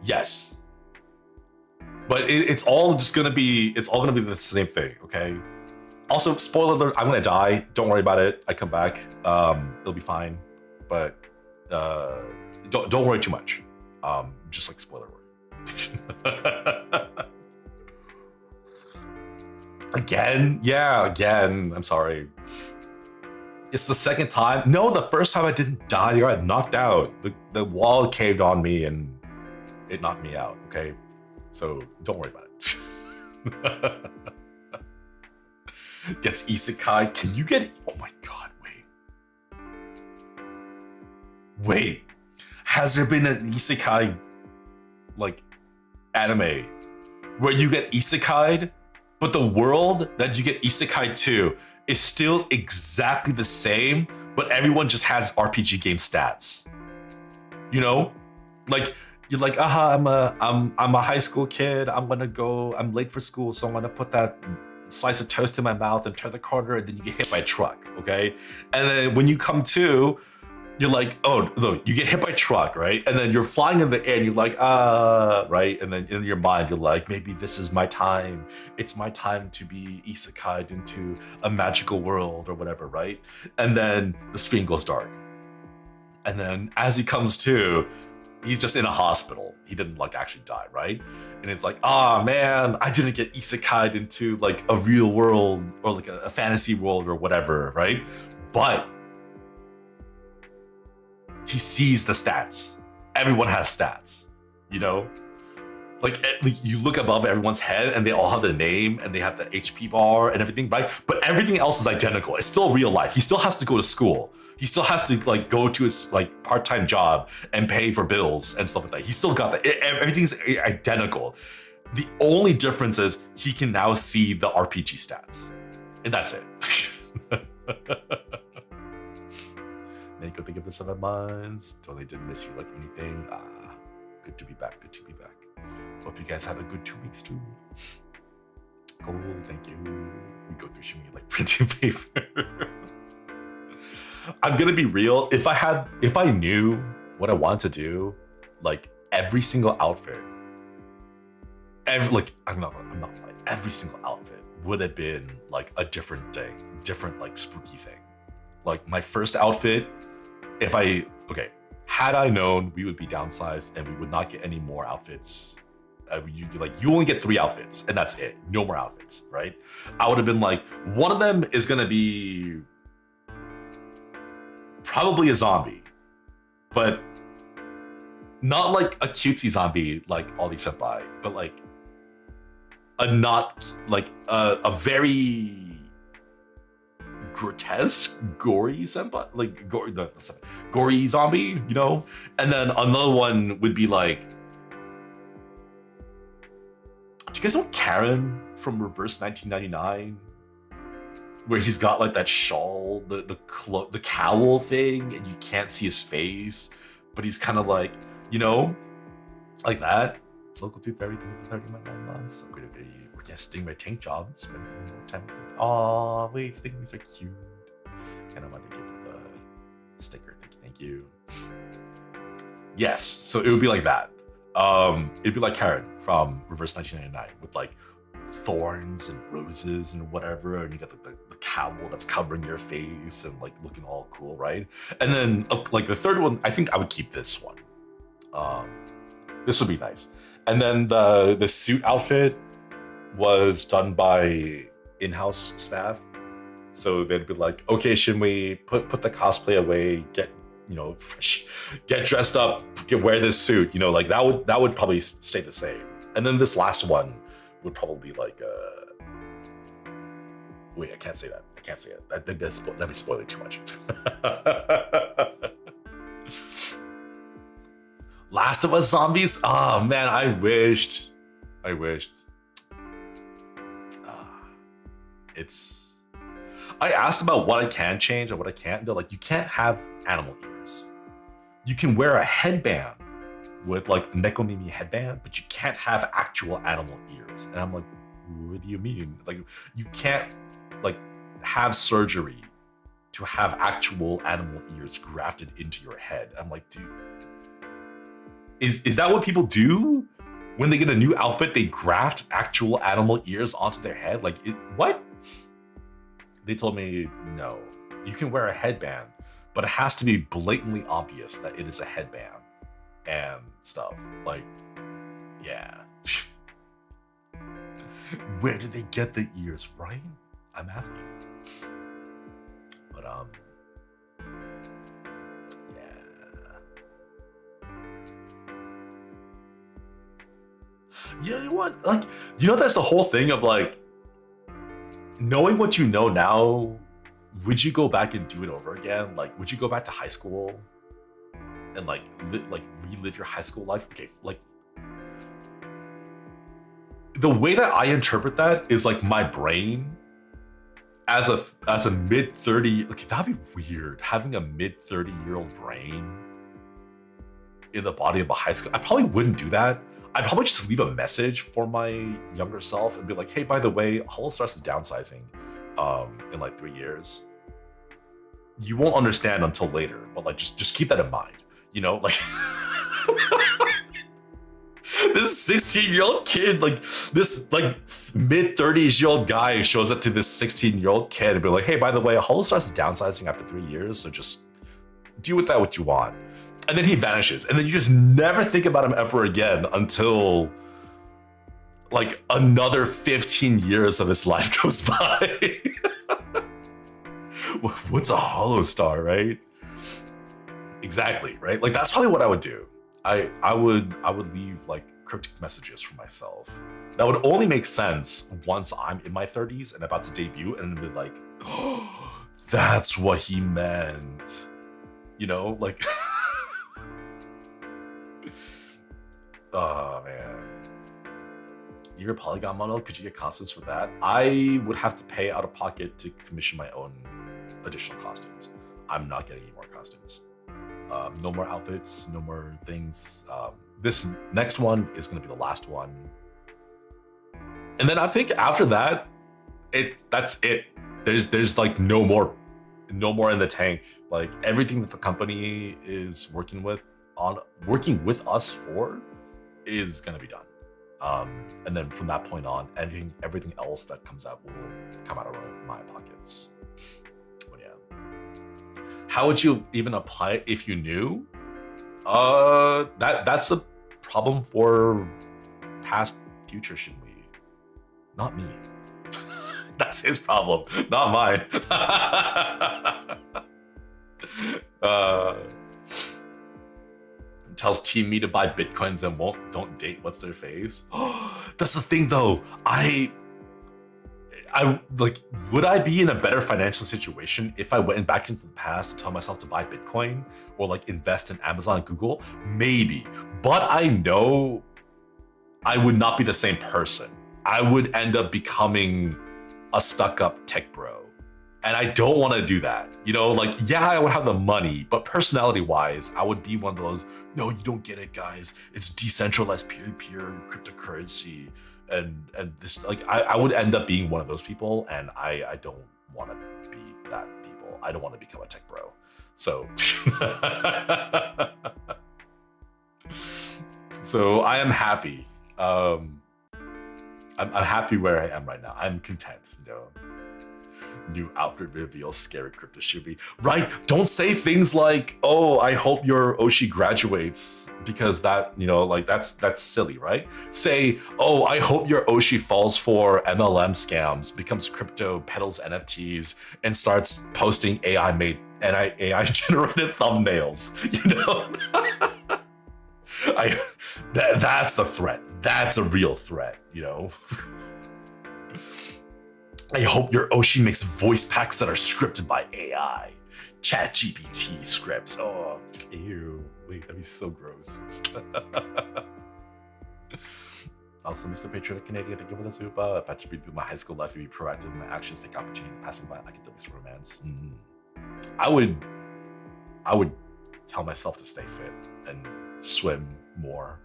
Yes, but it's all gonna be the same thing, okay? Also, spoiler alert, I'm gonna die, don't worry about it. I come back, it'll be fine, but don't worry too much. Just like spoiler alert. Again, I'm sorry. It's the second time. No, the first time I didn't die, I got knocked out. The wall caved on me and it knocked me out, okay? So don't worry about it. Gets isekai. Can you get, oh my god, wait. Has there been an isekai like anime where you get isekai'd, but the world that you get isekai to is still exactly the same, but everyone just has RPG game stats? You know, like you're like, I'm a high school kid. I'm late for school, so I'm gonna put that slice of toast in my mouth and turn the corner, and then you get hit by a truck, okay? And then when you come to, you're like, oh, no, you get hit by a truck, right? And then you're flying in the air and you're like, right? And then in your mind, you're like, maybe this is my time. It's my time to be isekai'd into a magical world or whatever, right? And then the screen goes dark. And then as he comes to, he's just in a hospital. He didn't like actually die, right? And it's like, man, I didn't get isekai'd into like a real world or like a fantasy world or whatever, right? But he sees the stats. Everyone has stats, you know? Like you look above everyone's head and they all have their name and they have the HP bar and everything, right? But everything else is identical. It's still real life. He still has to go to school. He still has to like go to his like part-time job and pay for bills and stuff like that. He still got that. Everything's identical. The only difference is he can now see the RPG stats. And that's it. Mako, think of the 7 months. Totally didn't miss you like anything. Good to be back. Good to be back. Hope you guys had a good 2 weeks too. Cool, thank you. We go through showing you like printing paper. I'm gonna be real. If I knew what I wanted to do, like every single outfit, I'm not lying, every single outfit would have been like a different day, different like spooky thing. Like my first outfit, had I known we would be downsized and we would not get any more outfits, you only get 3 outfits and that's it, no more outfits, right? I would have been like, one of them is gonna be probably a zombie, but not like a cutesy zombie like all these senpai, but like a very grotesque, gory senpai, like gory zombie, you know? And then another one would be like, do you guys know Karen from Reverse 1999? Where he's got like that shawl, the cowl thing, and you can't see his face, but he's kind of like, you know, like that. Local tooth everything for 39 months. I'm gonna be sting my tank job, spending more time with them. Aw, wait, stingies are cute. And I want to give you the sticker. Thank you. Yes, so it would be like that. It'd be like Karen from Reverse 1999 with like thorns and roses and whatever, and you got the cowl that's covering your face and like looking all cool, right? And then like the third one, I think I would keep this one. This would be nice. And then the suit outfit was done by in-house staff, so they'd be like, okay, Shinri, put the cosplay away, get, you know, fresh, get dressed up, wear this suit, you know, like that would probably stay the same. And then this last one would probably be like wait, I can't say that. That'd be spoiling too much. Last of Us zombies? Oh man, I wished. I asked about what I can change and what I can't. They're like, you can't have animal ears. You can wear a headband with like a Nekomimi headband, but you can't have actual animal ears. And I'm like, what do you mean? Like, you can't like have surgery to have actual animal ears grafted into your head. I'm like, dude, is that what people do? When they get a new outfit, they graft actual animal ears onto their head? Like, what? They told me, no, you can wear a headband, but it has to be blatantly obvious that it is a headband and stuff. Like, yeah. Where did they get the ears, right? I'm asking. But, yeah. You know what? Like, you know, that's the whole thing of like, knowing what you know now, would you go back and do it over again? Like, would you go back to high school and like relive your high school life? Okay, like the way that I interpret that is like my brain as a mid-30, okay, that'd be weird having a mid-30-year-old brain in the body of a high school. I probably wouldn't do that. I'd probably just leave a message for my younger self and be like, hey, by the way, HOLOSTARS is downsizing in like 3 years. You won't understand until later, but like just keep that in mind, you know? Like this 16-year-old kid, like this like mid-30s-year-old guy shows up to this 16-year-old kid and be like, hey, by the way, HOLOSTARS is downsizing after 3 years, so just deal with that what you want. And then he vanishes, and then you just never think about him ever again until like another 15 years of his life goes by. What's a HOLOSTAR, right? Exactly, right? Like that's probably what I would do. I would leave like cryptic messages for myself. That would only make sense once I'm in my 30s and about to debut and be like, oh, that's what he meant. You know, like oh man. Your Polygon model, could you get costumes for that? I would have to pay out of pocket to commission my own additional costumes. I'm not getting any more costumes. No more outfits, no more things. This next one is going to be the last one. And then I think after that, that's it. There's like no more in the tank. Like everything that the company is working with us for is going to be done. And then from that point on, everything else that comes out will come out of my pockets. But yeah, how would you even apply it if you knew? That's a problem for past future Shinri, not me. That's his problem, not mine. Tells Team Me to buy Bitcoins and don't date what's their face. That's the thing though. I like, would I be in a better financial situation if I went back into the past to tell myself to buy Bitcoin or like invest in Amazon and Google? Maybe, but I know I would not be the same person. I would end up becoming a stuck-up tech bro. And I don't want to do that. You know, like, yeah, I would have the money, but personality-wise, I would be one of those, no, you don't get it, guys. It's decentralized peer-to-peer cryptocurrency. And this, like, I would end up being one of those people, and I don't want to be that people. I don't want to become a tech bro. So, so I am happy. I'm happy where I am right now. I'm content, you know. New outfit reveal, scary crypto Shinri. Right? Don't say things like, oh, I hope your Oshi graduates, because that, you know, like that's silly, right? Say, oh, I hope your Oshi falls for MLM scams, becomes crypto, peddles NFTs, and starts posting AI generated thumbnails, you know? That's the threat. That's a real threat, you know? I hope your Oshi makes voice packs that are scripted by AI. ChatGPT scripts. Oh, ew. Wait, that'd be so gross. Also, Mr. Patriot Canadian, thank you for the super. If I attribute my high school life, be proactive in my actions, take opportunity, passing by academics, romance. I would tell myself to stay fit and swim more.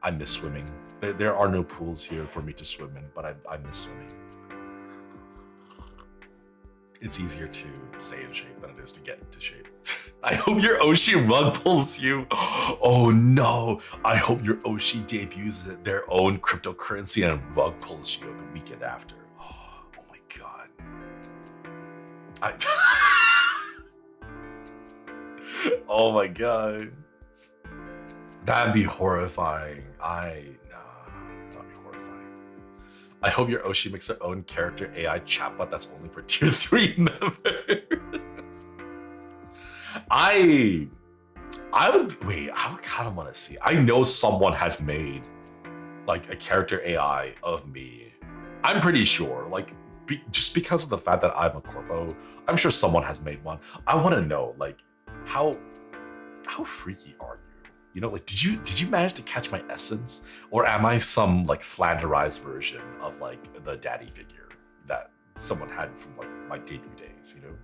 I miss swimming. There are no pools here for me to swim in, but I miss swimming. It's easier to stay in shape than it is to get into shape. I hope your Oshi rug pulls you. Oh no, I hope your Oshi debuts their own cryptocurrency and rug pulls you the weekend after. Oh my god. Oh my god. That'd be horrifying. That'd be horrifying. I hope your Oshi makes their own character AI chatbot that's only for tier 3 members. I would kind of want to see. I know someone has made like a character AI of me. I'm pretty sure, like, just because of the fact that I'm a corpo, I'm sure someone has made one. I want to know, like, how freaky are you? You know, like, did you manage to catch my essence, or am I some like flanderized version of like the daddy figure that someone had from like my debut days? You know,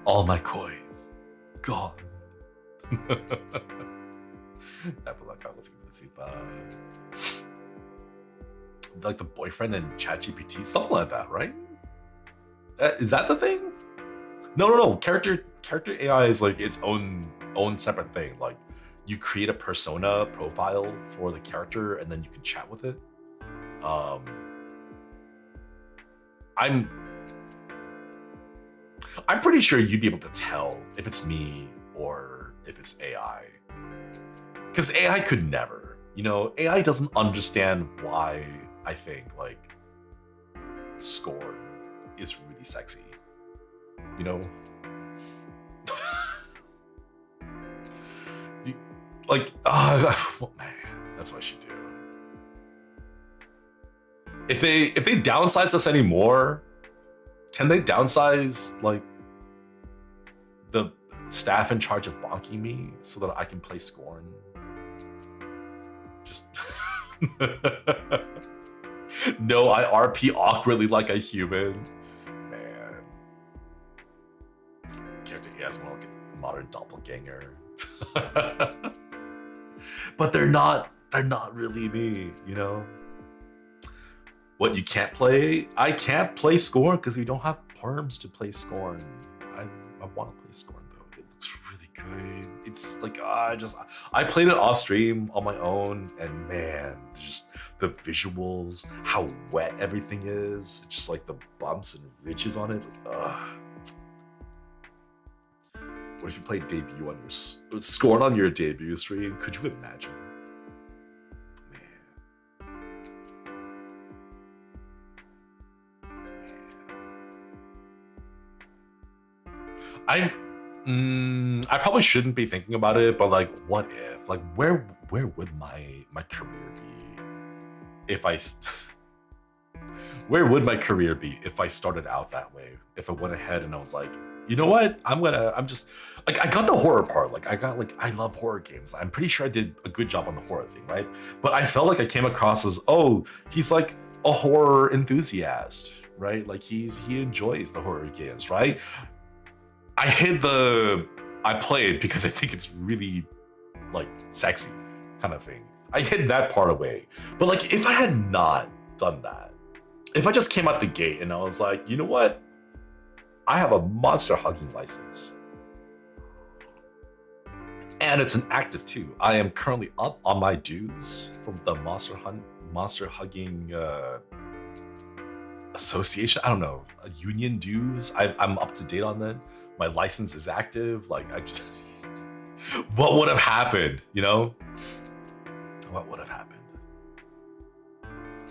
all my coins gone. Like the boyfriend in ChatGPT, something like that, right? Is that the thing? No. Character AI is like its own separate thing. Like, you create a persona profile for the character and then you can chat with it. I'm pretty sure you'd be able to tell if it's me or if it's AI. Because AI could never. You know, AI doesn't understand why I think like Scorn is really sexy. You know? Like, well, man, that's what I should do. If they downsize us anymore, can they downsize like the staff in charge of bonking me so that I can play Scorn? Just No, I RP awkwardly like a human. Man. Character has more like a modern doppelganger. But they're not really me, you know? What, you can't play? I can't play Scorn because we don't have perms to play Scorn. I want to play Scorn though. It looks really good. It's like I played it off stream on my own, and man, just the visuals, how wet everything is, just like the bumps and ridges on it. Like, what if you played debut on your Scorn on your debut stream? Could you imagine? I probably shouldn't be thinking about it, but like, what if? Like, where would my career be if where would my career be if I started out that way? If I went ahead and I was like, you know what? I'm just like, I got the horror part. Like, I love horror games. I'm pretty sure I did a good job on the horror thing, right? But I felt like I came across as, oh, he's like a horror enthusiast, right? Like he enjoys the horror games, right? I play it because I think it's really like sexy kind of thing. I hid that part away. But like, if I had not done that, if I just came out the gate and I was like, you know what? I have a monster hugging license. And it's an active too. I am currently up on my dues from the monster hugging association. I don't know, union dues. I'm up to date on that. My license is active. Like, I just, what would have happened? You know, what would have happened?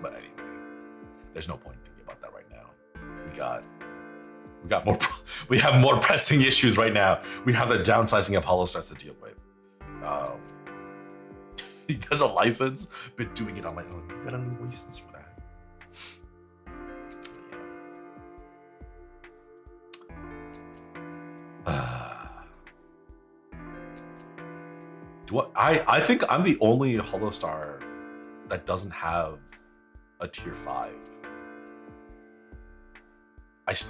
But anyway, there's no point thinking about that right now. We have more pressing issues right now. We have the downsizing of HOLOSTARS to deal with. Because a license, been doing it on my own. You got a new license for that. I think I'm the only HOLOSTAR that doesn't have a tier 5.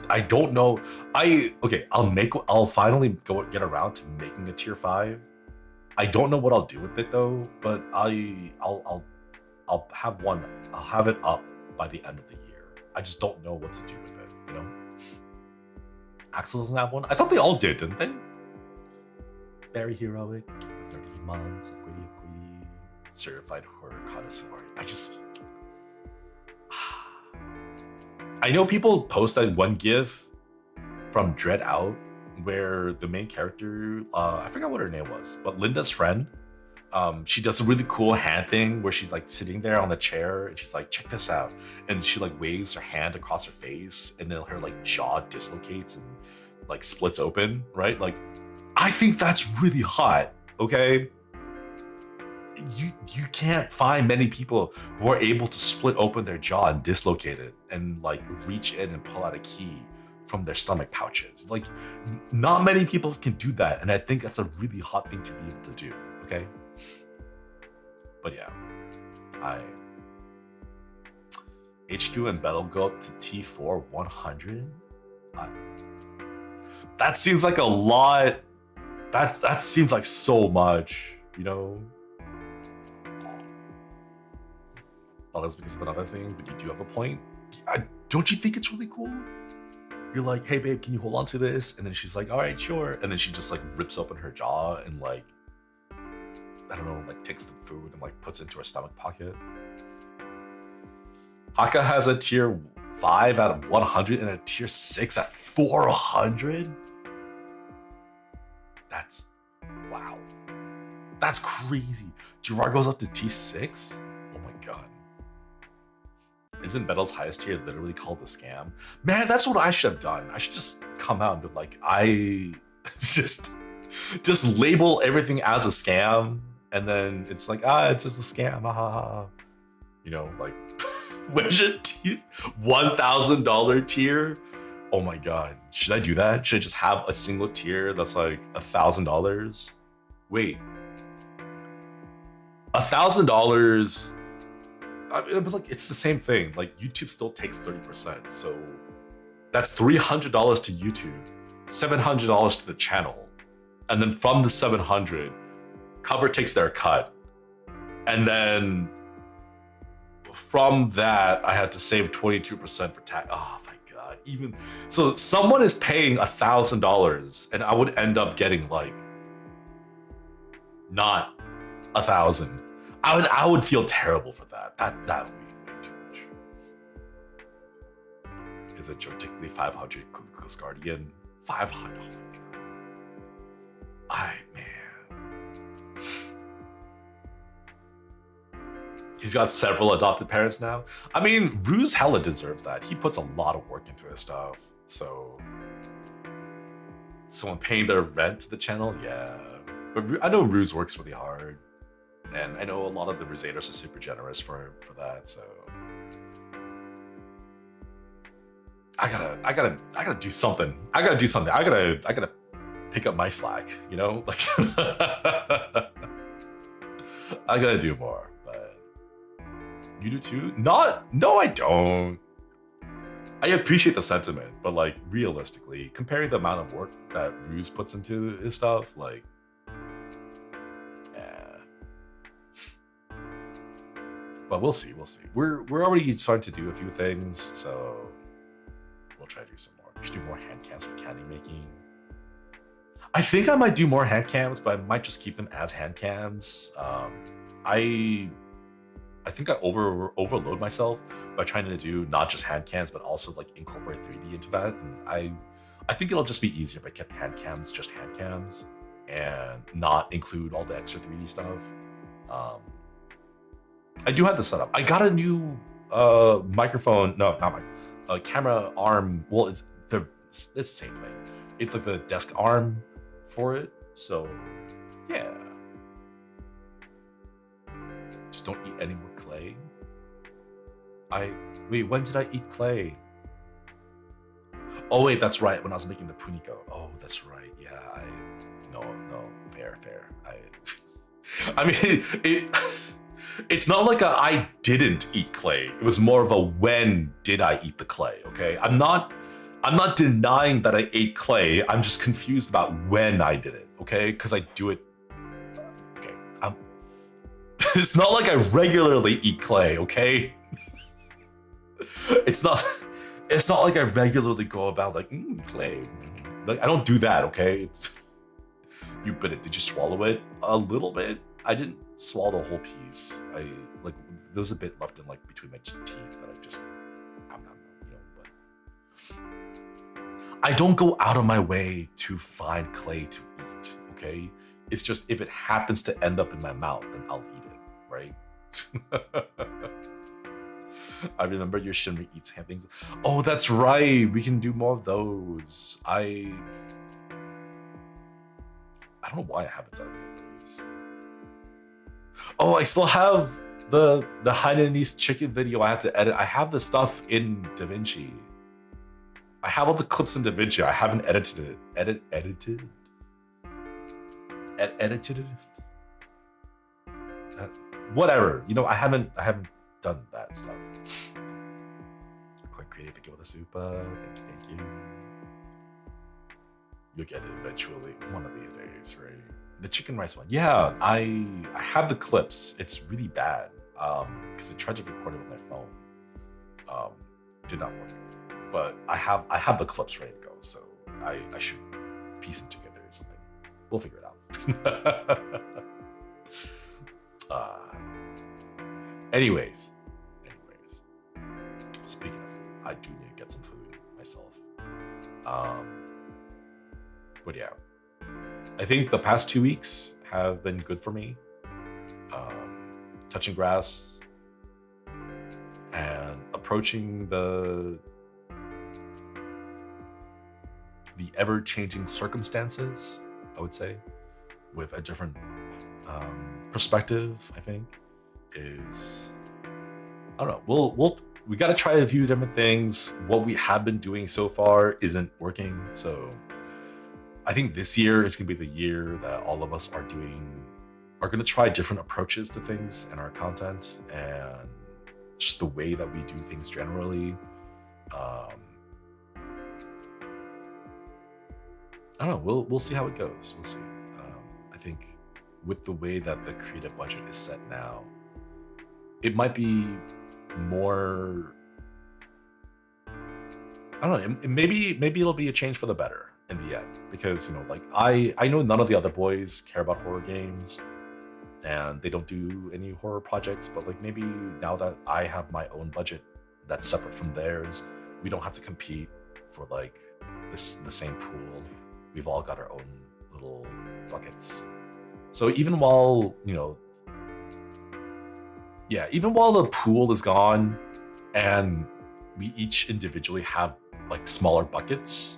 I don't know. I'll finally get around to making a tier 5. I don't know what I'll do with it though, but I'll have one. I'll have it up by the end of the year. I just don't know what to do with it, you know? Axel doesn't have one. I thought they all did, didn't they? Very heroic, 30 months, equity, certified horror connoisseur. I know people post that one GIF from Dread Out where the main character, I forgot what her name was, but Linda's friend, she does a really cool hand thing where she's like sitting there on the chair and she's like, check this out. And she like waves her hand across her face and then her like jaw dislocates and like splits open, right? Like, I think that's really hot, okay? You can't find many people who are able to split open their jaw and dislocate it and like reach in and pull out a key from their stomach pouches. Like, not many people can do that, and I think that's a really hot thing to be able to do, okay? But yeah, HQ and Battle go up to T4 100. That seems like a lot. That seems like so much, you know? Thought it was because of another thing, but you do have a point. Don't you think it's really cool? You're like, hey babe, can you hold on to this? And then she's like, all right, sure. And then she just like rips open her jaw and like, I don't know, like takes the food and like puts it into her stomach pocket. Hakka has a tier 5 out of 100 and a tier 6 at 400. That's, wow. That's crazy. Gerard goes up to T6? Oh my God. Isn't Bettel's highest tier literally called the scam? Man, that's what I should have done. I should just come out and be like, I just label everything as a scam. And then it's like, it's just a scam. You know, like, where's your $1,000 tier? Oh my God. Should I do that? Should I just have a single tier that's like $1,000? Wait. $1,000 I mean, but like it's the same thing. Like YouTube still takes 30%, so that's $300 to YouTube, $700 to the channel, and then from the 700, Cover takes their cut, and then from that I had to save 22% for tax. Oh my god! Even so, someone is paying $1,000, and I would end up getting like not 1,000. I would feel terrible for that. That would be way too much. Is it particularly 500 Coast Guardian? 500. Oh my god. Man. He's got several adopted parents now. I mean, Ruse hella deserves that. He puts a lot of work into his stuff. So someone paying their rent to the channel, yeah. But I know Ruse works really hard. And I know a lot of the Rusaders are super generous for that, so I gotta do something. I gotta pick up my slack, you know? Like I gotta do more, but you do too? No, I don't. I appreciate the sentiment, but like realistically, comparing the amount of work that Ruse puts into his stuff, like but we'll see. We're already starting to do a few things, so we'll try to do some more. We should do more hand cams for candy making. I think I might do more hand cams, but I might just keep them as hand cams. I think I overload myself by trying to do not just hand cams, but also like incorporate 3D into that. And I think it'll just be easier if I kept hand cams just hand cams and not include all the extra 3D stuff. I do have the setup. I got a new microphone. No, not my camera arm. Well, it's the same thing. It's like the desk arm for it. So yeah. Just don't eat any more clay. Wait, when did I eat clay? Oh wait, that's right. When I was making the puniko. Oh, that's right. Yeah, no, fair. I mean, it's not like I didn't eat clay. It was more of a when did I eat the clay, okay? I'm not denying that I ate clay. I'm just confused about when I did it, okay? Because I do it, okay. It's not like I regularly eat clay, okay? It's not like I regularly go about like, clay. Like, I don't do that, okay? It's, you bit it, did you swallow it? A little bit. I didn't swallow the whole piece. There was a bit left in like between my teeth that I'm not, but I don't go out of my way to find clay to eat, okay? It's just if it happens to end up in my mouth, then I'll eat it, right? I remember your Shinri eats hand things. Oh, that's right. We can do more of those. I don't know why I haven't done any of these. Oh, I still have the Hainanese chicken video I had to edit. I have the stuff in DaVinci. I have all the clips in DaVinci. I haven't edited it. Edited it? Whatever. You know, I haven't done that stuff. Quite creative to give with a super. Thank you. You'll get it eventually, one of these days, right? The chicken rice one. Yeah, I have the clips. It's really bad because I tried to record it with my phone. Did not work. But I have the clips ready to go, so I should piece them together or something. We'll figure it out. Anyways. Speaking of food, I do need to get some food myself. But yeah, I think the past 2 weeks have been good for me. Touching grass and approaching the ever-changing circumstances, I would say, with a different perspective. I think is, I don't know. We got to try a few different things. What we have been doing so far isn't working, so I think this year is gonna be the year that all of us are gonna try different approaches to things in our content, and just the way that we do things generally. I don't know. We'll see how it goes. We'll see. I think with the way that the creative budget is set now, it might be more. I don't know. Maybe it'll be a change for the better in the end, because like I know none of the other boys care about horror games, and they don't do any horror projects. But like maybe now that I have my own budget that's separate from theirs, we don't have to compete for like the same pool. We've all got our own little buckets. So even while even while the pool is gone and we each individually have like smaller buckets,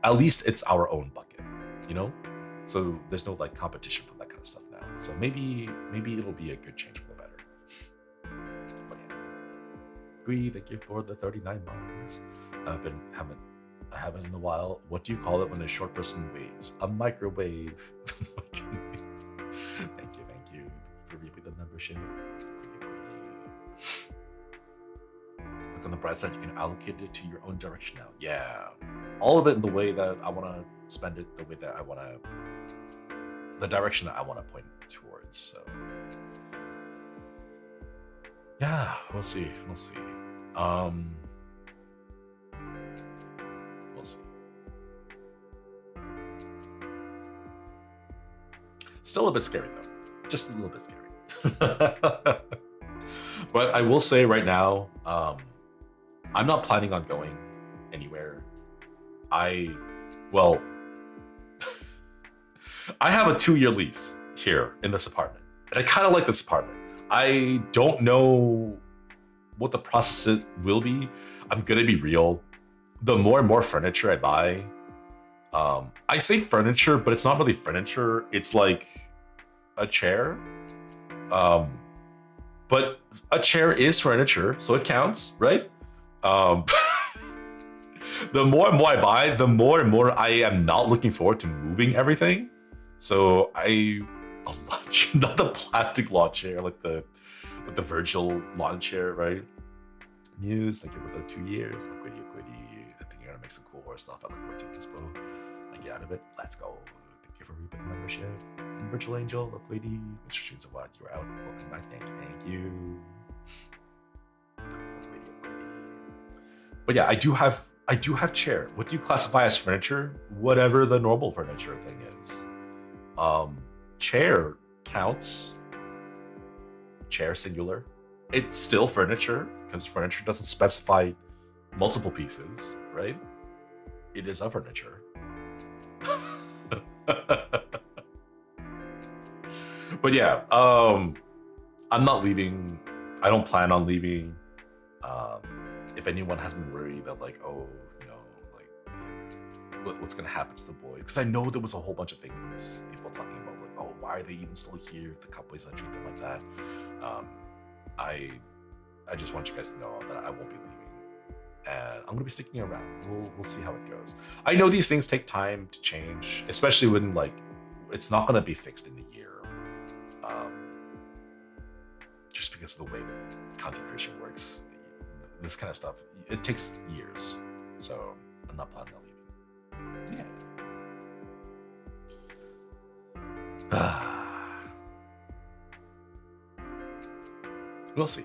at least it's our own bucket, so there's no like competition for that kind of stuff now. So maybe it'll be a good change for the better. But yeah, Gui, thank you for the 39 months. I haven't in a while. What do you call it when a short person waves? A microwave. Thank you for reaping the membership. Look on the bright side, you can allocate it to your own direction now. Yeah, all of it in the way that I want to spend it, the way that I want to, the direction that I want to point towards. So yeah, we'll see. We'll see. Still a bit scary though, just a little bit scary. But I will say right now, I'm not planning on going anywhere. I have a 2-year lease here in this apartment, and I kind of like this apartment. I don't know what the process will be. I'm gonna be real. The more and more furniture I buy, I say furniture, but it's not really furniture. It's like a chair. But a chair is furniture, so it counts, right? The more and more I buy, the more and more I am not looking forward to moving everything. So not the plastic lawn chair, like the Virgil lawn chair, right? Muse, thank you for the 2 years. Liquidy. I think you're gonna make some cool horror stuff. I look forward to inspo. I get out of it. Let's go. Thank you for reaping the membership. And Virtual Angel, Liquidy, Mr. Shades of What, you're out. Welcome back. Thank you. Liquidy. But yeah, I do have chair. What do you classify as furniture? Whatever the normal furniture thing is. Chair counts. Chair singular. It's still furniture, because furniture doesn't specify multiple pieces, right? It is a furniture. But yeah, I'm not leaving. I don't plan on leaving. If anyone has been worried that like, what's gonna happen to the boy? Because I know there was a whole bunch of things people talking about, like, oh, why are they even still here? The couples that treat them like that. I just want you guys to know that I won't be leaving, and I'm gonna be sticking around. We'll see how it goes. I know these things take time to change, especially when like it's not gonna be fixed in a year. Just because of the way that content creation works, this kind of stuff, it takes years. So I'm not planning on leaving. Yeah. We'll see.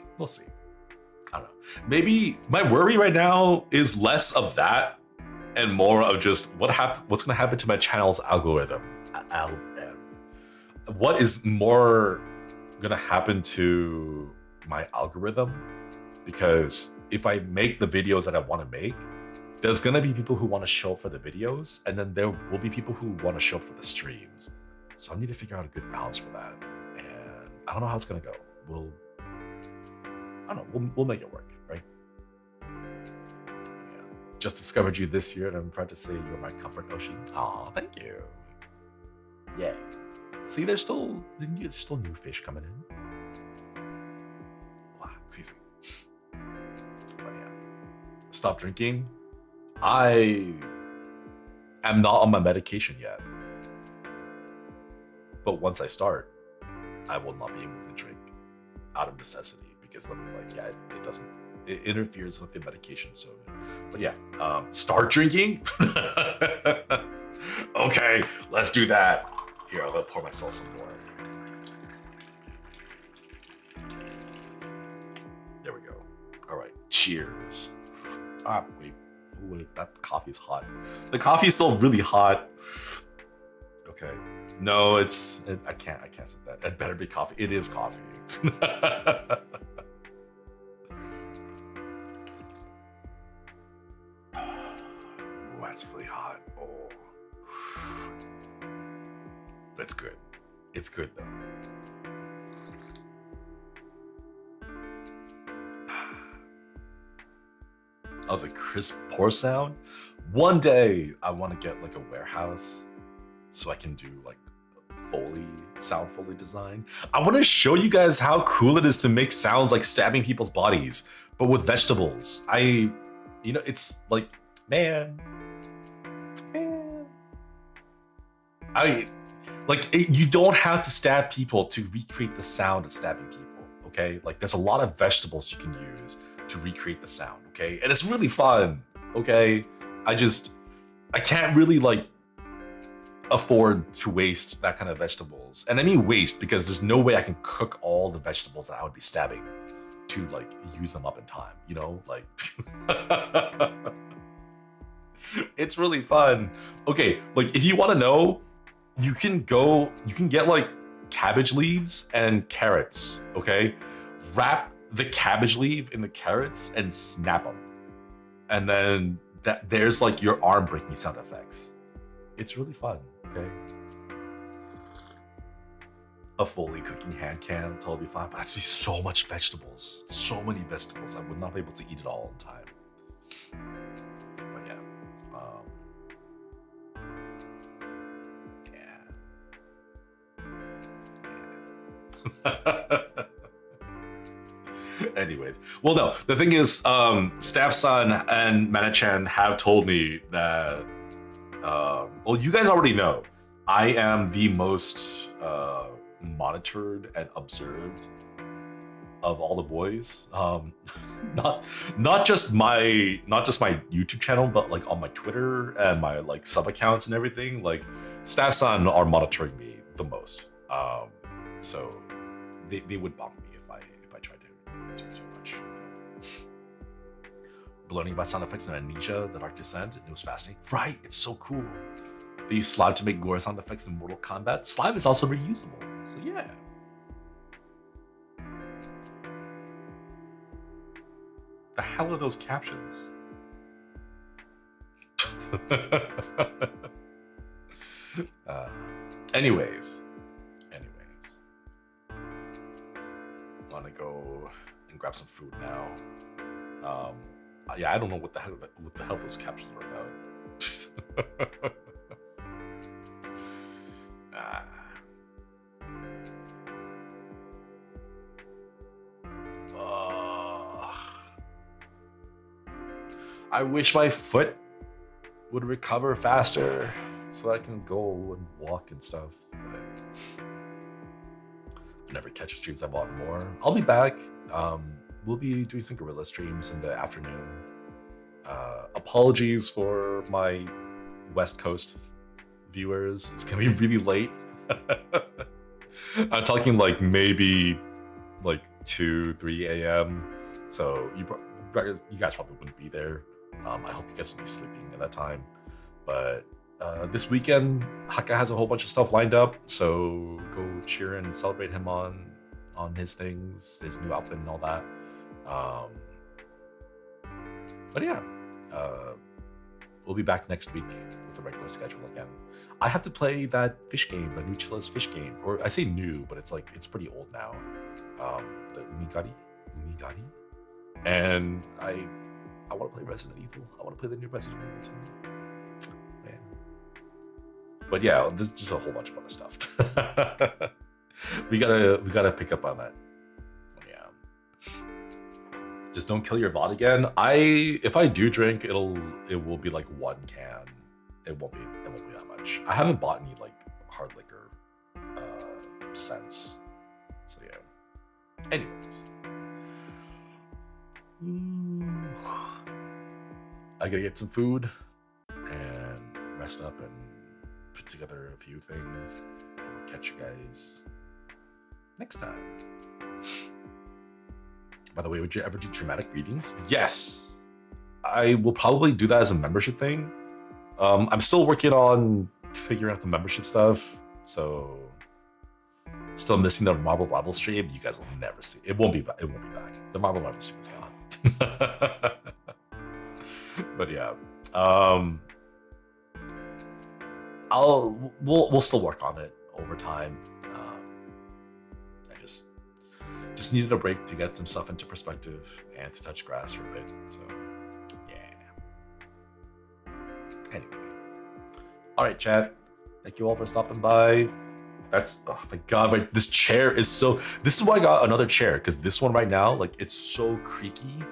I don't know. Maybe my worry right now is less of that and more of just what's going to happen to my channel's algorithm. What is more going to happen to my algorithm? Because if I make the videos that I want to make, there's going to be people who want to show up for the videos, and then there will be people who want to show up for the streams. So I need to figure out a good balance for that. And I don't know how it's going to go. We'll make it work, right? Yeah. Just discovered you this year, and I'm proud to say you're my comfort ocean. Aw, thank you. Yeah. See, there's still new fish coming in. Wow, excuse me. But yeah. Stop drinking. I am not on my medication yet. But once I start, I will not be able to drink out of necessity, because they'll be like, yeah, it doesn't, it interferes with the medication. So, but yeah, start drinking. Okay, let's do that. Here, I'll pour myself some more. There we go. All right, cheers. Wait, that coffee's hot. The coffee's still really hot. Okay. No, I can't say that. It better be coffee. It is coffee. Ooh, that's really hot. Oh. That's good. It's good though. That was a crisp pour sound. One day I want to get like a warehouse so I can do like sound Foley design. I want to show you guys how cool it is to make sounds like stabbing people's bodies, but with vegetables. It's like, man. You don't have to stab people to recreate the sound of stabbing people, okay? Like, there's a lot of vegetables you can use to recreate the sound, okay? And it's really fun, okay? I can't really, like, afford to waste that kind of vegetables. And I mean waste because there's no way I can cook all the vegetables that I would be stabbing to, like, use them up in time, you know? Like, it's really fun. Okay, like, if you want to know, you can get like cabbage leaves and carrots, okay? Wrap the cabbage leaf in the carrots and snap them. And then there's like your arm breaking sound effects. It's really fun, okay? A fully cooking hand can, totally fine, but it has to be so much vegetables. So many vegetables. I would not be able to eat it all in time. But yeah. Anyways, well, no, the thing is, Staff-san and Mana-chan have told me that, well, you guys already know, I am the most monitored and observed of all the boys. Not just my YouTube channel, but like on my Twitter and my like sub accounts and everything. Like, Staff-san are monitoring me the most. So they would bonk me if I tried to do too much. Learning about sound effects in Amnesia, The Dark Descent, it was fascinating. Right, it's so cool. They use slime to make gore sound effects in Mortal Kombat. Slime is also reusable, so yeah. The hell are those captions? Anyways. I'm gonna go and grab some food now. Yeah, I don't know what the hell those captions were about. I wish my foot would recover faster so I can go and walk and stuff. But I never catch streams I want more. I'll be back. We'll be doing some gorilla streams in the afternoon. Apologies for my West Coast viewers. It's gonna be really late. I'm talking like maybe like 2-3 a.m. So you guys probably wouldn't be there. I hope you guys will be sleeping at that time. But this weekend, Hakka has a whole bunch of stuff lined up, so go cheer and celebrate him on his things, his new outfit and all that. But yeah, we'll be back next week with the regular schedule again. I have to play that fish game, the new Chilla's fish game, or I say new, but it's pretty old now. The Umigari, and I want to play Resident Evil. I want to play the new Resident Evil too. Man. But yeah, there's just a whole bunch of other stuff. we gotta pick up on that. Yeah. Just don't kill your VOD again. If I do drink, it will be like one can. It won't be that much. I haven't bought any like hard liquor since. So yeah. Anyways. I gotta get some food and rest up and put together a few things. And we'll catch you guys next time. By the way, would you ever do dramatic readings? Yes. I will probably do that as a membership thing. I'm still working on figuring out the membership stuff, so still missing the Marvel Rival stream. You guys will never see it. Won't be back. It won't be back. The Marvel Rival stream is gone. But yeah, we'll still work on it over time. I just needed a break to get some stuff into perspective and to touch grass for a bit. So yeah. Anyway, all right, chat. Thank you all for stopping by. That's, oh my god, this chair is so, this is why I got another chair, because this one right now, like, it's so creaky.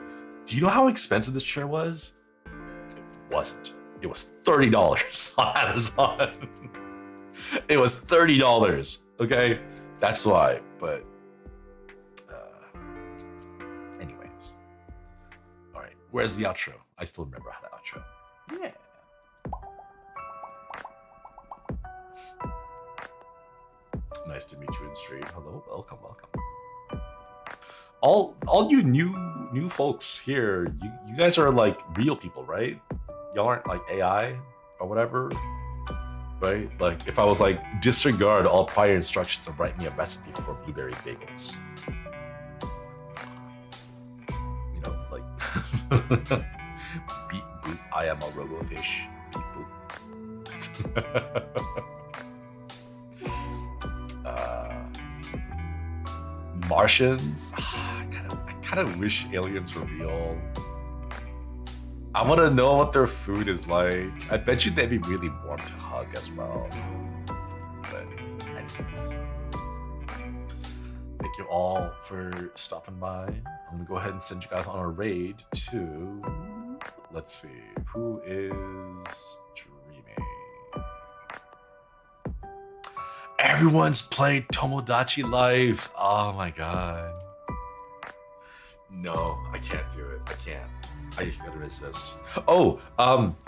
Do you know how expensive this chair was? It wasn't. It was $30 on Amazon. It was $30, okay? That's why, but anyways. All right, where's the outro? I still remember how to outro. Yeah. Nice to meet you in stream. Hello, welcome. All you new folks here, you guys are like real people, right? Y'all aren't like AI or whatever, right? Like if I was like, disregard all prior instructions and write me a recipe for blueberry bagels. You know, like beep boop, I am a robofish. Beep boop. Martians, I kind of wish aliens were real. I want to know what their food is like. I bet you they'd be really warm to hug as well. But anyways, thank you all for stopping by. I'm gonna go ahead and send you guys on a raid to, let's see, who is streaming? Everyone's played Tomodachi Life. Oh my god. No, I can't do it. I can't. I gotta resist. Oh,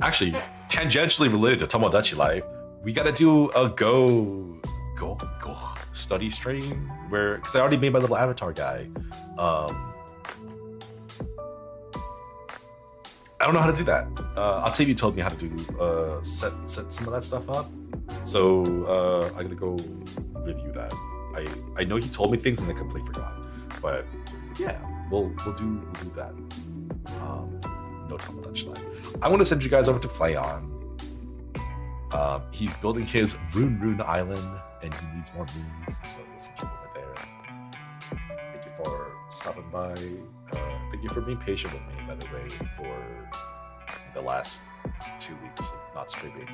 actually, tangentially related to Tomodachi Life, we gotta do a go study stream where, because I already made my little avatar guy. I don't know how to do that. Octavia told me how to do set some of that stuff up. So I gotta go review that. I know he told me things and I completely forgot. But yeah, we'll do that. No Tomodachi Life. I want to send you guys over to Flayon. He's building his Rune Island and he needs more moons, so we'll send you over there. Thank you for stopping by. Thank you for being patient with me, by the way, for the last 2 weeks of not streaming.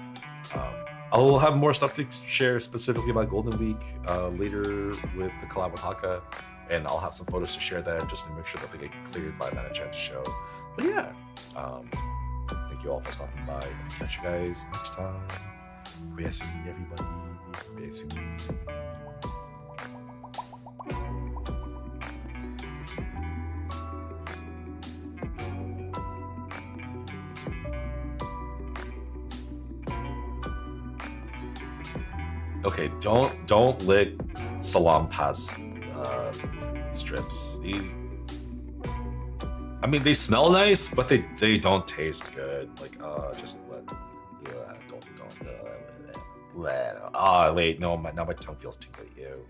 I'll have more stuff to share specifically about Golden Week later with the collab with Hakka, and I'll have some photos to share there just to make sure that they get cleared by that enchanted show. But yeah, thank you all for stopping by. I'll catch you guys next time. Koyasumi, everybody. Koyasumi. Okay, don't lick Salonpas strips. These, I mean, they smell nice, but they don't taste good. Like, just let. Don't. Oh wait, no, now my tongue feels tingly. Ew.